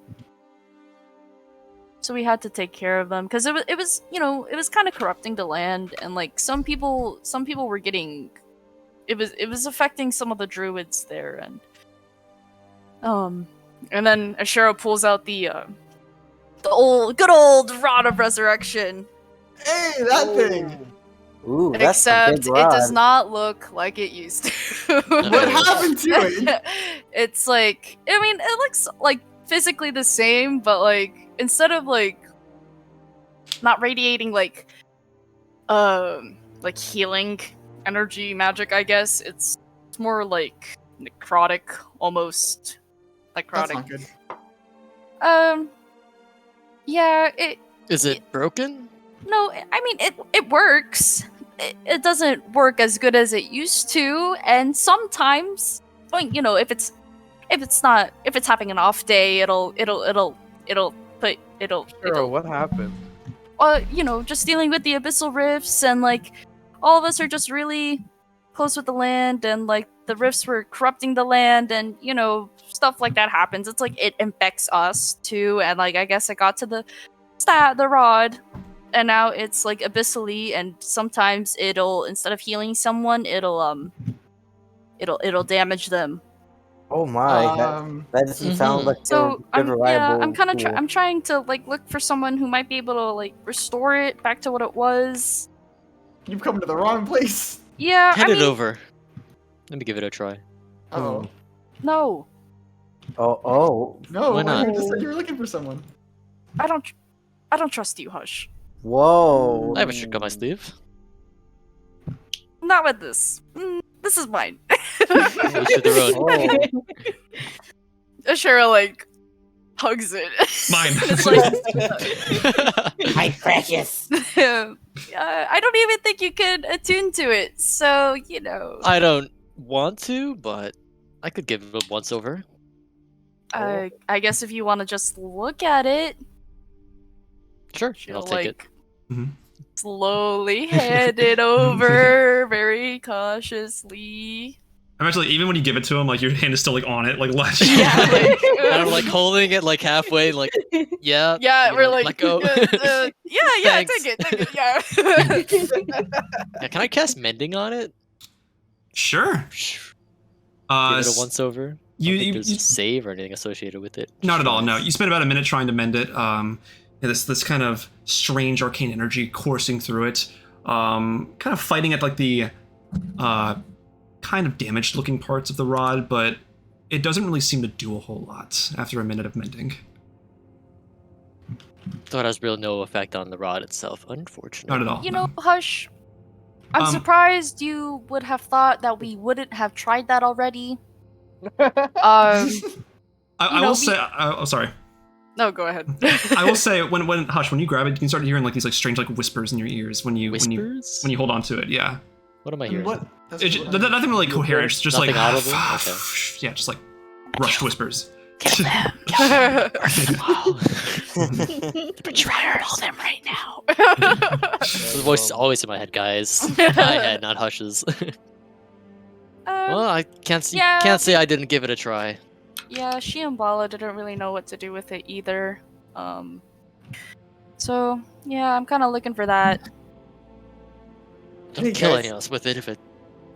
So we had to take care of them because it was kind of corrupting the land and like some people were getting it was affecting some of the druids there and then Asherah pulls out the good old Rod of Resurrection. Hey, that thing. Ooh, that's a Except big it rod. does not look like it used to. What happened to it? It's like it looks like physically the same, but like instead of like not radiating like healing energy magic, I guess it's more like necrotic, almost That's necrotic. not good. Yeah, Is it broken? no, I mean it works. It doesn't work as good as it used to, and sometimes, if it's having an off day, it'll Girl, what happened? just dealing with the abyssal rifts, and like all of us are just really close with the land, and like the rifts were corrupting the land, and stuff like that happens. It's like it infects us too, and like I guess it got to the rod, and now it's like abyssally, and sometimes it'll, instead of healing someone, it'll damage them. Oh my, that doesn't sound like So a good reliable I'm kind of tool. I'm trying to like look for someone who might be able to like restore it back to what it was. You've come to the wrong place. Yeah, Hand I it mean, over. Let me give it a try. Oh. no, Oh, No, Why not? you just said you were looking for someone. I don't trust you, Hush. whoa. I have a trick on my sleeve. Not with this. This is mine. Each to their own. Oh. Asherah like hugs it. Mine. It's like My precious. I don't even think you could attune to it. So I don't want to, but I could give it a once over. I guess if you want to just look at it, Sure, she'll I'll take it. Mhm. slowly hand it over, very cautiously. Eventually, even when you give it to him, like your hand is still like on it, like latched. Yeah, like, And I'm like holding it like halfway, like yeah. yeah, you we're know, like, let go. yeah, Thanks. take it, yeah. Yeah, can I cast mending on it? Sure. Give Uh, it a once over. I you- don't think you- there's you- save or anything associated with it. Not at all. No, Just- you spent about a minute trying to mend it. Yeah, this kind of strange arcane energy coursing through it, kind of fighting at like the kind of damaged looking parts of the rod, but it doesn't really seem to do a whole lot after a minute of mending. Thought it has real no effect on the rod itself. Unfortunately. Not at all. You no. know, Hush, I'm Um, surprised you would have thought that we wouldn't have tried that already. I you will know, say. Oh, sorry. No, go ahead. I will say when Hush, when you grab it, you can start hearing like these like strange like whispers in your ears when you Whispers? when you hold on to it. Yeah. What am I And hearing? what? That's It, what I- nothing really coherent. It's just Nothing like audible? Okay. yeah, just like rushed whispers. The betrayer, kill them right now. The voice is always in my head, guys. My head, not Hush's. Well, I can't yeah. can't say I didn't give it a try. Yeah, she and Bala didn't really know what to do with it either. So yeah, I'm kind of looking for that. Don't Hey, kill guys. anyone else with it if it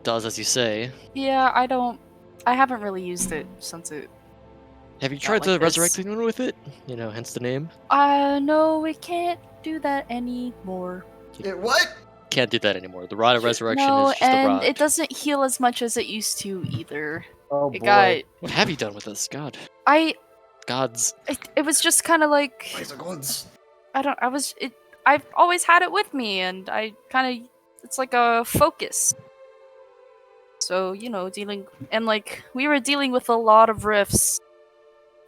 does as you say. Yeah, I haven't really used it since it. Have you Not tried like the this. resurrecting one with it? You know, hence the name. No, we can't do that anymore. What? Can't do that anymore. The rod of resurrection No, is just a and rod. it doesn't heal as much as it used to either. Oh It boy. got. What have you done with this? God. Gods. It was just kind of like Laser guns. I've always had it with me, and I kind of it's like a focus. So you know, we were dealing with a lot of rifts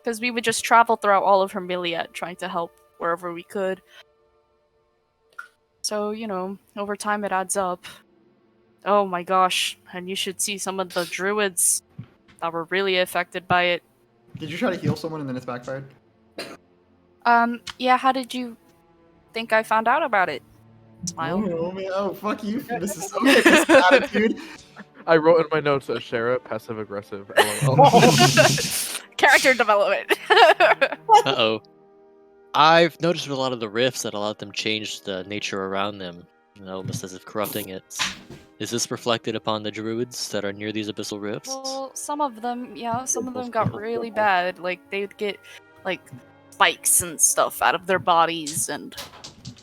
because we would just travel throughout all of Hermiliad trying to help wherever we could. So you know, over time it adds up. Oh my gosh, and you should see some of the druids that were really affected by it. Did you try to heal someone and then it's backfired? Yeah, how did you think I found out about it? Smile. Oh, man. Oh, fuck you. This is okay. This attitude. I wrote in my notes Asherah, passive aggressive. LOL. Character development. Uh-oh. I've noticed with a lot of the rifts that a lot of them changed the nature around them. You know, almost as if corrupting it. Is this reflected upon the druids that are near these abyssal rifts? Well, some of them, yeah, some of them got really bad. Like, they would get, like, spikes and stuff out of their bodies, and,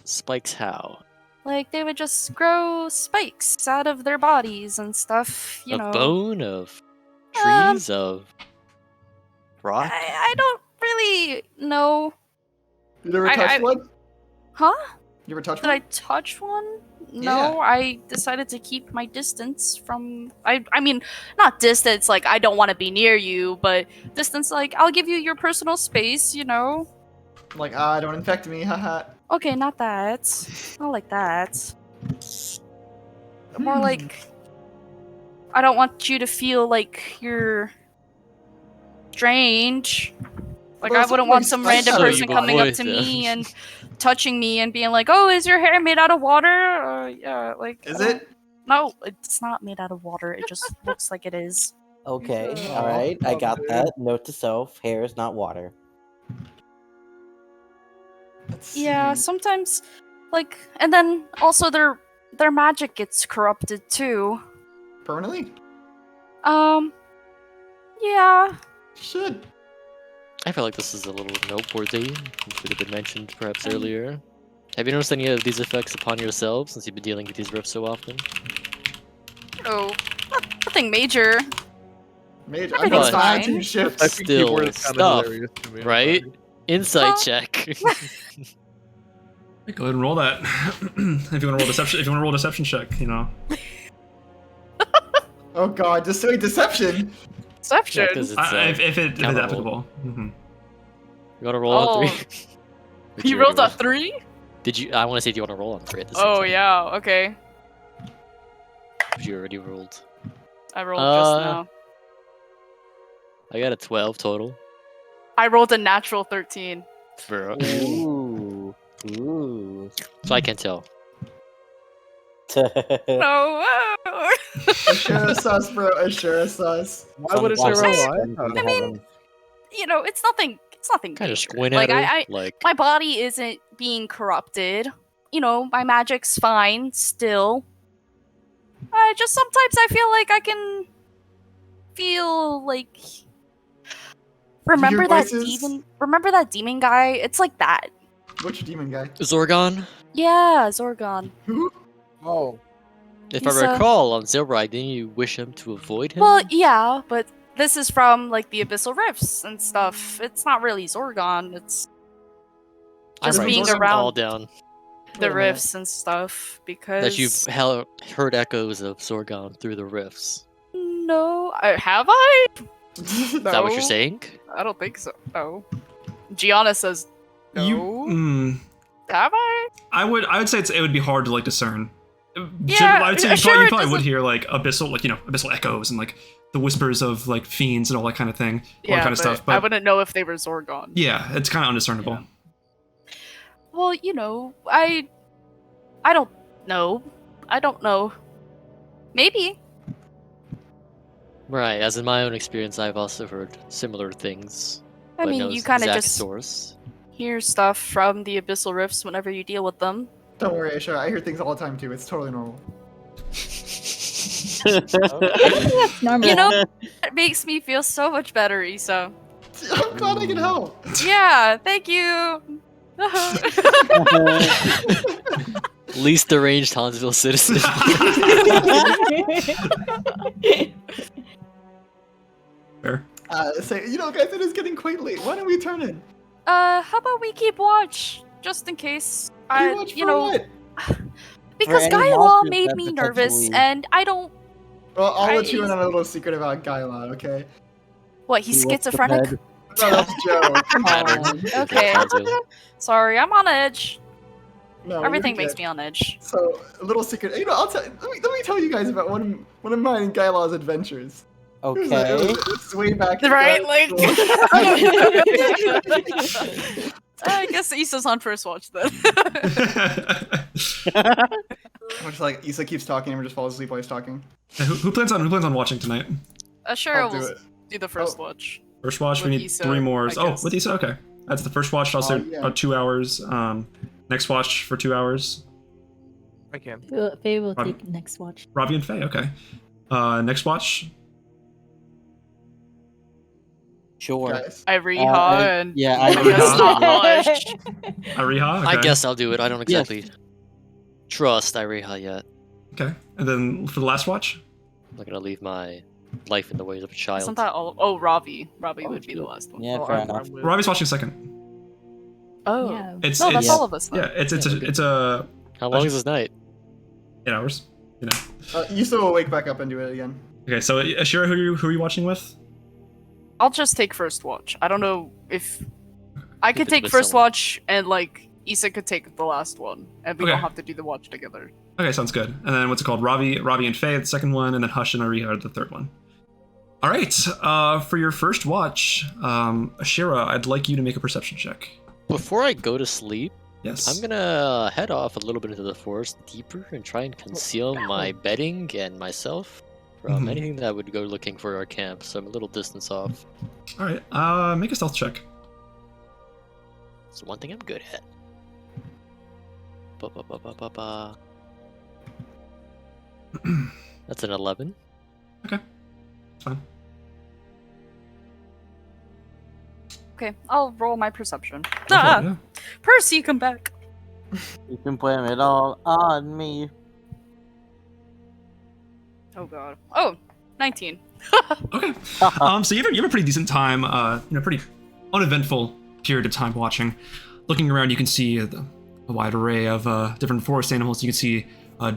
Spikes how? like, they would just grow spikes out of their bodies and stuff, you of know. bone? Of Um, trees? Of rock? I don't really know. You never I- touched one? Huh? You ever touched Did one? I touch one? No, I decided to keep my distance from. I mean, not distance like I don't want to be near you, but distance like I'll give you your personal space, you know. Like, don't infect me, haha. Okay, not that. Not like that. More like I don't want you to feel like you're strange. Like Well, I wouldn't something want like some spikes random out. person So you coming up avoid to them. me and touching me and being like, "Oh, is your hair made out of water?" Yeah, like Is I don't- it? No, it's not made out of water. It just looks like it is. Okay, Oh, alright, I got okay. that. Note to self, hair is not water. Let's Yeah, see. sometimes, like, and then also their magic gets corrupted too. Permanently? Yeah. Should. I feel like this is a little noteworthy. It should have been mentioned perhaps earlier. Have you noticed any of these effects upon yourself since you've been dealing with these rifts so often? Oh, nothing major. Major. I'm Everything's gonna sign fine. to shift. I think Still keyboard is kind stuff, of hilarious to me. I'm right? sorry. Insight Huh? check. Go ahead and roll that. If you want to roll deception, if you want to roll deception check, you know. Oh god, just wait, deception. Deception. Yeah, 'cause it's, If it's counter roll. applicable. Mm-hmm. You want to roll on Oh. 3? Did You already rolled a roll? 3? Did you? I want to see if you want to roll on 3 at the same Oh time. yeah. Okay. You already rolled. I rolled just Uh, now. I got a 12 total. I rolled a natural 13. Bro. Ooh. Ooh. So I can't tell. No. Asherah sus, bro. Asherah sus. Why would it say Sunglasses roll? into I mean, heaven. You know, it's nothing. It's nothing. Kind of major. squint Like at her. I, Like, my body isn't being corrupted. You know, my magic's fine still. Just sometimes I feel like I can feel like. Remember that voices? demon? Remember that demon guy? It's like that. Which demon guy? Zorgon? Yeah, Zorgon. Who? Oh, If He's, I recall, on Zilride, didn't you wish him to avoid him? Well, yeah, but this is from like the abyssal rifts and stuff. It's not really Zorgon. It's I'm just writing being this around all down. the Wait a minute. rifts and stuff because That you've heard echoes of Zorgon through the rifts. No, have I? Is that what you're saying? I don't think so. No. Gianna says no. Have I? I would say it would be hard to like discern. Yeah, I would say you sure, probably, it would doesn't- hear like abyssal, like abyssal echoes and like the whispers of like fiends and all that kind of thing, all Yeah, that kind of stuff. I But wouldn't know if they were Zorgon. yeah, it's kind of undiscernible. Well, you know, I don't know. I don't know. Maybe. Right, as in my own experience, I've also heard similar things. I but mean, no you kind of exact just source. hear stuff from the abyssal rifts whenever you deal with them. Don't worry, Asherah. I hear things all the time too. It's totally normal. I think that's normal. You know, it makes me feel so much better, Isa. I'm glad I can help. Yeah, thank you. Least deranged Hansville citizen. Fair. Say, guys, it is getting quite late. Why don't we turn in? How about we keep watch, just in case? Watch for what? Because any Guy Law monsters made that me nervous, potentially- and I don't. Well, I'll let you I- in on a little secret about Gaila, okay? What? He's He wants the schizophrenic. bed. No, that's Joe. Come Pattern. on. Okay. Hansville. Sorry, I'm on edge. No, Everything you're makes good. me on edge. So, a little secret. Let me tell you guys about one of mine and Gaila's adventures. Okay. It's way back. Right, like. I guess Issa's on first watch then. I'm just like Isa keeps talking and we just falls asleep while he's talking. who plans on watching tonight? Sure, I'll do we'll it. do the first Oh. watch. First watch, we With need Isa, 3 more. I Oh, guess. with Isa, okay. That's the first watch. I'll say yeah. about 2 hours. Next watch for 2 hours. I can. Faye will Robbie. take next watch. Ravi and Faye, okay. Next watch. Sure. Guys. Iriha and yeah, I Iriha. guess Tosh. Ariha, okay. I guess I'll do it. I don't Yes. exactly trust Ireha yet. Okay. And then for the last watch? I'm not gonna leave my life in the ways of a child. Isn't that all? Oh, Ravi. Ravi Oh, would be the shit. last one. Yeah, Oh, fair I'm- enough. I'm with- Ravi's watching second. Oh. Yeah. It's No, that's it's all of us. Then. yeah, it's a How long is this night? 8 hours. You know. Yusa will wake back up and do it again. Okay, so Asherah, who are you watching with? I'll just take first watch. I don't know if I could it take with first someone. watch and like Isa could take the last one, and we Okay. don't have to do the watch together. Okay, sounds good. And then what's it called? Ravi and Faye, the second one, and then Hush and Ariha are the third one. All right. For your first watch, Asherah, I'd like you to make a perception check. Before I go to sleep, Yes. I'm gonna head off a little bit into the forest deeper and try and conceal my bedding and myself from Mhm. anything that would go looking for our camp. So I'm a little distance off. All right. Make a stealth check. It's one thing I'm good at. Ba-ba-ba-ba-ba-ba. That's an 11. It's fine. Okay, I'll roll my perception. Go for it, Ah, yeah. Percy, come back. You can blame it all on me. Oh god. Oh, 19. Okay. So you have a pretty decent time. Pretty uneventful period of time watching. Looking around, you can see a wide array of different forest animals. You can see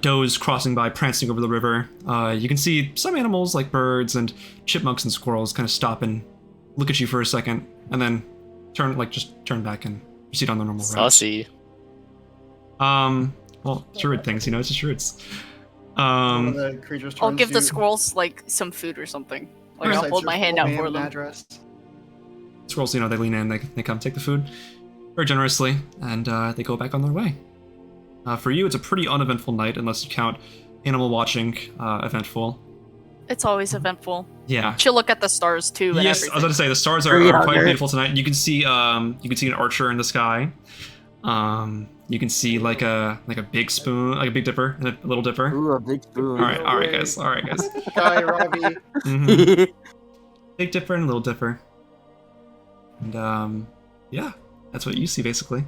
does crossing by, prancing over the river. You can see some animals like birds and chipmunks and squirrels kind of stop and look at you for a second, and then turn back and proceed on the normal route. Saucy. Well, druid things, it's just druids. One of the creatures I'll turns give the to- squirrels like some food or something. Like recites I'll hold your my hand full out name for and them. Address. squirrels, they lean in, they come take the food very generously, and they go back on their way. For you, it's a pretty uneventful night, unless you count animal watching eventful. It's always eventful. Yeah. She'll look at the stars too. And Yes, I was everything. going to say the stars are quite beautiful tonight. You can see an archer in the sky. You can see like a big spoon, like a big dipper and a little dipper. Ooh, a big spoon. All right, guys. Guy, Ravi. Mhm. Big dipper and little dipper. And yeah, that's what you see basically.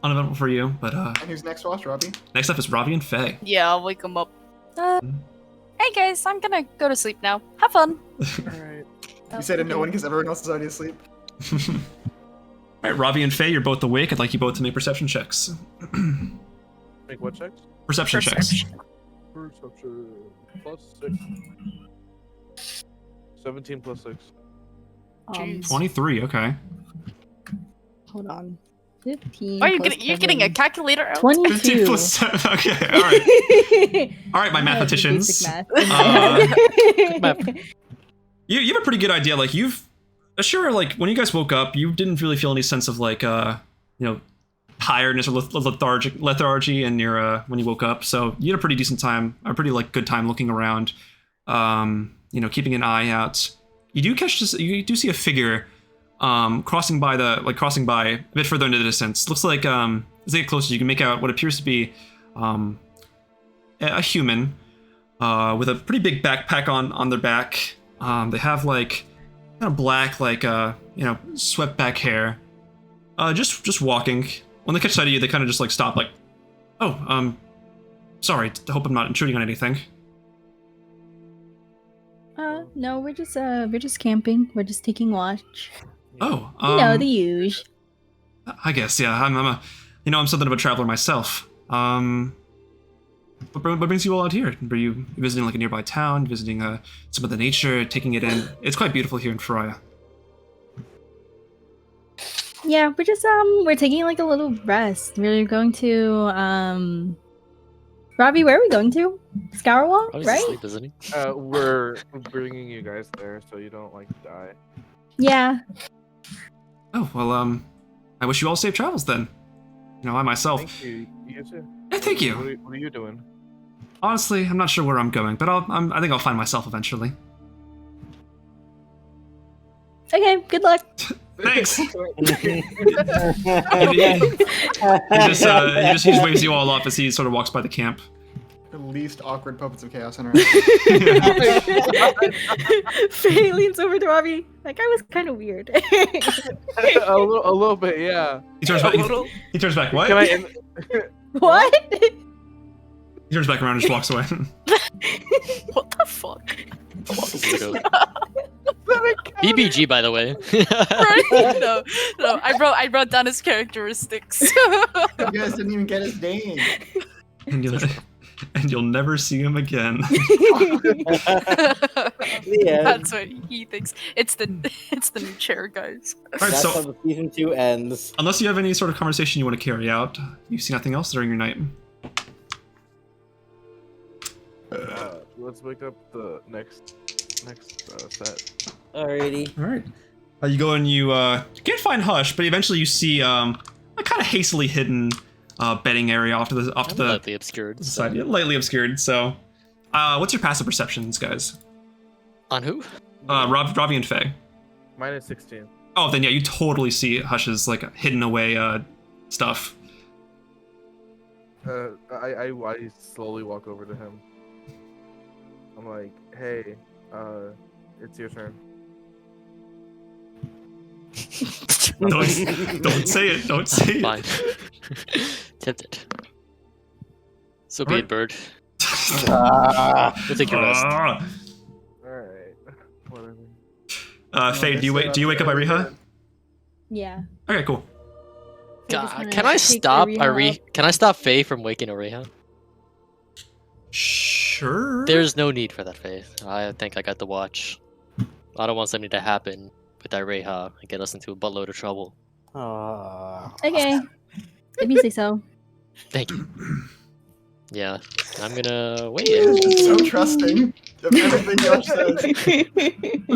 Uneventful for you, but And who's next, Watch, Ravi? next up is Ravi and Faye. Yeah, I'll wake them up. Hey guys, I'm gonna go to sleep now. Have fun. Alright. You say to no one because everyone else is already asleep. All right, Ravi and Faye, you're both awake. I'd like you both to make perception checks. Make what checks? Perception checks. Perception. +6. 17 plus 6. Jeez. 23. Okay. Hold on. 15. Are you plus you're getting a 7. calculator out? 22. 15 plus 7. Okay. All right. All right, my Yeah, mathematicians. basic math. Uh, You have a pretty good idea. Like Asherah, like when you guys woke up, you didn't really feel any sense of like tiredness or lethargy in your when you woke up. So you had a pretty decent time, a pretty like good time looking around. Keeping an eye out. You do see a figure crossing by a bit further into the distance. Looks like as they get closer, you can make out what appears to be a human with a pretty big backpack on their back. They have like kind of black, like swept back hair. Just walking. When they catch sight of you, they kind of just like stop, like, oh, sorry. I hope I'm not intruding on anything. No, we're just camping. We're just taking watch. Oh, The usual. I guess, yeah. I'm something of a traveler myself. What brings you all out here? Were you visiting like a nearby town, visiting some of the nature, taking it in? It's quite beautiful here in Faraya. Yeah, we're just we're taking like a little rest. We're going to Ravi, where are we going to? Scourwall, Ravi's right? asleep, isn't he? We're bringing you guys there so you don't like die. Yeah. Oh, well, I wish you all safe travels then. I myself. Thank you. You too. Yeah, thank you. What are you doing? Honestly, I'm not sure where I'm going, but I think I'll find myself eventually. Okay, good luck. Thanks. He just waves you all up as he sort of walks by the camp. The least awkward puppets of chaos in our Faye leans over to Ravi. That guy was kind of weird. a little bit, yeah. He turns back. He turns back. What? Can I? What? He turns back around and just walks away. What the fuck? BBG, by the way. Right? No. I wrote down his characteristics. You guys didn't even get his name. And you'll never see him again. Yeah. That's what he thinks. It's the new chair, guys. All right, That's so how the season 2 ends. unless you have any sort of conversation you want to carry out, you see nothing else during your night. Let's wake up the next set. Alrighty. All right. You go and you can't find Hush, but eventually you see a kind of hastily hidden bedding area off to the Lightly obscured. So. side, yeah, lightly obscured. So, what's your passive perceptions, guys? On who? Ravi and Faye. Mine is 16. Oh, then yeah, you totally see Hush's like hidden away stuff. I slowly walk over to him. I'm like, hey, it's your turn. Don't say it. Don't say it. Fine. Tempted. So be Alright. it, bird. Ah. We'll take your rest. Ah. Alright. Whatever. Faye, do you wake up Iriha? Yeah. Okay, cool. We're just God, gonna can I take stop Ariha up. Can I stop Faye from waking Oreha? Sure. There's no need for that, Faye. I think I got the watch. I don't want something to happen with Ireha and get us into a buttload of trouble. Okay. If you say so. Thank you. Yeah, I'm gonna wait. So trusting of everything Josh says.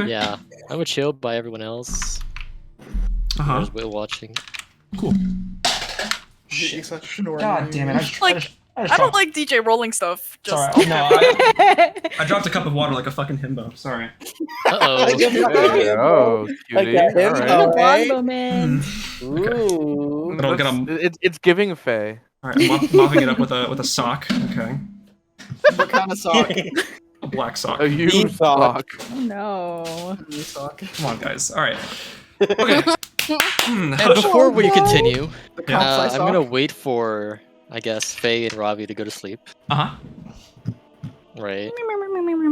Yeah, I would chill by everyone else. Uh-huh. There's Will watching. Cool. He's such snoring. God damn it. Like, I don't like DJ rolling stuff. Just Sorry, no, I dropped a cup of water like a fucking himbo. Sorry. Uh-oh. Oh, cutie. Like a Alright. himbo. Blonde moment. Ooh. But I'll get 'em- It's giving Faye. Alright, I'm mopping it up with a sock. Okay. What kind of sock? A black sock. A you Deep sock. sock. No. New sock. Come on, guys. Alright. Okay. And before we continue, The comp size I'm sock. gonna wait for, I guess, Faye and Ravi to go to sleep. Uh-huh. Right.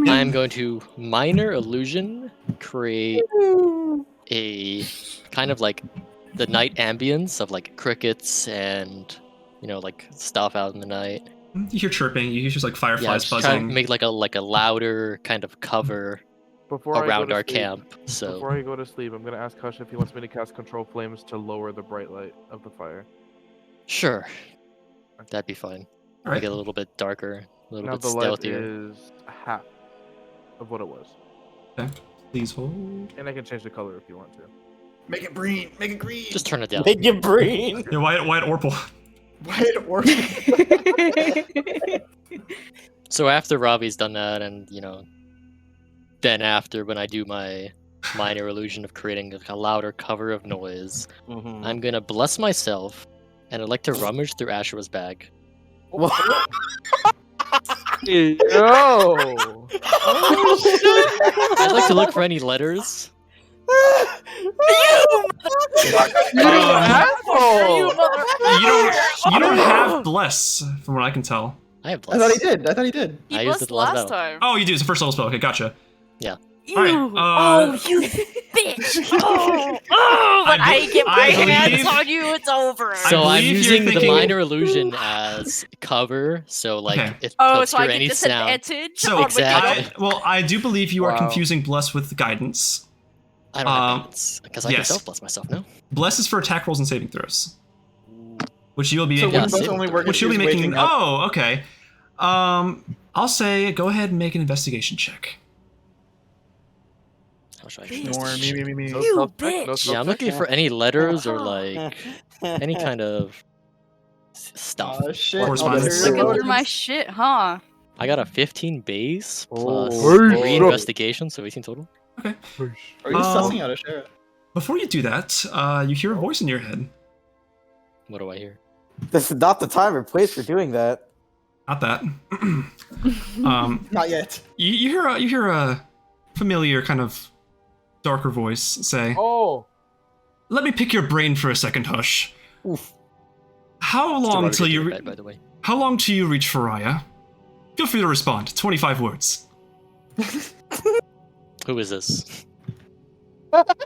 I'm going to minor illusion, create a kind of like the night ambience of like crickets and, you know, like stuff out in the night. You hear chirping, you hear just like Yeah, fireflies just try to buzzing. make like a louder kind of cover Before I go around to our sleep- camp. So Before I go to sleep, I'm gonna ask Hush if he wants me to cast Control Flames to lower the bright light of the fire. sure, that'd be fine. Alright. Make it a little bit darker, a little Now bit the light stealthier. is half of what it was, Please hold. and I can change the color if you want to. Make it green. Make it green. Just turn it down. Make it green. Yeah, Wyatt Orpal. Wyatt or So after Ravi's done that, and you know, then after when I do my minor illusion of creating a louder cover of noise, Mhm. I'm gonna bless myself, and I'd like to rummage through Asherah's bag. Yo! I'd like to look for any letters. Asshole! You don't have bless, from what I can tell. I have I thought bless. he did. I thought he did. He I used blessed it the last last battle. time. Oh, you do. It's a first level spell. Okay, gotcha. Ew. Alright, Oh, you bitch! Oh, when I I, be- get my I hands believe- on you, it's over. So I'm believe you're using the thinking- minor illusion as cover, so like Okay. it Oh, puts so I through get any sound. disadvantage So on Exactly. I do believe you are Wow. confusing bless with guidance. I don't have Um, balance because I can yes. self-bless myself. No. Bless is for attack rolls and saving throws, which you'll be So Yeah, when both same. only work if which you'll he be was making. waking up. Oh, okay. I'll say go ahead and make an investigation check. How should I Bitch. do this? Snore, me. No You self-check, no bitch. Yeah, I'm self-check. looking for any letters or like any kind of stuff. Oh shit. Correspondence. There Looking it through goes. my shit, huh? I got a 15 base plus Oh. 3 Oh. investigation, so 18 total. Are you Um, sussing out Asherah? Before you do that, you hear a voice in your head. What do I hear? This is not the time or place for doing that. Not that. Not yet. You hear a familiar kind of darker voice say, Oh! "Let me pick your brain for a second, Hush. Oof. How Still long already till to you the re- bed, by the way. How long till you reach Faraya? Feel free to respond. 25 words. Who is this?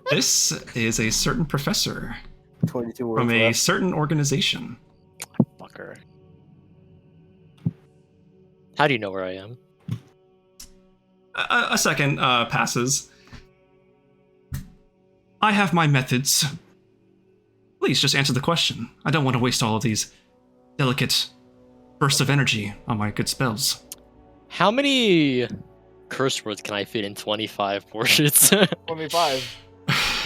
This is a certain professor 22 words from a left. certain organization. Fucker. How do you know where I am? A second passes. I have my methods. Please just answer the question. I don't want to waste all of these delicate bursts of energy on my good spells. How many curse words can I fit in 25 portions? 25.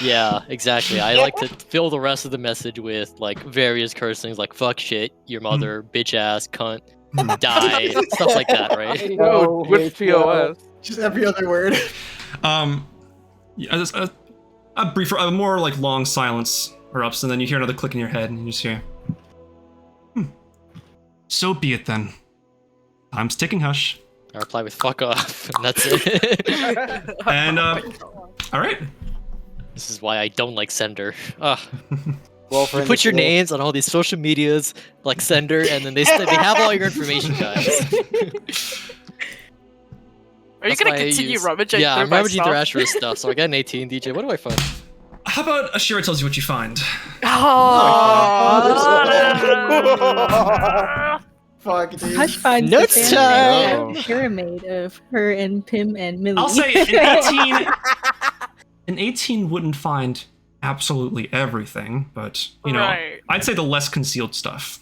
Yeah, exactly. I like to fill the rest of the message with like various cursings like fuck shit, your mother, bitch ass, cunt, die, stuff like that, right? Oh, which TOS? Just every other word. Yeah, a more like long silence erupts, and then you hear another click in your head, and you just hear, So be it then. Time's ticking, Hush. I reply with fuck off, and that's it. And all right. This is why I don't like Sender. Ugh. Well, for You put your initiative- names on all these social medias like Sender, and then they have all your information, guys. Are you That's gonna why I continue use- rummaging Yeah, through I'm my rummaging through stuff? Asherah's stuff, so I got an 18. DJ, what do I find? How about Asherah tells you what you find? Oh. Fuck, dude. Hush finds Notes the time! pyramid of her and Pim and Millie. I'll say an 18 wouldn't find absolutely everything, but you know, Right. I'd say the less concealed stuff.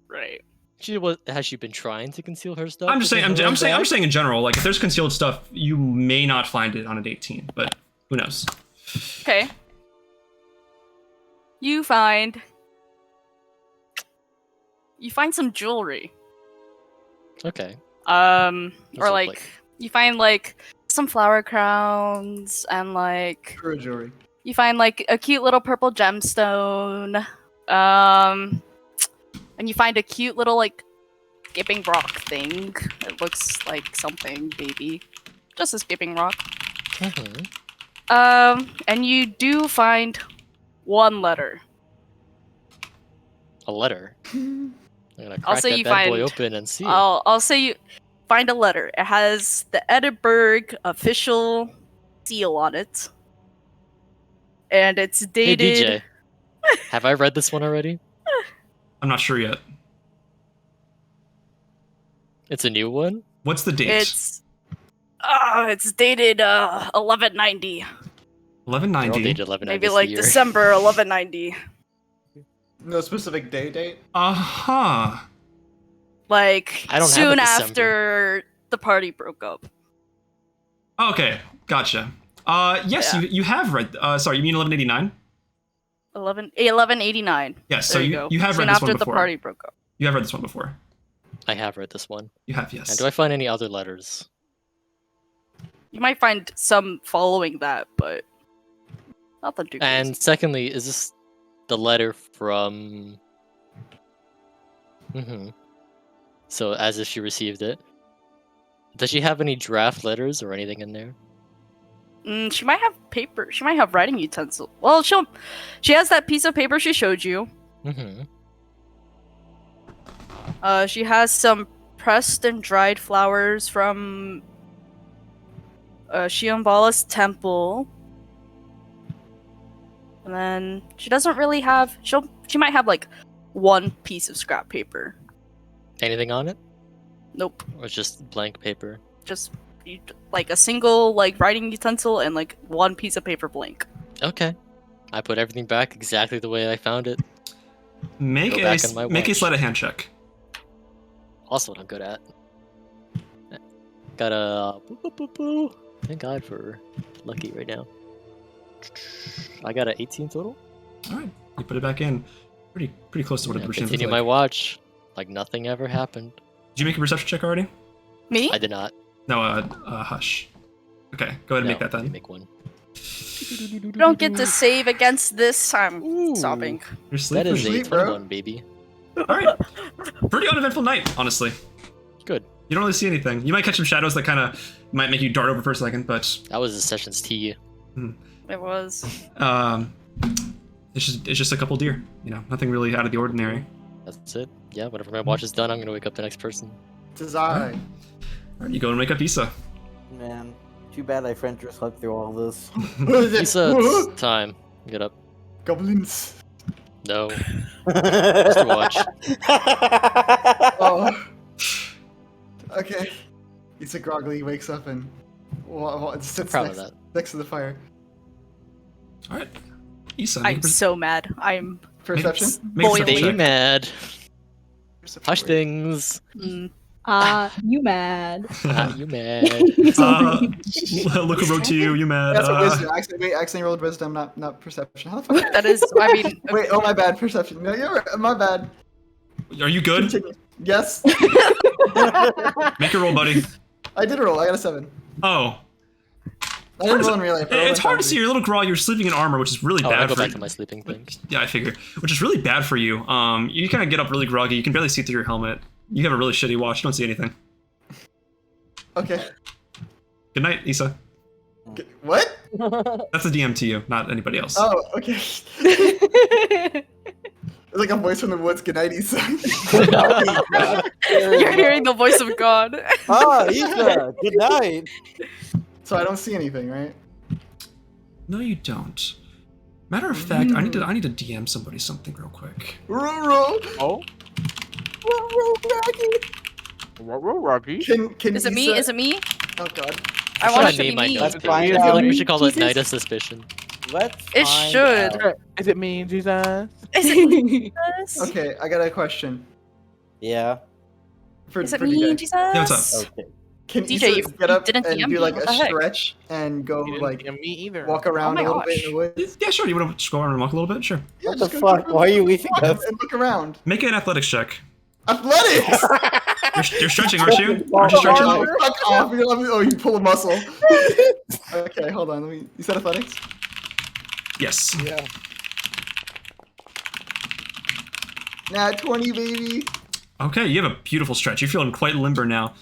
Right. Has she been trying to conceal her stuff? I'm just saying. within her I'm own saying. I'm bag? saying in general. Like, if there's concealed stuff, you may not find it on an 18, but who knows? Okay. you find some jewelry. Okay. Or look like like? you find like some flower crowns and like Screw jewelry. you find like a cute little purple gemstone. And you find a cute little like skipping rock thing. It looks like something, baby. Just a skipping rock. And you do find one letter. A letter. I'm gonna I'll crack say that you bad boy find- open and see it. I'll say you find a letter. It has the Edinburgh official seal on it. And it's Hey dated. DJ, have I read this one already? I'm not sure yet. It's a new one? What's the date? It's dated 1190. They're all 1190. dated 11 Maybe like December 1190. No specific date. Uh-huh. Like I don't have soon a December. after the party broke up. Okay, gotcha. Yes, Yeah. you have read. Sorry, you mean 1189? 1189. Yes, so There you, go. you have soon read this after one the before. party broke up. You have read this one before. I have read this one. You have, yes. And do I find any other letters? You might find some following that, but nothing too crazy. And secondly, is this the letter from... So, as if she received it. Does she have any draft letters or anything in there? She might have paper. She might have writing utensil. Well, she has that piece of paper she showed you. She has some pressed and dried flowers from Shionbala's temple. And then she doesn't really have. She might have like one piece of scrap paper. Anything on it? Nope. Or it's just blank paper? Just like a single like writing utensil and like one piece of paper blank. Okay. I put everything back exactly the way I found it. Make Go a back on my make a watch. sleight of hand check. Also what I'm good at. Got a... Thank God for lucky right now. I got an 18 total. All right, you put it back in. Pretty close to what Yeah, the percentage was continue like. my watch. Like nothing ever happened. Did you make a perception check already? Me? I did not. No, hush. Okay, go ahead and make that I then. make one. You don't get to save against this. I'm Ooh. stopping. You're That sleeping. is a Sleep, bro. 21, baby. All right. Pretty uneventful night, honestly. Good. You don't really see anything. You might catch some shadows that kind of might make you dart over for a second, but That was the session's tea. It was. it's just a couple deer. You know, nothing really out of the ordinary. That's it. Yeah, whenever my watch is done, I'm gonna wake up the next person. Tis I. All right, you go and wake up Isa. Man, too bad Ifrenjer slept through all this. What is it? Isa, it's time. Get up. Goblins. No. Just your watch. Oh. Okay. Isa groggily wakes up and sits Proud of that. next to the fire. All right, Isa. I'm so mad. I'm Perception? Make a boiling. perception Stay check. mad. Perception Hush check. things. You mad? You mad. Luca wrote to you. You mad? That's what wisdom. I accidentally rolled wisdom, not perception. How the fuck? That is. I mean. Wait, oh my bad, perception. No, you're right. My bad. Are you good? Continue. Yes. Make a roll, buddy. I did roll. I got a 7. Oh, I didn't roll in real life. I rolled it's in hard to fantasy. see your little grog. You're sleeping in armor, which is really Oh, I bad go for back you. to my sleeping thing. Yeah, I figure. Which is really bad for you. You kind of get up really groggy. You can barely see through your helmet. You have a really shitty watch. You don't see anything. Okay. Good night, Isa. What? That's the DM to you, not anybody else. Oh, okay. It's like a voice from the woods. Good night, Isa. You're hearing the voice of God. Ah, Isa, good night. So I don't see anything, right? No, you don't. Matter of fact, I need to DM somebody something real quick. Roll. Oh, Ravi. Can Is it me? Isa- Is it me? Oh god. I Should want I it to be name my me. notes, Let's baby? find I feel like we out. should call it Jesus. Night of Suspicion. Let's It find should. out. Is it me, Jesus? Is it Jesus? Okay, I got a question Yeah. for Is it for you me, guys. Jesus? Yeah, what's up? Okay. Can DJ, Isa get up didn't and DM do me, like what a the heck? stretch and go You didn't like DM me either. walk around my a little bit in the gosh. woods? Yeah, sure. You want to just go around and walk a little bit? Sure. Yeah, What just the go fuck? for a Why are you walk leaving us? and look around? Make an athletics check. Athletics. You're stretching, aren't you? Aren't you stretching? Oh, fuck off! Oh, you pull a muscle. Okay, hold on. You said athletics? Yes. Yeah. Nat 20, baby. Okay, you have a beautiful stretch. You're feeling quite limber now.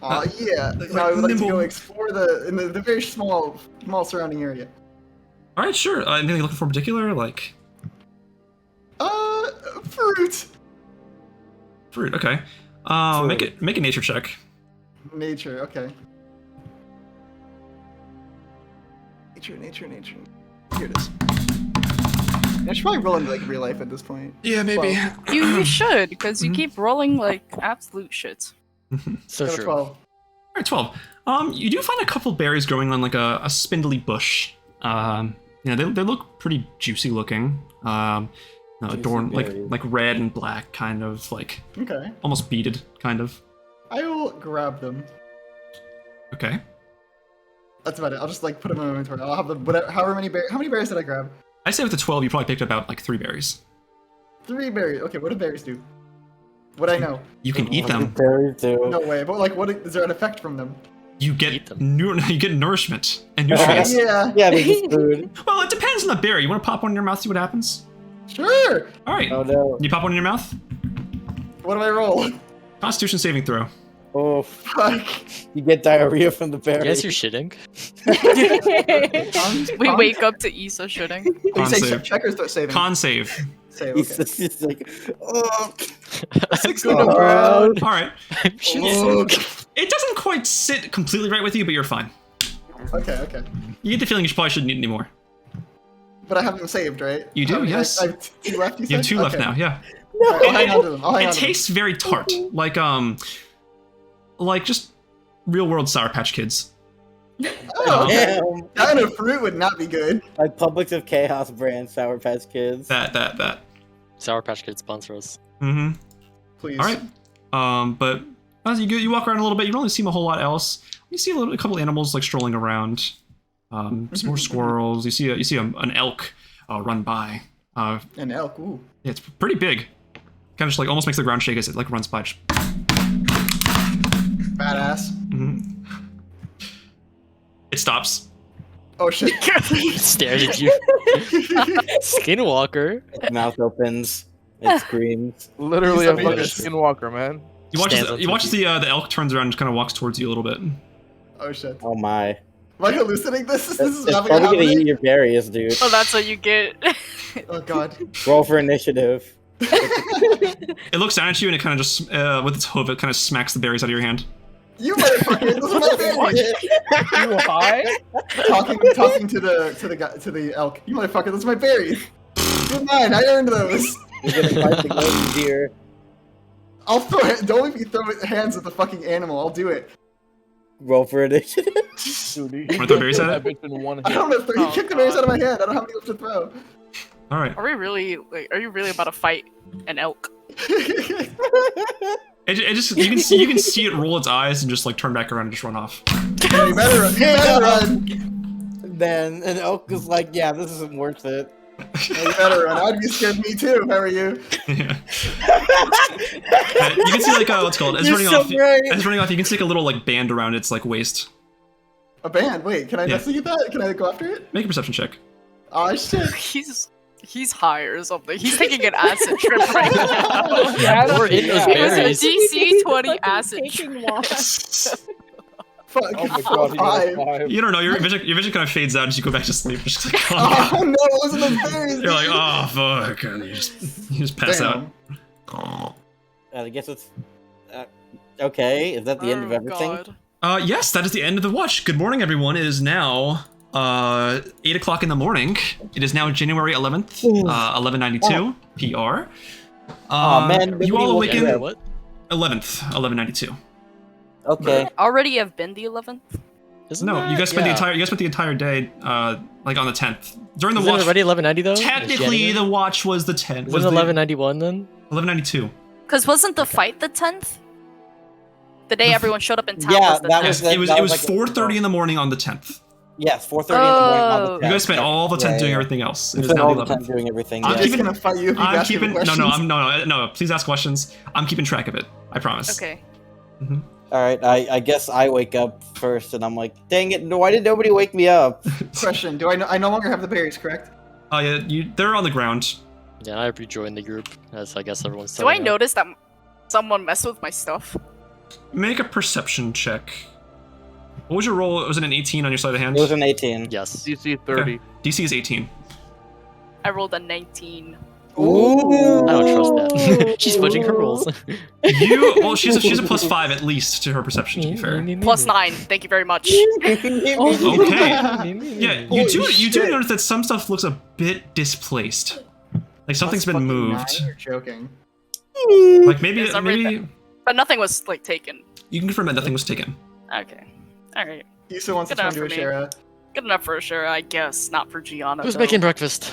Oh yeah. Now I would like to go explore the very small surrounding area. All right, sure. Anything you're looking for in particular? Like Fruit. fruit. Okay. Make a nature check. Nature. Okay. Nature. Here it is. I should probably roll into like real life at this point. Yeah, maybe. You should, because you keep rolling like absolute shit. So Got a true. 12. All right, 12. You do find a couple berries growing on like a spindly bush. They look pretty juicy looking. Adorned berries. like red and black, kind of like Okay. almost beaded, kind of. I will grab them. Okay. That's about it. I'll just like put them in my inventory. I'll have them. Whatever. How many berries did I grab? I say with the 12, you probably picked about like 3 berries. 3 berries. Okay. What do berries do? What I know? You can eat them. Berries too. No way. But like, what is there an effect from them? You Eat get them. you get nourishment and nutrients. Yeah. Yeah, this is food. Well, it depends on the berry. You want to pop one in your mouth, see what happens? Sure. All right. Oh no. You pop one in your mouth. What do I roll? Constitution saving throw. Oh, Fuck. you get diarrhea from the berry. Yes, you're shitting. We wake up to Isa shitting. You Con say save. check or start saving? Con save. Save. He's Okay. just like, oh. 16. Oh. All right. I'm shitting. It doesn't quite sit completely right with you, but you're fine. Okay. You get the feeling you probably shouldn't eat anymore. But I have them saved, right? You do, How many- yes. I have 2 left. You You have said? 2 left Okay. now. Yeah. I'll hang on to them. I'll hang It on to them. tastes very tart, like just real world Sour Patch Kids. Oh, okay. Damn. That kind of fruit would not be good. Like Publix of Chaos brand Sour Patch Kids. That. Sour Patch Kids sponsor us. Mm-hmm. Please. All right. But as you walk around a little bit, you don't really see a whole lot else. You see a couple animals like strolling around. Some more squirrels. You see an elk run by. An elk. Ooh. Yeah, it's pretty big. Kind of just like almost makes the ground shake as it like runs by. Badass. It stops. Oh shit. Stares at you. Skinwalker. Its mouth opens. It screams. Literally Isa a fucking Benus. skinwalker, man. You watch Stands on you watch 2 feet. the elk turns around and just kind of walks towards you a little bit. Oh shit. Oh my. Am I hallucinating this? This is It's happening. probably gonna eat your berries, dude. Oh, that's what you get. Oh god. Roll for initiative. It looks down at you and it kind of just with its hoof it kind of smacks the berries out of your hand. You motherfucker! This is my berry. You high? Talking to the elk. You motherfucker! This is my berries. Good mine. I earned those. You're gonna fight the golden deer. I'll throw it. Don't make me throw hands at the fucking animal. I'll do it. Roll for initiative. Dude, he Wanna throw berries at that it? bitch in one I hit. don't know. He Oh, kicked the berries God. out of my hand. I don't have any left to throw. All right. Are you really about to fight an elk? It just you can see it roll its eyes and just like turn back around and just run off. You better run. You better run. Then an elk is like, yeah, this isn't worth it. You better run. I'd be scared of me too if I were you. Yeah. You can see like what's it called as You're running so off. brave. As running off, you can see like a little like band around its like waist. A band. Wait, can I Yeah. investigate that? Can I go after it? Make a perception check. Oh shit. He's high or something. He's taking an acid trip right now. Yeah, Or in those It was a berries. DC 20 acid Taking trip. walks. Fuck. Oh my god, he Five. got 5. You don't know. Your vision kind of fades out as you go back to sleep. Just like, oh, Oh no, it wasn't those berries. you're like, oh fuck, and you just pass Damn. out. I guess it's. Okay, is that the end of Oh, everything? God. Yes, that is the end of the watch. Good morning, everyone. It is now 8 o'clock in the morning. It is now January 11th, 1192 PR. Aw, man, you all nobody awaken woke 11th, 1192. Okay. Already have been the 11th? Isn't No, that- you guys spent yeah. the entire day, like on the 10th. During the Isn't it watch, already 1190 though? technically the watch was the 10th. Was it 1191 then? 1192. Because wasn't the fight the 10th? The day everyone showed up in town Yeah, was the that 10th. was Yes, that it was like 4:30 in the morning on the 10th. Yes, 4:30 in the morning on the Oh. 10th. You guys spent all the 10th Yeah, doing yeah. everything else. It We is spent now all the the time 11th. doing everything. I'm Yeah. I'm just keeping- gonna fight you if you I'm ask me keeping questions. no. Please ask questions. I'm keeping track of it. I promise. Okay. All right, I guess I wake up first, and I'm like, dang it! Why did nobody wake me up? Question: Do I no longer have the berries? Correct? Oh yeah, they're on the ground. Yeah, I rejoined the group, as I guess everyone's Do I setting up. notice that someone messed with my stuff? Make a perception check. What was your roll? Was it an 18 on your sleight of hand? It was an 18. Yes. DC 30. DC is 18. I rolled a 19. Ooh. I don't trust that. She's fudging her rolls. Well, she's a +5 at least to her perception. To be fair. Plus 9. Thank you very much. Okay. Yeah, you do shit. notice that some stuff looks a bit displaced. Like something's Plus been fucking moved. 9, You're joking. Like maybe Is that right? maybe But nothing was like taken. you can confirm that nothing was taken. Okay. Alright. Isa wants to Good turn enough to for me. Asherah. Good enough for Asherah, I guess. Not for Gianna. Who's though. making breakfast?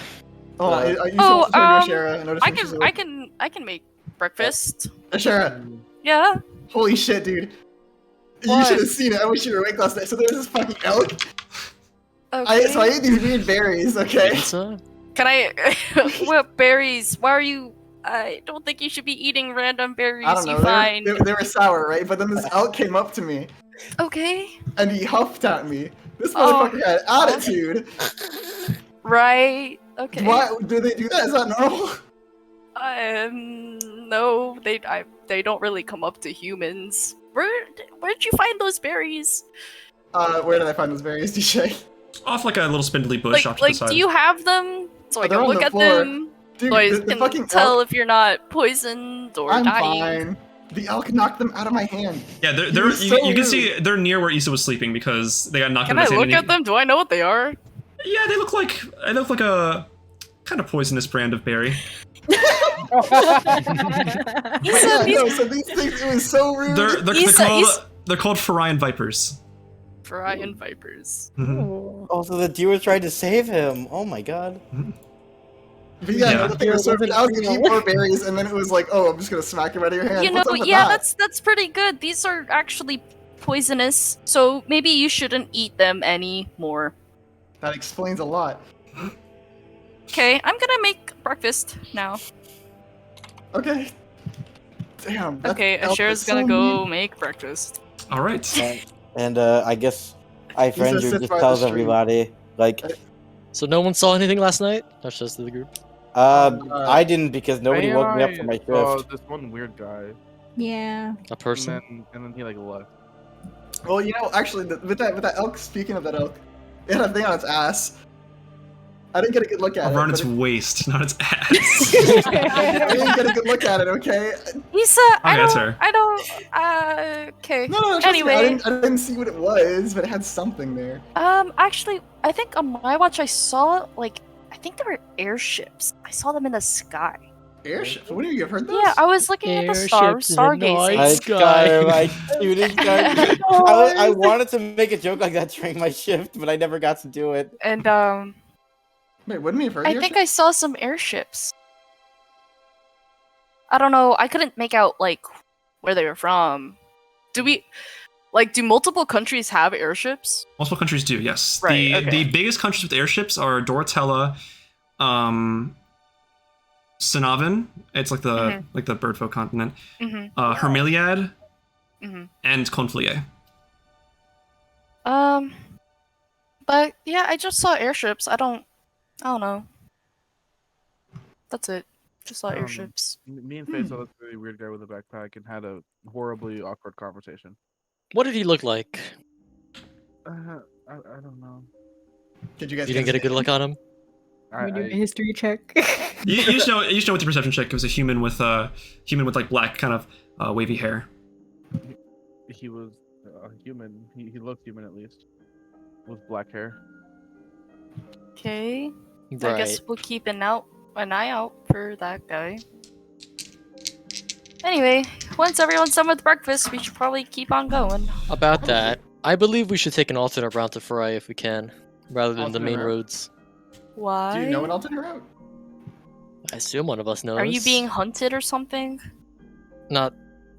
Oh, Uh, Isa wants to turn to Asherah. Notice I when she's can awake. I can make breakfast. Asherah, Yeah. holy shit, dude. You What? should have seen it. I wish you were awake last night. So there was this fucking elk. Okay. So I ate these weird berries, okay? Pizza? Can I what berries? Why are you I don't think you should be eating random berries I don't know. you find. They were sour, right? But then this elk came up to me Okay. and he huffed at me. This Oh. motherfucker had attitude. Right. Okay. Why do they do that? Is that normal? No, they don't really come up to humans. Where'd you find those berries? Where did I find those berries, DJ? Off like a little spindly bush off to the Like, side. do you have them so I they're can on look the at floor. them? Dude, So I the can fucking tell elk. if you're not poisoned or I'm dying. fine. The elk knocked them out of my hand. Yeah, He they're was you, so you can rude. see they're near where Isa was sleeping because they got knocked Can out I of his hand. look at them? Do I know what they are? Yeah, they look like a kind of poisonous brand of berry. Yeah, no, so these things, it was so rude. They're called Pharian vipers. Pharian vipers. Mhm. Also, the deer was trying to save him. Oh my god. But yeah, Yeah. no, the thing was so rude. I was gonna eat more berries, and then it was like, oh, I'm just gonna smack him out of your hand. You know, What's up with yeah, that? that's pretty good. These are actually poisonous, so maybe you shouldn't eat them anymore. That explains a lot. Okay, I'm gonna make breakfast now. Okay. Damn. that Okay, elk Asherah's was so gonna go mean. make breakfast. All right. And I guess Ifrenjer sit just by the tells stream. everybody, like, So no one saw anything last night? That's just the group. I didn't because nobody Ray woke me up and for my I saw shift. this one weird guy, Yeah. A person? and then he like left. Well, you know, actually, with that elk. Speaking of that elk, it had a thing on its ass. I didn't get a good look at it. Around but its waist, not its ass. I didn't get a good look at it. Okay. Isa, that's fair. Okay. No, trust me, Anyway. I didn't see what it was, but it had something there. Actually, I think on my watch I saw, like, I think there were airships. I saw them in the sky. Airships. What have you heard those? Yeah, I was looking at the stars, stargazing. I Sky. my shooting star. I wanted to make a joke like that during my shift, but I never got to do it. And, Wait, wouldn't we have heard I think I saw some airships. I don't know, I couldn't make out, like, where they were from. Do multiple countries have airships? Multiple countries do, yes. Right, okay. The biggest countries with airships are Dorotella, Sinavin. It's like the birdfolk continent. Mm-hmm. Hermiliad, Mm-hmm. and Conflier. But yeah, I just saw airships. I don't know. That's it. Just saw I don't know. airships. Me and Faye saw this really weird guy with a backpack and had a horribly awkward conversation. What did he look like? I don't know. Did you guys? You didn't get a good look on him? We do a history check. You just know with the perception check, it was a human with like black kind of wavy hair. He was a human. He looked human at least, with black hair. Okay. I Right. guess we'll keep an eye out for that guy. Anyway, once everyone's done with breakfast, we should probably keep on going. About that, I believe we should take an alternate route to Farai if we can, rather than the Alternate main route? roads. Why? Do you know an alternate route? I assume one of us knows. Are you being hunted or something? Not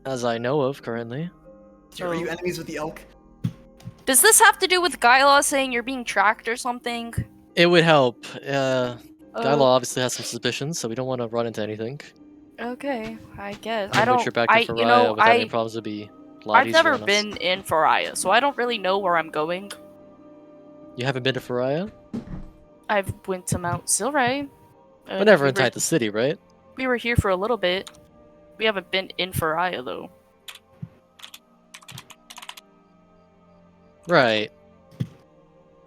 as I know of currently. Are you enemies with the elk? Does this have to do with Gyla saying you're being tracked or something? It would help. Gyla Oh, obviously has some suspicions, so we don't want to run into anything. okay, I guess. And I don't. once you're back to I, Faria you know, without any problems, it'd be a lot I've easier never on us. been in Faria, so I don't really know where I'm going. You haven't been to Faria? I've went to Mount Silray. But never inside the city, right? We were here for a little bit. We haven't been in Faria though. Right.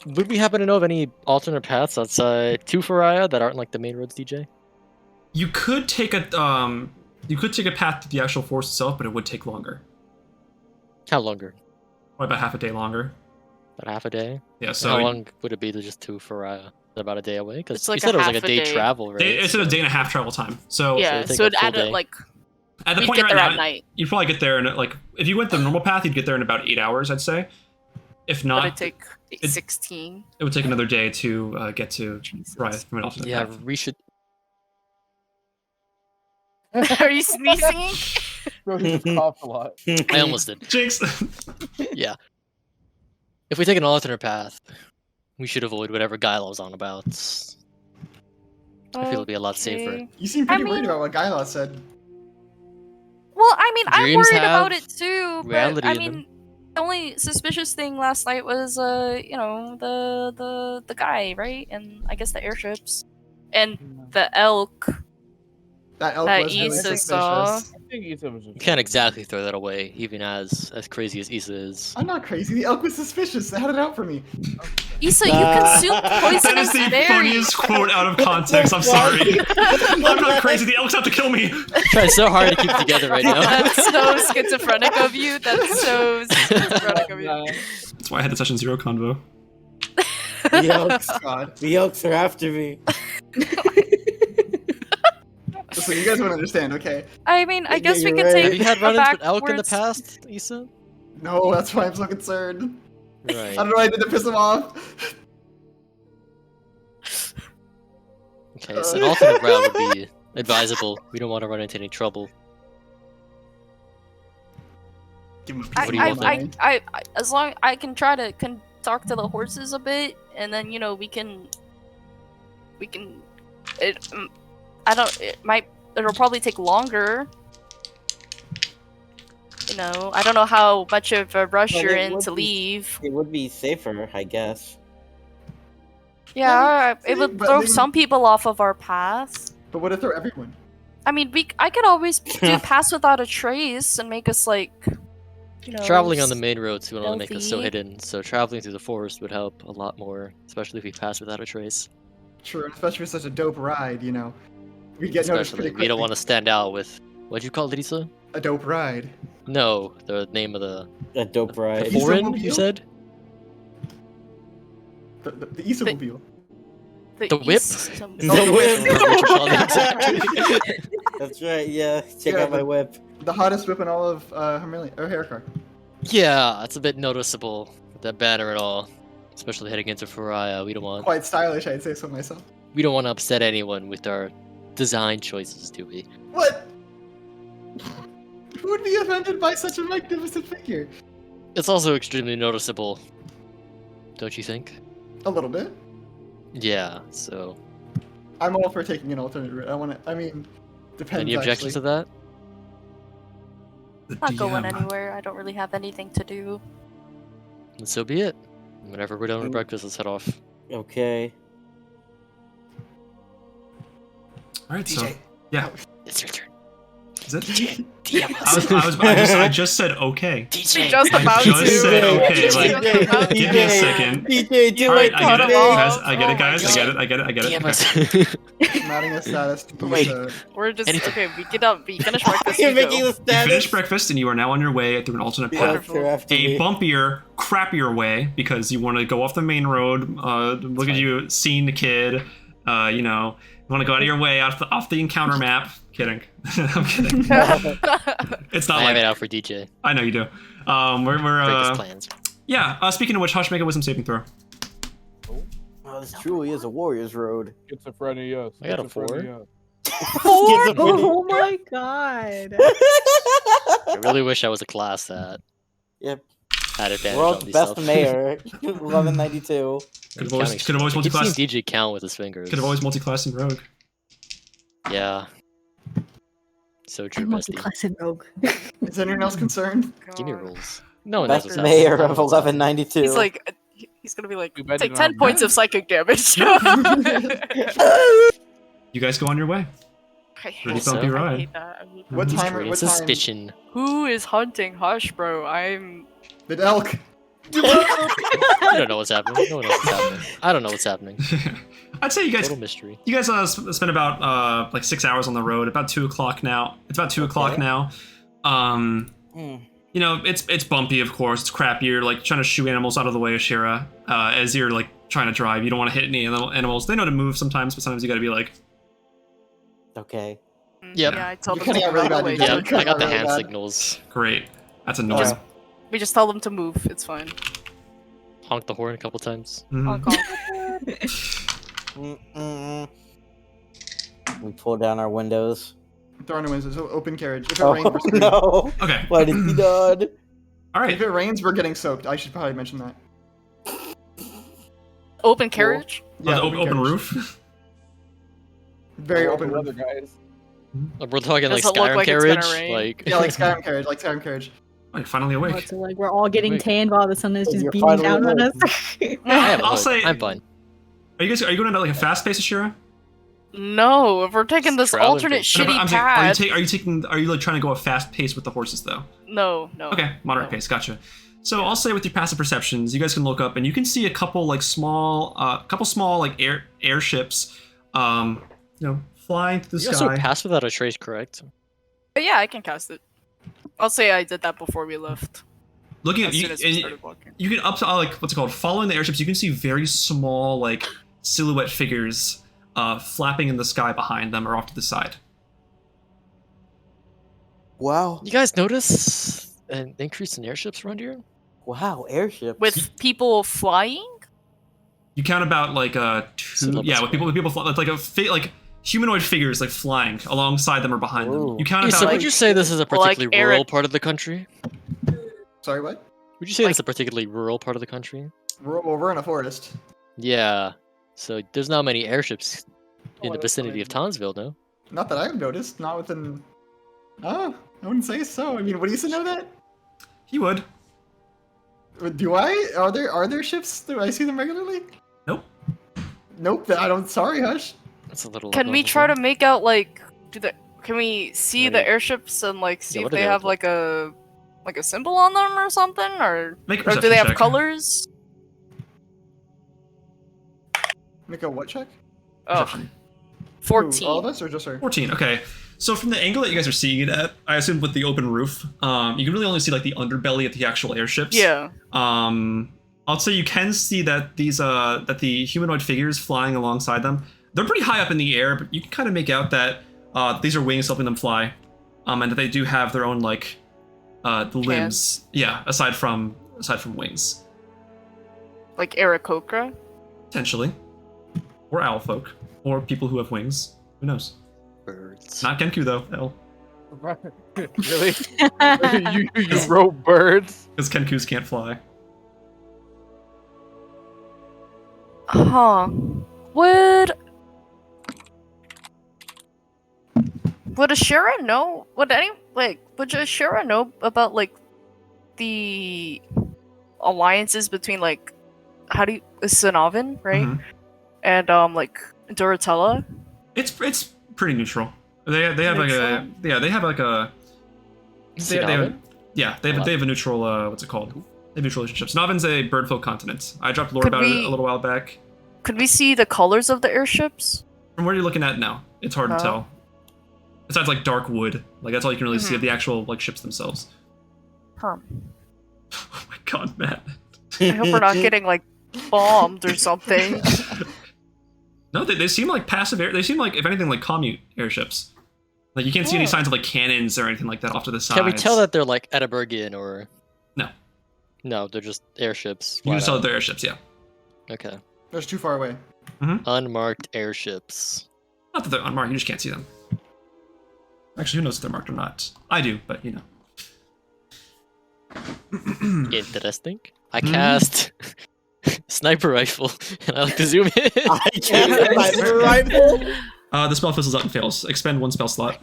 Would we happen to know of any alternate paths outside to Faria that aren't like the main roads, DJ? You could take a path to the actual forest itself, but it would take longer. How longer? Probably about half a day longer. About half a day? Yeah. So How long would it be to just to Faria? About a day away? Because It's like you said a it was like half a a day day. travel, right? It's a day and a half travel time. So Yeah, it'd take so a it full added day. like at the we'd point get you're there at at now, night. you'd probably get there in like if you went the normal path, you'd get there in about 8 hours, I'd say. If But not, it take 16. it would take another day to get to Jesus. Rise from an alternate Yeah, path. we should. Are you sneezing? Bro, he just coughed a lot. I almost did. Jinx. Yeah. If we take an alternate path, we should avoid whatever Gyla was on about. I feel it'll be a lot safer. Okay. You seem pretty worried mean- about what Gyla said. Well, I mean, I'm Dreams worried about have it too, but reality I in mean, them. the only suspicious thing last night was, you know, the guy, right? And I guess the airships and the elk. That elk That was really Isa suspicious. saw. I think Isa was just. You can't exactly throw that away, even as crazy as Isa is. I'm not crazy. The elk was suspicious. They had it out for me. Isa, you Nah. consumed That is poisonous the berries. funniest quote out of context. I'm sorry. I'm not crazy. The elk's out to kill me. Trying so hard to keep it together right now. That's so schizophrenic of you. That's so schizophrenic of you. That's why I had the session 0 convo. The elks, God. the elks are after me. Listen, you guys won't understand, okay? I mean, I Yeah, guess we you're could right. take Have you had a run-ins with elk in the backwards- past, Isa? No, that's why I'm so concerned. Right. I don't know why I did to piss him off. Okay, so an alternate route would be advisable. We don't want to run into any trouble. Give him a piece What of do you want my then? mind. I as long I can try to talk to the horses a bit, and then you know we can. It'll probably take longer. You know, I don't know how much of a rush Well, you're it in would to be- leave. It would be safer, I guess. Yeah, it would but throw they- some people off of our path. But what if they're everyone? I mean, I could always do pass without a trace and make us like, you know, Traveling on the main roads, we want to make us so stealthy. hidden, so traveling through the forest would help a lot more, especially if we pass without a trace. True, and especially for such a dope ride, you know. We get noticed Especially, pretty we quickly. don't want to stand out with what'd you call it, Isa? A dope ride. No, the name of the A dope ride. Isa foreign. mobile? You said The Isa-mobile. The whip? East- The whip. What you call it exactly. That's right, yeah. Check Yeah, out my the- whip. The hottest whip in all of Heraclar. Yeah, it's a bit noticeable with that banner and all, especially heading into Faria. We don't want Quite stylish, I'd say so myself. to upset anyone with our design choices, do we? What? Who would be offended by such a magnificent figure? It's also extremely noticeable, don't you think? A little bit. Yeah. So, I'm all for taking an alternate route. Depends. any objections to that? The Not going DM. anywhere. I don't really have anything to do. And so be it. Whenever we're done with Mm. breakfast, let's head off. Okay. All right, so DJ. yeah, It's your turn. is it? DM I just said okay. DJ. Just I about just to. said okay. Just Like, about to. give me a second. DJ, do All right, it. I get it, cut him off. guys. I get Oh it, guys. my I get it. I get it. I get it. DM Okay. us. I'm adding a status to Wait. We're just Anything. okay. We get up. We finish breakfast. You're we making go. the You status. finish breakfast and you are now on your way through an alternate The path. elks are after A me. bumpier, crappier way because you want to go off the main road. Look at you seeing the kid. You know, you want to go out of your way off the encounter map. Kidding. I'm kidding. It's not I have like it out for DJ. I know you do. We're Breakfast plans. yeah. Speaking of which, Hush, make a wisdom saving throw. Oh, this truly is a warrior's road. Schizophrenia. I got a 4. schizophrenia. Schizophrenia. Oh my god. I really wish I was a class that. Yep. Had advantage World's on these best stuff. mayor, 1192. Could have always You can see multi-classed. DG count with his fingers. Could have always multi-classed in Rogue. Yeah. So true, I'm bestie. multi-class in Rogue. Is anyone else concerned? Give me rules. No one Best knows what's mayor happening. of 1192. He's like, he's gonna be like, Too bad take you 10 don't points have of psychic damage. You guys go on your way. I hate Pretty that. bumpy I ride. hate that. I hate that. What He's time? creating What time? suspicion. Who is hunting Hush, bro? I'm. The elk. You don't know what's happening. No one knows what's happening. I don't know what's happening. I'd say you guys Total mystery. spent about like 6 hours on the road. About 2 o'clock now. It's about 2 o'clock now. You know, it's bumpy, of course. It's crap. You're like trying to shoo animals out of the way, Asherah, as you're like trying to drive. You don't want to hit any animals. They know to move sometimes, but sometimes you got to be like, Okay. Yep. Yeah, I told You them to kinda get really out of the bad way. to Yeah, You're I got the really hand bad. signals. great. That's annoying. We just tell them to move. It's fine. Honked the horn a couple times. Mhm. Honk, honk. Mm-mm. We pull down our windows. There are no windows. So open carriage. If it Oh rains, we're screwed. no! Okay. What has he done? All right. If it rains, we're getting soaked. I should probably mention that. Open carriage? Yeah, open carriage. roof. Very All open the roof. weather, guys. We're talking like Does it look Skyrim like it's gonna carriage. rain? Like Yeah, like Skyrim carriage. Like Skyrim carriage. Oh, you're finally awake. So like we're all getting Wait. tanned while the sun is just You're beating finally down on us. awake. I have a I'll hood. say. I'm fine. Are you going at like a fast pace, Asherah? No, if we're taking this Traveling alternate pace. No, but shitty I'm saying, path. are you like trying to go a fast pace with the horses though? No. Okay, moderate No. pace, gotcha. So I'll say with your passive perceptions, you guys can look up and you can see a couple like small like airships, you know, flying through the You also sky. pass without a trace, correct? But yeah, I can cast it. I'll say I did that before we left. Looking at As you, soon as we and started walking. you can up to like what's it called, following the airships. You can see very small like silhouette figures flapping in the sky behind them or off to the side. Wow. You guys notice an increase in airships around here? Wow, airships. With people flying? You count about like So two, level yeah, with square. people like humanoid figures like flying alongside them or behind them. Ooh. You count Isa, about would like, you say this is a Like particularly rural Eric- part of the country? Sorry, what? Would you say Like- this is a particularly rural part of the country? We're in a forest. Yeah. So there's not many airships in the that's vicinity of fine. Townsville, no? Not that I've noticed. Not within. Oh, I wouldn't say so. I mean, what do you know that? he would. Do I? Are there ships? Do I see them regularly? Nope. Nope. I don't. Sorry, Hush. That's a little. Can we try to make out like can we see the Right. airships and like see Yeah, if what do they they have look like a symbol on them or something? Or Make a do perception they have check. colors? Make a what check? Oh, Perception. Who, all of 14. us or just her? 14. Okay. So from the angle that you guys are seeing it at, I assume with the open roof, you can really only see like the underbelly of the actual airships. Yeah. I'll say you can see that that the humanoid figures flying alongside them, they're pretty high up in the air, but you can kind of make out that these are wings helping them fly, and that they do have their own like limbs. Yeah, aside from wings, Like Aarakocra? potentially, or owl folk, or people who have wings. Who knows? birds. Not Genku though, hell, Really? you wrote birds? because Kenkus can't fly. Huh. Would Asherah know? Would Asherah know about like the alliances between like Sinovin, right? Mhm. And like Duratella? It's pretty neutral. They have like a Neutral? they have like a they have a neutral what's it called? They have neutral relationships. Novin's a birdfolk continent. I dropped lore Could about it we- a little while back. Could we see the colors of the airships? From where you're looking at now, it's hard to Huh? tell. Besides like dark wood, like that's all you can really see of Mhm. the actual like ships themselves. Huh. Oh my god, Matt. I hope we're not getting like bombed or something. No, they seem like passive air. They seem like, if anything, like commute airships. Like you can't see any Oh. signs of like cannons or anything like that off to the sides. Can we tell that they're like Edinburghian or? No. No, they're just airships. You can just flat tell out. that they're airships, yeah. Okay. That's too far away. Unmarked airships. Not that they're unmarked, you just can't see them. Actually, who knows if they're marked or not? I do, but you know. Interesting. I cast sniper rifle, and I like to zoom in. I can't sniper rifle. The spell fizzles out and fails. Expend 1 spell slot.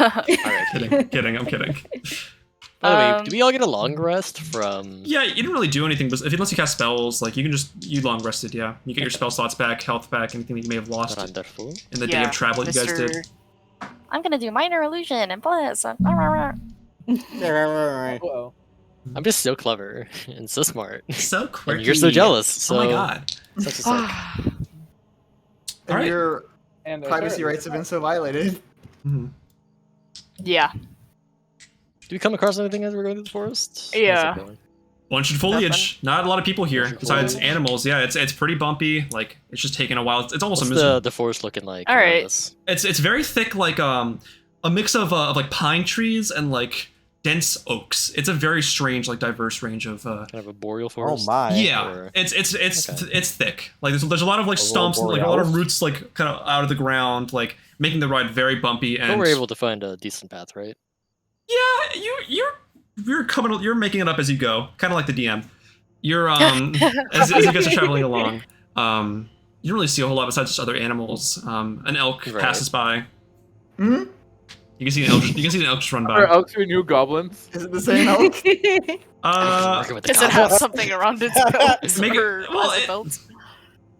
Alright. Kidding, I'm kidding. By the way, do we all get a long rest from? Yeah, you didn't really do anything, but unless you cast spells, like you long rested, yeah. You get your spell slots back, health back, anything that you may have lost Wonderful. in the day of travel that you guys did. I'm gonna do minor illusion and plus. Well, I'm just so clever and so smart. So quirky. And you're so jealous. So Oh my god. Such a suck. And Alright. your and privacy Asherah- rights have been so violated. Mhm. Yeah. Do we come across anything as we're going through the forest? How's it Yeah. going? Bunch of foliage. Not a lot of people here Bunch of besides foliage. animals. Yeah, it's pretty bumpy. Like it's just taking a while. It's almost What's a miserable. the forest looking like? All around right. us? It's very thick, like a mix of like pine trees and like dense oaks. It's a very strange, like diverse range of. Kind of a boreal Oh forest. my. Yeah, Or- it's thick. Like there's a lot of like Aurora stumps, and, like a lot of borealis? roots, like kind of out of the ground, like making the ride very bumpy. But And we're able to find a decent path, right? yeah, you're making it up as you go, kind of like the DM. You're as you guys are traveling along, you don't really see a whole lot besides just other animals. An elk Right. passes by. Hmm? You can see an elk. You can see an elk just run Are by. elks your new goblins? Is it the same elk? Working with the Does it goblins. have something around its belt? Make it- or well, as a it- belt?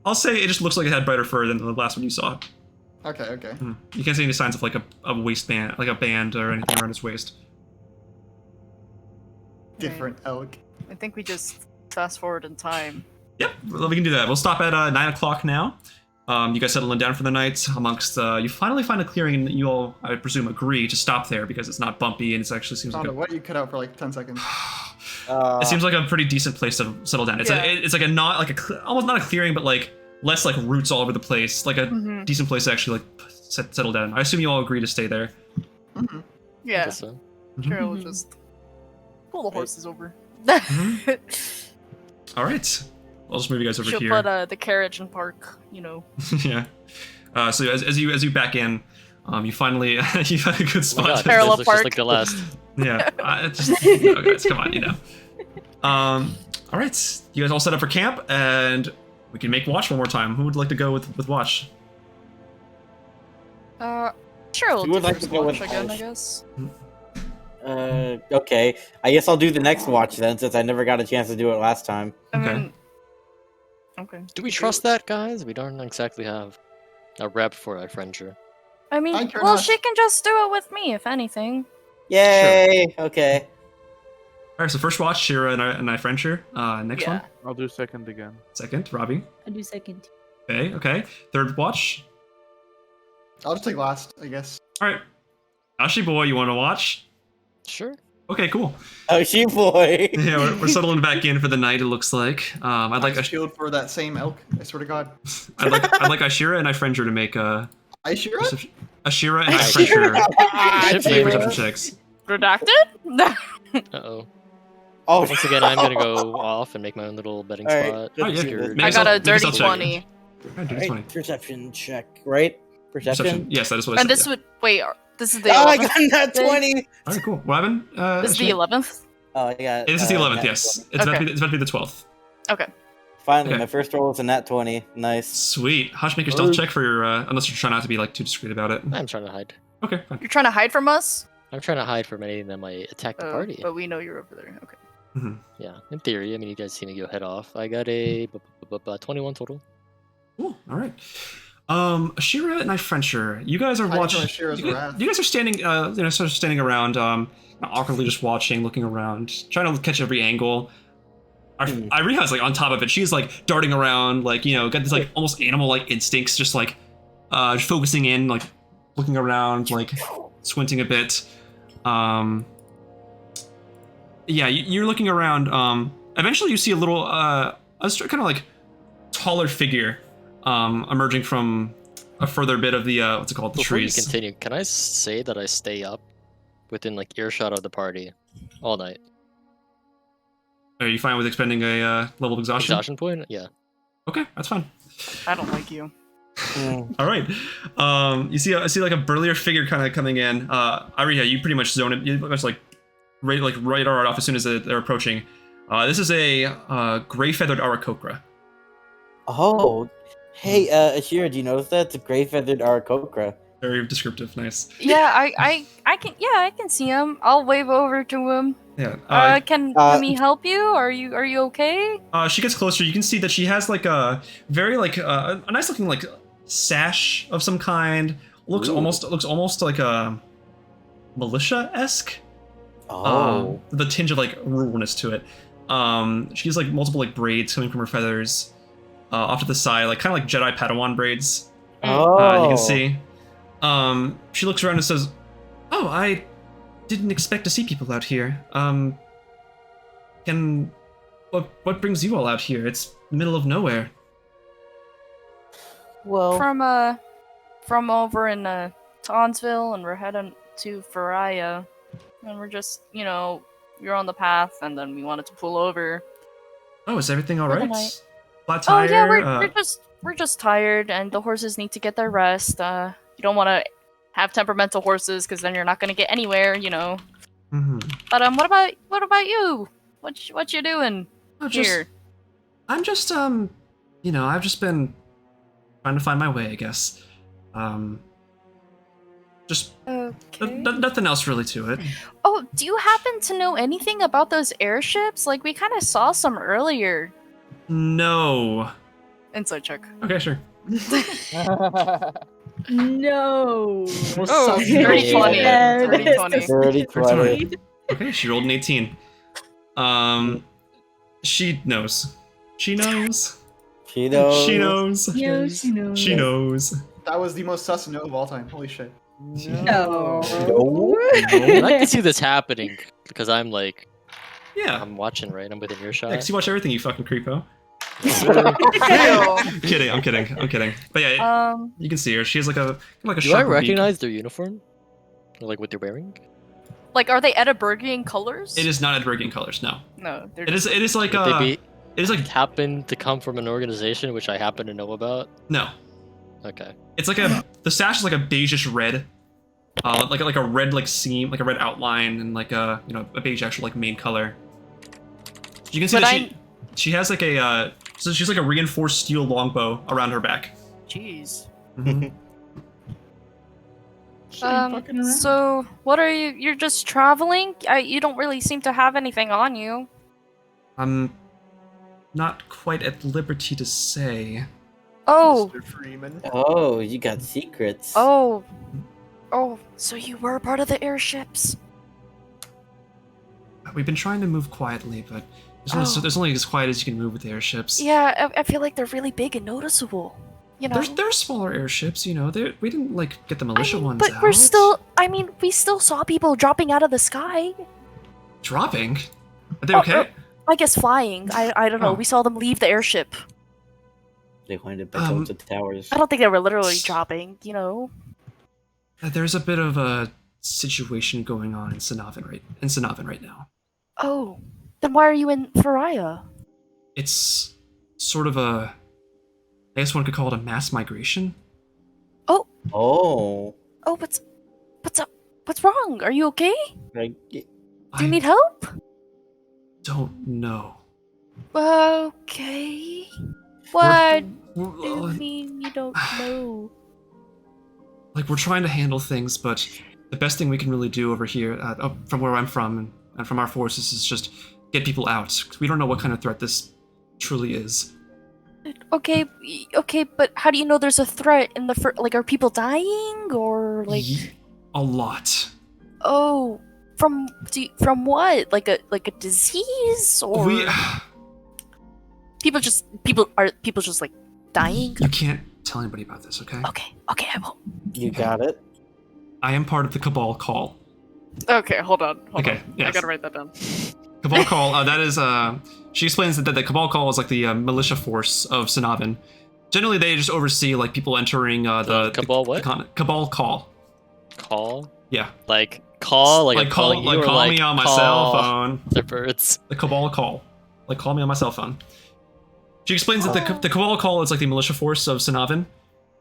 I'll say it just looks like it had brighter fur than the last one you saw. Okay. You can't see any signs of like a waistband, like a band or anything around its waist. Different elk. I think we just fast forward in time. Yep, well, we can do that. We'll stop at 9 o'clock now. You guys settling down for the night amongst. You finally find a clearing, and you all, I presume, agree to stop there because it's not bumpy and it actually seems I like don't know what you cut out for like 10 seconds. it seems like a pretty decent place to settle down. It's Yeah. it's like a not like almost not a clearing, but like less like roots all over the place. Like a Mhm. decent place to actually like settle down. I assume you all agree to stay there. Mhm. Yeah, Guess so. sure, we'll just pull the horses over. All right, I'll just move you guys over She'll here. put the carriage in park, you know. Yeah. So as you back in, you finally you had a good Oh my spot. god, to- this Parallel looks just park. like the last. Yeah. Guys, come on, you know. All right, you guys all set up for camp, and we can make watch one more time. Who would like to go with watch? Sure, we'll Who do would like first to go watch with again, I watch? guess. Okay. I guess I'll do the next watch then, since I never got a chance to do it last time. I Okay. mean, okay. Do we trust that, guys? We don't exactly have a rep for Ifrenjer. I mean, I care well, not. she can just do it with me, if anything. Yay! Okay. All right, so first watch, Shira and Ifrenjer. Next Yeah. one, I'll do second again. second, Ravi. I do second. Okay. Third watch. I'll just take last, I guess. All right, Ashi boy, you want to watch? Sure. Okay, cool. Oh, she boy. Yeah, we're settling back in for the night. It looks like. I'd like I shield for that same elk. I swear to God. I'd like Ashira and Ifrenjer to make I sure. Ashira and Ashira. Ifrenjer to make Ashira. perception checks. Redacted? Uh-oh. Oh, Once again, I'm gonna go off and make my own little betting Alright, spot. good Oh, yeah. to see this. Make I got a yourself- make dirty yourself check. 20. Alright, dude, it's funny. Alright, perception check, right? Perception? Yes, that is what I And said. this yeah. would. Wait, this is the Oh, I 11th? got that 20! All right, cool. What happened? This is the 11th? Oh, I got. This is the 11th, nat yes. 20. It's about to Okay. be, it's about to be the 12th. Okay. Finally, Okay. my first roll was a nat 20. Nice. Sweet. Hush, make your stealth check for your, unless you're trying not to be like too discreet about it. I'm trying to hide. Okay, fine. You're trying to hide from us? I'm trying to hide from anything that might attack the party. But we know you're over there. Okay. Yeah, in theory. I mean, you guys see me go head off. I got a 21 total. Cool. All right. Ashira and Ifrenjer, you guys are Hiding watching. from Ashira's wrath. You guys are standing, sort of standing around, awkwardly just watching, looking around, trying to catch every angle. Iriha's like on top of it. She's like darting around, like got this like almost animal-like instincts, just like focusing in, like looking around, like squinting a bit. Yeah, you're looking around. Eventually, you see a little, kind of like taller figure emerging from a further bit of the what's it called, the Before trees. you continue, can I say that I stay up within like earshot of the party all night? Are you fine with expending a level of exhaustion? Exhaustion point? Yeah. Okay, that's fine. I don't like you. All right. I see like a burlier figure kind of coming in. Iriha, you pretty much zone it. You pretty much like radar off as soon as they're approaching. This is a gray-feathered Aarakocra. Oh, hey, Asherah, do you notice that? It's a gray-feathered Aarakocra. Very descriptive, nice. Yeah, I can see him. I'll wave over to him. Yeah. Can we help you? Are you okay? She gets closer. You can see that she has like a very like a nice looking like sash of some kind. Looks almost like a militia-esque. Oh. The tinge of like ruralness to it. She has like multiple like braids coming from her feathers off to the side, like kind of like Jedi Padawan braids. Oh. You can see. She looks around and says, "Oh, I didn't expect to see people out here. What brings you all out here? It's the middle of nowhere." Well, From over in Townsville, and we're heading to Faria, and we're just, you're on the path, and then we wanted to pull over. Oh, is everything all For the right? night. Flat tire? Oh yeah, we're just tired, and the horses need to get their rest. You don't want to have temperamental horses, because then you're not gonna get anywhere, Mm-hmm. But what about you? What you doing here? I'm just I've just been trying to find my way, I guess. Just nothing else really to it. Oh, do you happen to know anything about those airships? Like, we kind of saw some earlier. No. Inside check. Okay, sure. No. Oh, dirty 20. Yeah, Dirty this 20. is Dirty 20. Okay, she rolled an 18. She knows. She knows. She knows. She knows. Yeah, she knows. She knows. That was the most sus no of all time. Holy shit. No. I like to see this happening because I'm like, Yeah. I'm watching, right? I'm within earshot. Next, you watch everything, you fucking creepo. Ew. I'm kidding. But yeah, you can see her. She has like a Do I sharp beak. recognize their uniform? Or like what they're wearing? Like, are they Edinburghian colors? It is not Edinburghian colors, no. No, they're It is like Would they be it is like happen to come from an organization which I happen to know about? no. Okay. It's like the sash is like a beigeish red. Like a red like seam, like a red outline, and like a a beige actual like main color. You can see But that she has like a so she's like a reinforced steel longbow around her back. Jeez. Mhm. So what are you? You're just traveling? You don't really seem to have anything on you. I'm not quite at liberty to say. Oh, Mr. Freeman. Oh, you got secrets. oh, so you were part of the airships? We've been trying to move quietly, but there's only as quiet as you can move with the airships. Yeah, I feel like they're really big and noticeable. There's smaller airships, we didn't like get the militia ones but out. we still saw people dropping out of the sky. Dropping? Are they okay? I guess flying. I don't know. Oh. We saw them leave the airship. They landed by towards the towers. I don't think they were literally dropping, There's a bit of a situation going on in Sanavin right now. Oh, then why are you in Faria? It's sort of I guess one could call it a mass migration. Oh. Oh, what's up? What's wrong? Are you okay? Like, Do you need help? Don't know. Okay. What do you We're- mean you don't know? like we're trying to handle things, but the best thing we can really do over here, from where I'm from and from our forces, is just get people out. 'Cause we don't know what kind of threat this truly is. Okay, but how do you know there's a threat in the like? Are people dying or like? A lot. Oh, from what? Like a disease or people just like dying? You can't tell anybody about this, okay? Okay, I won't. you got it. I am part of the Cabal Call. Okay, hold on. Okay, I yes. gotta write that down. Cabal Call, that is, she explains that the Cabal Call is like the militia force of Sanavin. Generally, they just oversee, like, people entering the Cabal the what? Cabal Call. Call? Yeah. Like call? Like I'm call, calling you, or call me on my cell phone. The birds. The Cabal Call. Like, call me on my cell phone. She explains that the Cabal Call is like the militia force of Sanavin.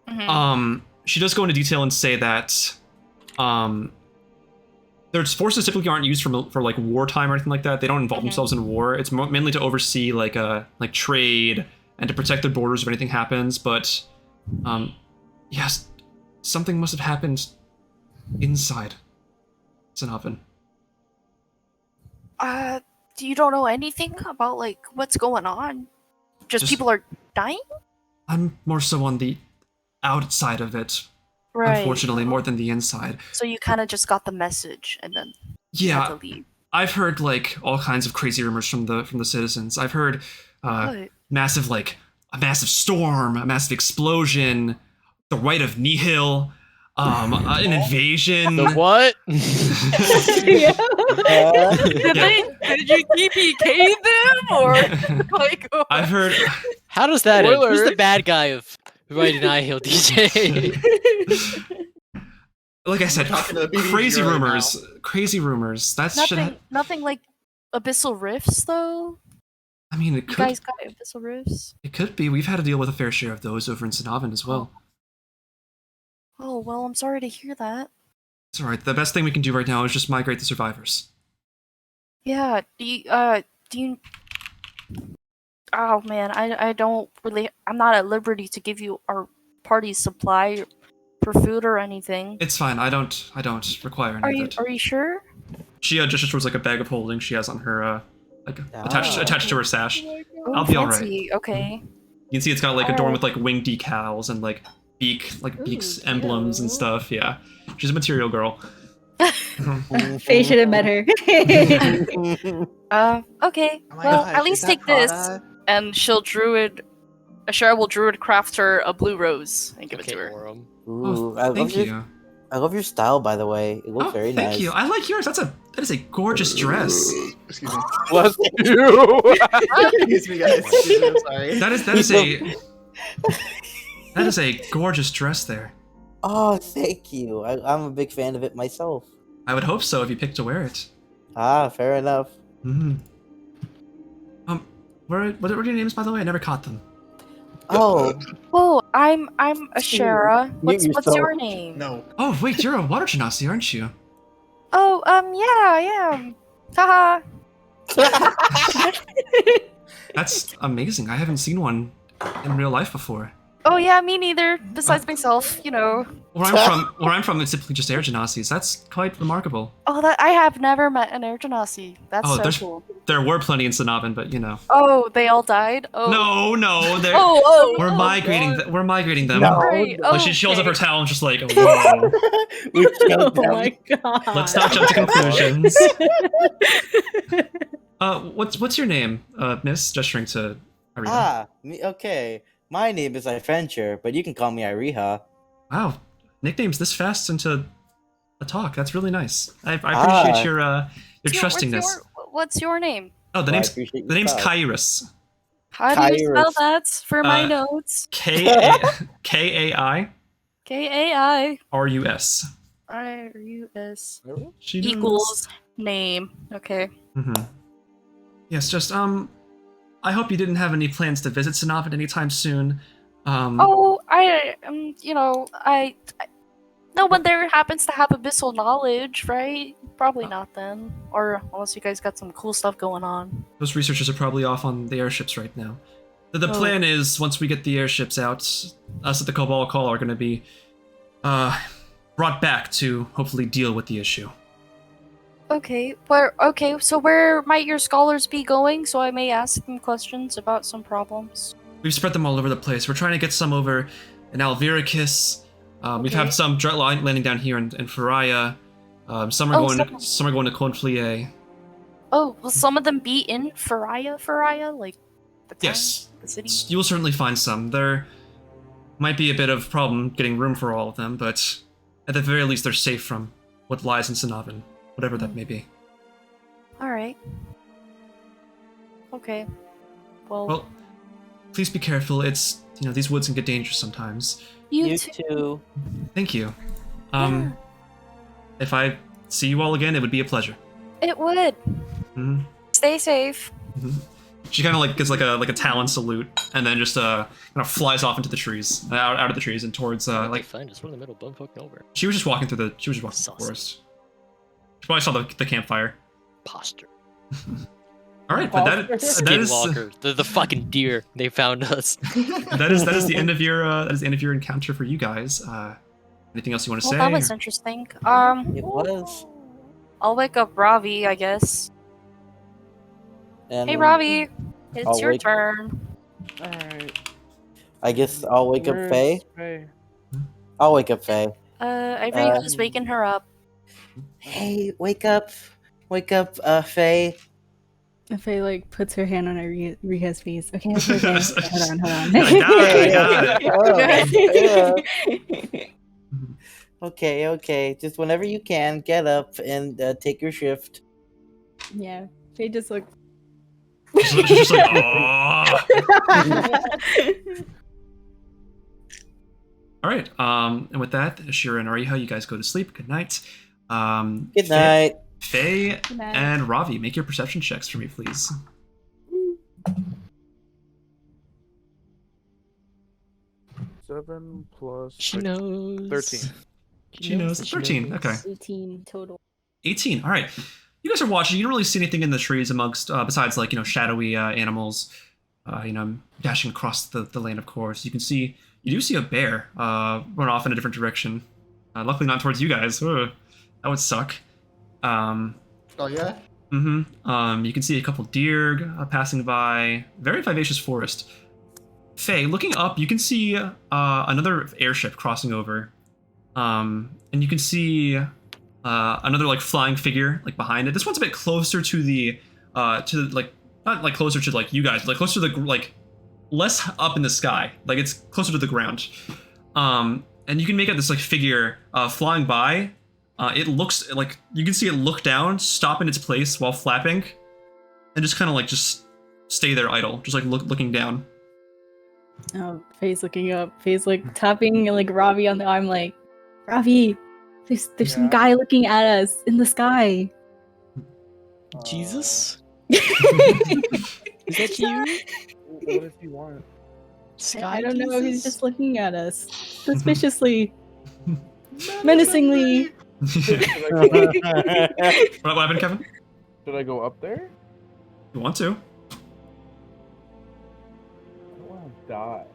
Mhm. She does go into detail and say that, their forces typically aren't used for like wartime or anything like that. They don't involve themselves in war. It's mainly to oversee like trade and to protect their borders if anything happens. But yes, something must have happened inside Sinovan. You don't know anything about like what's going on? Just people are dying? I'm more so on the outside of it, Right. unfortunately, more than the inside. So you kind of just got the message and then you had to leave. I've heard like all kinds of crazy rumors from the citizens. I've heard a massive storm, a massive explosion, the right of nihil, an invasion. The what? Did you TPK them or like? I've heard. How does that end? Who's Spoilers. the bad guy of Right and I Heal DJ? Like I said, talking to the BBC crazy right rumors. Crazy rumors. That's Nothing like abyssal rifts though. I mean, it You could. guys got abyssal rifts. It could be. We've had to deal with a fair share of those over in Sinovan as well. Oh well, I'm sorry to hear that. It's alright. The best thing we can do right now is just migrate the survivors. Yeah. Do you? Oh man, I don't really. I'm not at liberty to give you our party's supply for food or anything. It's fine. I don't require any of it. Are you sure? She gestures towards like a bag of holding she has on her attached to her sash. I'll be alright. Fancy. Okay. You can see it's got like adorned with like wing decals and like beaks emblems and stuff. Yeah, she's a material girl. Faye should have met her. Okay. Well, at least take this, and Asherah will druid craft her a blue rose and give it to her. Ooh, Thank you. I love your style, by the way. It looks very nice. Thank you. I like yours. That is a gorgeous dress. Excuse me. Bless you. Excuse me, guys. Excuse me, I'm sorry. That is a gorgeous dress there. Oh, thank you. I'm a big fan of it myself. I would hope so if you picked to wear it. Ah, fair enough. Mm-hmm. What are your names, by the way? I never caught them. Oh, Oh, I'm Asherah. What's yourself. your name? No. Oh, wait, you're a water genasi, aren't you? Oh, yeah, I am. Haha. That's amazing. I haven't seen one in real life before. Oh yeah, me neither. Besides myself, you know. Where I'm from, it's typically just air genasis. That's quite remarkable. Oh, that I have never met an air genasi. That's so cool. There were plenty in Sinovan, but you know. Oh, they all died. Oh. No, they're. We're migrating. We're migrating them. No. Right. Like she shows up her talent, just like, whoa. we Oh killed them. my god. Let's not jump to conclusions. What's your name, Miss? Gesturing to Ariha. Ah, okay. My name is Ifrenjer, but you can call me Iriha. Wow, nicknames this fast into a talk. That's really nice. I appreciate your trustingness. What's your name? Oh, the I name's appreciate the name's your Kairos. How do you spell Kairos. that for my notes? K-A-I-R-U-S. K-A-I-R-U-S She knows. equals name. Okay. Mm-hmm. Yes, just I hope you didn't have any plans to visit Sinovan anytime soon. Oh, no one there happens to have abyssal knowledge, right? Probably not then. Or unless you guys got some cool stuff going on. Those researchers are probably off on the airships right now. The plan is, once we get the airships out, us at the Cabal Call are going to be brought back to hopefully deal with the issue. Okay, so where might your scholars be going so I may ask them questions about some problems? We've spread them all over the place. We're trying to get some over in Alviricus. We've had some landing down here in Faria. Some are going to Conflier. Oh, will some of them be in Faria, like the town, Yes. the city? You will certainly find some. There might be a bit of problem getting room for all of them, but at the very least they're safe from what lies in Sinovan, whatever that may be. Alright. Okay. Well, please be careful. It's, these woods can get dangerous sometimes. You too. Thank you. Yeah. If I see you all again, it would be a pleasure. It would. Mm-hmm. Stay safe. Mm-hmm. She kind of like gives like a talon salute, and then just kind of flies off into the trees, out of the trees, and towards Fine, just run in the middle, bum fucking over. She was just walking through the Saucy. forest. probably saw the campfire. Posture. All right, but that is Skinwalker, the fucking deer. They found us. that is the end of your encounter for you guys. Anything else you want to say? Well, that was interesting. It was. I'll wake up Ravi, I guess. And Hey, Ravi, it's I'll your wake- turn. Alright. I guess I'll wake up Faye. Faye? I'll wake up Faye. Ivory was waking her up. Hey, wake up, Faye. Faye like puts her hand on Rika's face. Okay, hold on. I got it. Okay. Just whenever you can, get up and take your shift. Yeah, Faye just looks. She's just like, oh. All right. And with that, Asherah and Ariha, you guys go to sleep. Good night. Good night. Faye Good night. and Ravi, make your perception checks for me, please. Seven plus She six, knows. 13. She knows. 13. Okay. 18 total. 18. All right. You guys are watching. You don't really see anything in the trees amongst, besides like, shadowy animals, dashing across the land, of course. You do see a bear run off in a different direction. Luckily not towards you guys. Ugh, that would suck. Oh yeah. You can see a couple deer passing by. Very vivacious forest. Faye, looking up, you can see another airship crossing over. And you can see another like flying figure like behind it. This one's a bit closer to the not like closer to like you guys, but like closer to the like less up in the sky. Like it's closer to the ground. And you can make out this like figure flying by. It looks like you can see it look down, stop in its place while flapping, and just kind of like just stay there idle, just like looking down. Oh, Faye's looking up. Faye's like tapping like Ravi on the arm, like, Ravi, there's some guy looking at us in the sky. Jesus? Is that you? What does he want? Sky I don't know. He's Jesus? just looking at us suspiciously, menacingly. What happened, Kevin? Should I go up there? You want to? I don't want to die.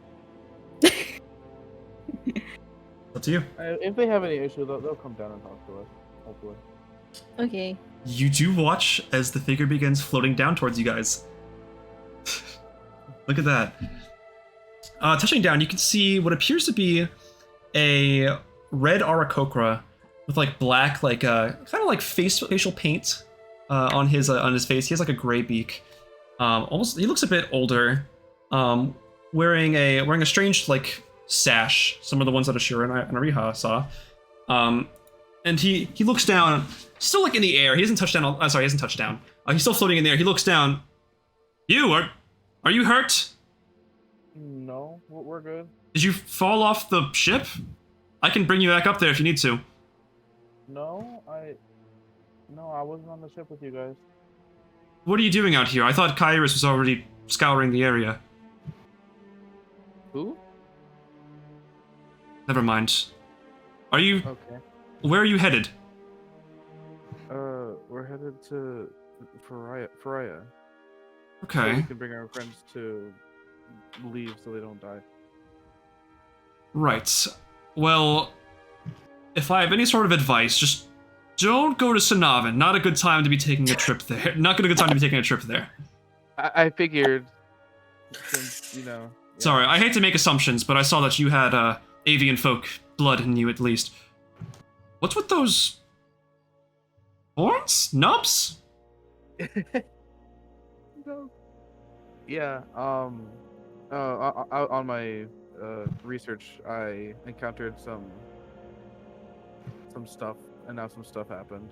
Up to you. If they have any issue, they'll come down and talk to us. Hopefully. Okay. You do watch as the figure begins floating down towards you guys. Look at that. Touching down, you can see what appears to be a red Arakocra with like black, like kind of like facial paint on his face. He has like a gray beak. Almost, he looks a bit older. Wearing a strange like sash, similar to the ones that Asherah and Ariha saw. And he looks down, still like in the air. He hasn't touched down. Sorry, he hasn't touched down. He's still floating in the air. He looks down. You are you hurt? No, we're good. Did you fall off the ship? I can bring you back up there if you need to. No, I wasn't on the ship with you guys. What are you doing out here? I thought Kairos was already scouring the area. Who? Never mind. Are you? Okay. Where are you headed? We're headed to Faria. So Okay. we can bring our friends to leave so they don't die. Right. Well, if I have any sort of advice, just don't go to Sanavin. Not a good time to be taking a trip there. Not a good time to be taking a trip there. I figured, since yeah. Sorry, I hate to make assumptions, but I saw that you had avian folk blood in you at least. What's with those horns? Nubs? No. Yeah. On my research, I encountered some stuff, and now some stuff happened.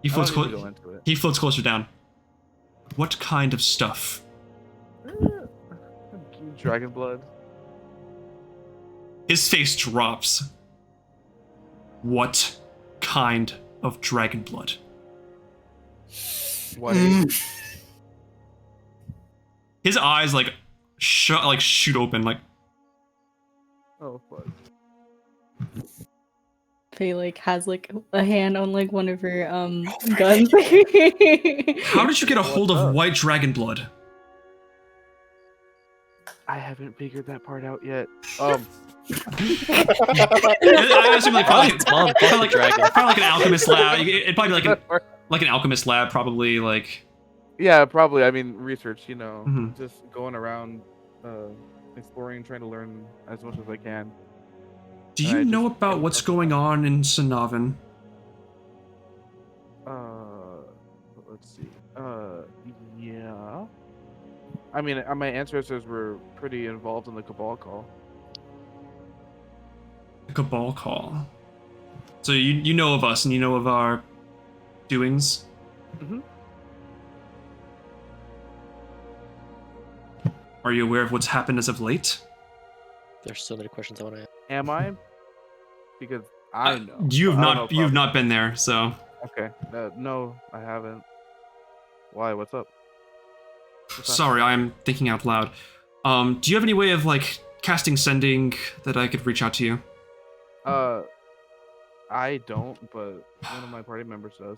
He I floats don't need to go into it. He floats closer down. What kind of stuff? Dragon blood. His face drops. What kind of dragon blood? What? His eyes like shoot open like. Oh fuck. Faye like has like a hand on like one of her guns. How did you get a hold What's of up? white dragon blood? I haven't figured that part out yet. I assume like probably like an alchemist lab. It'd probably be like an alchemist lab, probably like. Yeah, probably. I mean, research. You know, Mhm. just going around, exploring, trying to learn as much as I can. Do I you just know about came what's across going on in Sanavin? Let's see. Yeah. I mean, my ancestors were pretty involved in the Cabal call. The Cabal call. So you know of us and you know of our doings. Mm-hmm. Are you aware of what's happened as of late? There's so many questions I want to ask. Am I? Because I know. You've but I don't know if you've I'm- not been there, so. Okay. No, I haven't. Why? What's up? What's up? Sorry, I'm thinking out loud. Do you have any way of like casting sending that I could reach out to you? I don't, but one of my party members does.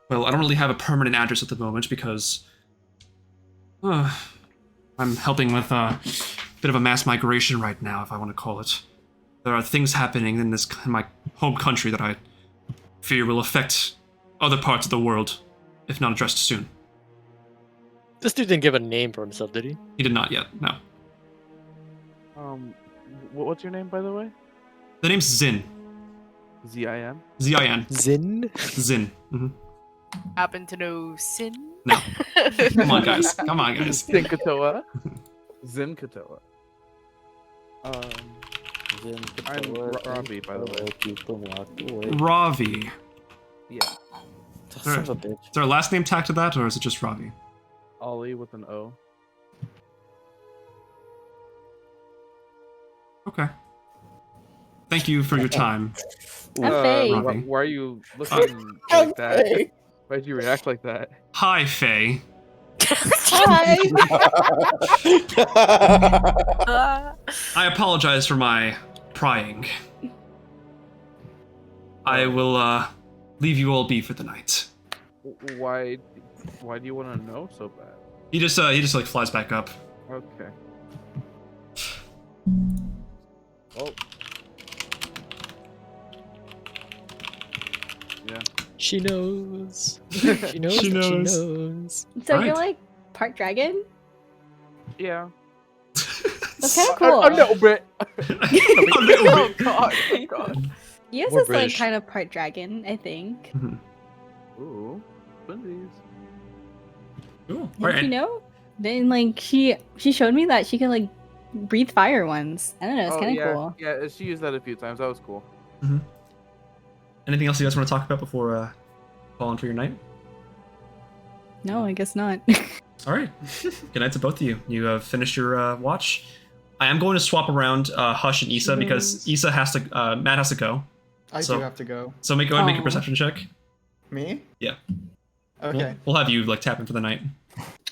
Well, I don't really have a permanent address at the moment because I'm helping with a bit of a mass migration right now, if I want to call it. There are things happening in my home country that I fear will affect other parts of the world, if not addressed soon. This dude didn't give a name for himself, did he? He did not yet, no. What's your name, by the way? The name's Zin. Z-I-N? Z-I-N. Zin? Zin. Mm-hmm. Happen to know Sin? No. Come on, guys. Come on, guys. Zinkatoa? Zinkatoa. I'm Ravi, by the way. Ravi. Yeah. Son of a bitch. Is there a last name tagged to that, or is it just Ravi? Ollie with an O. Okay. Thank you for your time. I'm Faye. Ravi. Why are you looking like that? Why did you react like that? Hi, Faye. Hi. I apologize for my prying. I will leave you all be for the night. Why do you want to know so bad? He just like flies back up. Okay. Oh. Yeah. She knows. She knows. She that knows. She knows. So Right. you're like part dragon? Yeah. That's kind of cool. A little bit. Oh god. Oh god. Yes, We're is like British. kind of part dragon, I think. Ooh. Twinsies. Cool. Did Alright. you know? Then like she showed me that she can like breathe fire once. I don't know, it's kind of yeah. cool. Yeah, she used that a few times. That was cool. Anything else you guys want to talk about before falling for your night? No, I guess not. All right. Good night to both of you. You have finished your watch. I am going to swap around Hush and Isa because Isa has to. Matt has to go. I So- do have to go. So make a Oh. perception check. Me? Yeah. Okay. We'll have you like tap in for the night,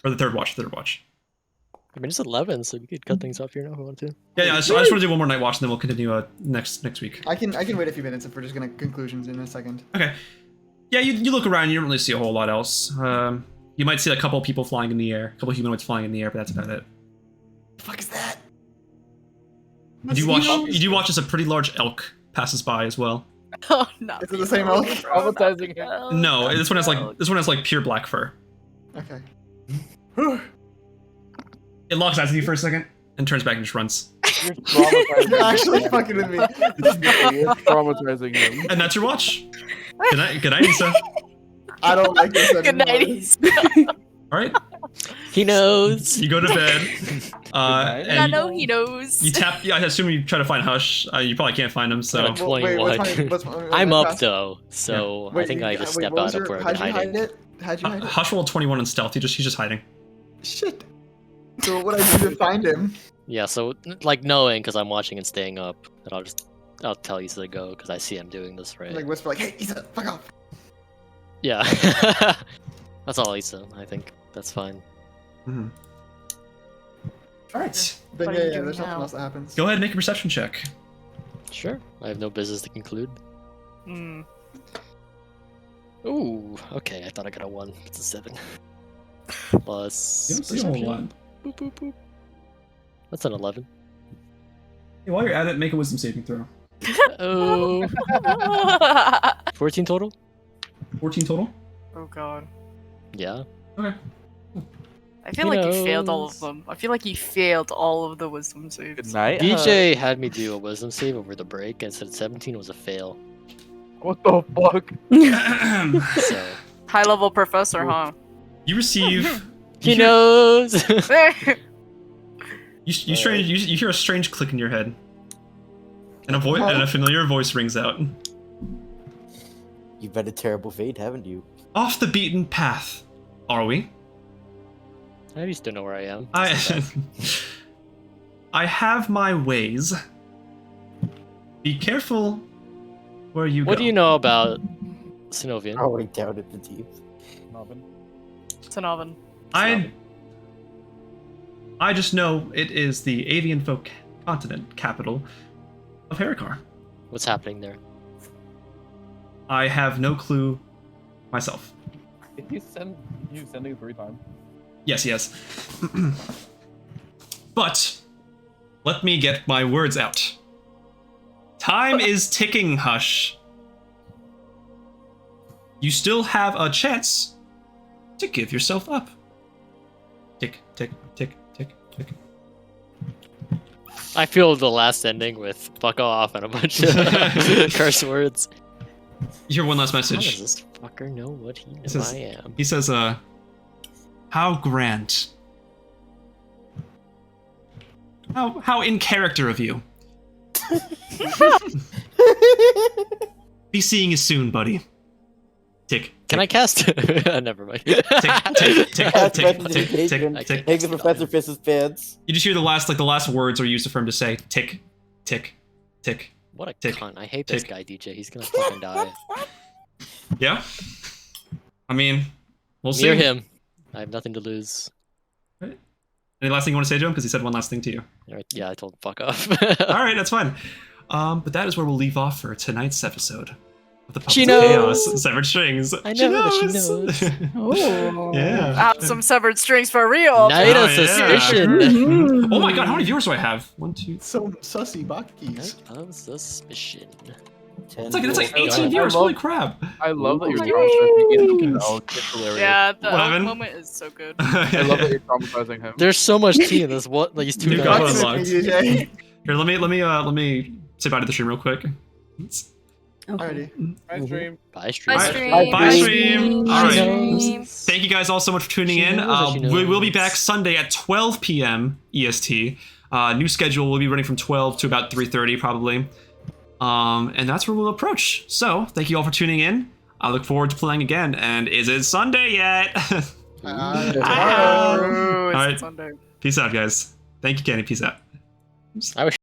or the third watch. I mean, it's 11, so we could cut things off here now if we want to. Yeah. I just want to do one more night watch, and then we'll continue next week. I can wait a few minutes if we're just gonna conclusions in a second. Okay. Yeah. You look around. You don't really see a whole lot else. You might see a couple people flying in the air, a couple humanoids flying in the air, but that's about it. The fuck is that? You do watch as a pretty large elk passes by as well. Oh no. Is it the same elk? Traumatizing him. No, this one has like pure black fur. Okay. It locks eyes with you for a second and turns back and just runs. You're traumatizing You're actually fucking with me. You're traumatizing him. And that's your watch. Good night, Isa. I don't like this anymore. Good night. Isa. All right, He knows. you go to bed. night. I And know he knows. you tap. Yeah, I assume you try to find Hush. You probably can't find him. So Well, Wait, 21. what's I'm my up pass- though, so I Wait, think I just wait, step what out was of your- where I've How'd been you hide hiding. it? How'd you hide it? Hush rolled 21 in stealth. He's just hiding. Shit. So what I do to find him? Yeah, so like knowing because I'm watching and staying up, that I'll tell Isa to go because I see him doing this right. Like whisper, like, hey, Isa, fuck off. Yeah, that's all Isa. I think that's fine. Mm-hmm. All right, Then What yeah, are you yeah, doing there's nothing now? else that happens. go ahead and make a perception check. Sure. I have no business to conclude. Hmm. Ooh, okay. I thought I got a 1. It's a 7. Plus You don't see a whole lot. perception. Boop, boop, boop. That's an 11. Hey, while you're at it, make a wisdom saving throw. Oh. 14 total? 14 total? Oh god. Yeah. Okay. I feel Who like you failed all of knows? them. I feel like you failed all of the wisdom saves. Good night. DJ had me do a wisdom save over the break and said 17 was a fail. What the fuck? So High level professor, huh? You receive. he hear- knows. You hear a strange click in your head, and a familiar voice rings out. You've had a terrible fate, haven't you? Off the beaten path, are we? I used to know where I am. I have my ways. Be careful where you go. What do you know about Synovian? Throwing down at the teeth. Tanavan. I just know it is the avian folk continent capital of Herikar. What's happening there? I have no clue myself. Did you send it 3 times? Yes. But let me get my words out. Time is ticking, Hush. You still have a chance to give yourself up. Tick, tick, tick, tick, tick. I feel the last ending with fuck off and a bunch of curse words. You hear one last How does message. this fucker know what he knows says- I am? He says, how grand. How in character of you. Be seeing you soon, buddy. Tick. Can I cast? Never mind. Tick, tick, tick, tick, That's tick, better tick, than tick, I tick. Make the professor piss his pants. You just hear the last words are used for him to say tick, tick, tick. What a Tick, cunt. I hate this tick. guy, DJ. He's gonna fucking die. Yeah. I mean, we'll see. Near him. I have nothing to lose. Any last thing you want to say to him? Because he said one last thing to you. Alright, yeah, I told him fuck off. All right, that's fine. But that is where we'll leave off for tonight's episode of the Puppets She of knows. Chaos Severed Strings. I know that she knows. Oh. Yeah. Have some severed strings for real. Night Oh, of yeah. suspicion. Mhm. Oh my god, how many viewers do I have? 1, 2. Some sussy buckies. Night of suspicion. It's like 18 I viewers. love- Holy crap. I love that you're Yay. traumatizing him. It's hilarious. Yeah, the What, elk Evan? moment is so good. I love that you're traumatizing him. There's so much tea in this. What? Like, these two New guys. God Fuck unlocked. with me, DJ. Here, let me say bye to the stream real quick. Alrighty. Nice dream. Bye, stream. Bye, Bye, stream. bye, stream. All right. Stream. Thank you guys all so much for tuning She in. knows that she We will be knows. back Sunday at 12 p.m. EST. New schedule will be running from 12 to about 3:30 probably. And that's where we'll approach. So thank you all for tuning in. I look forward to playing again. And is it Sunday yet? Ooh, it's Alright. Sunday. Peace out, guys. Thank you, Kenny. Peace out. I wish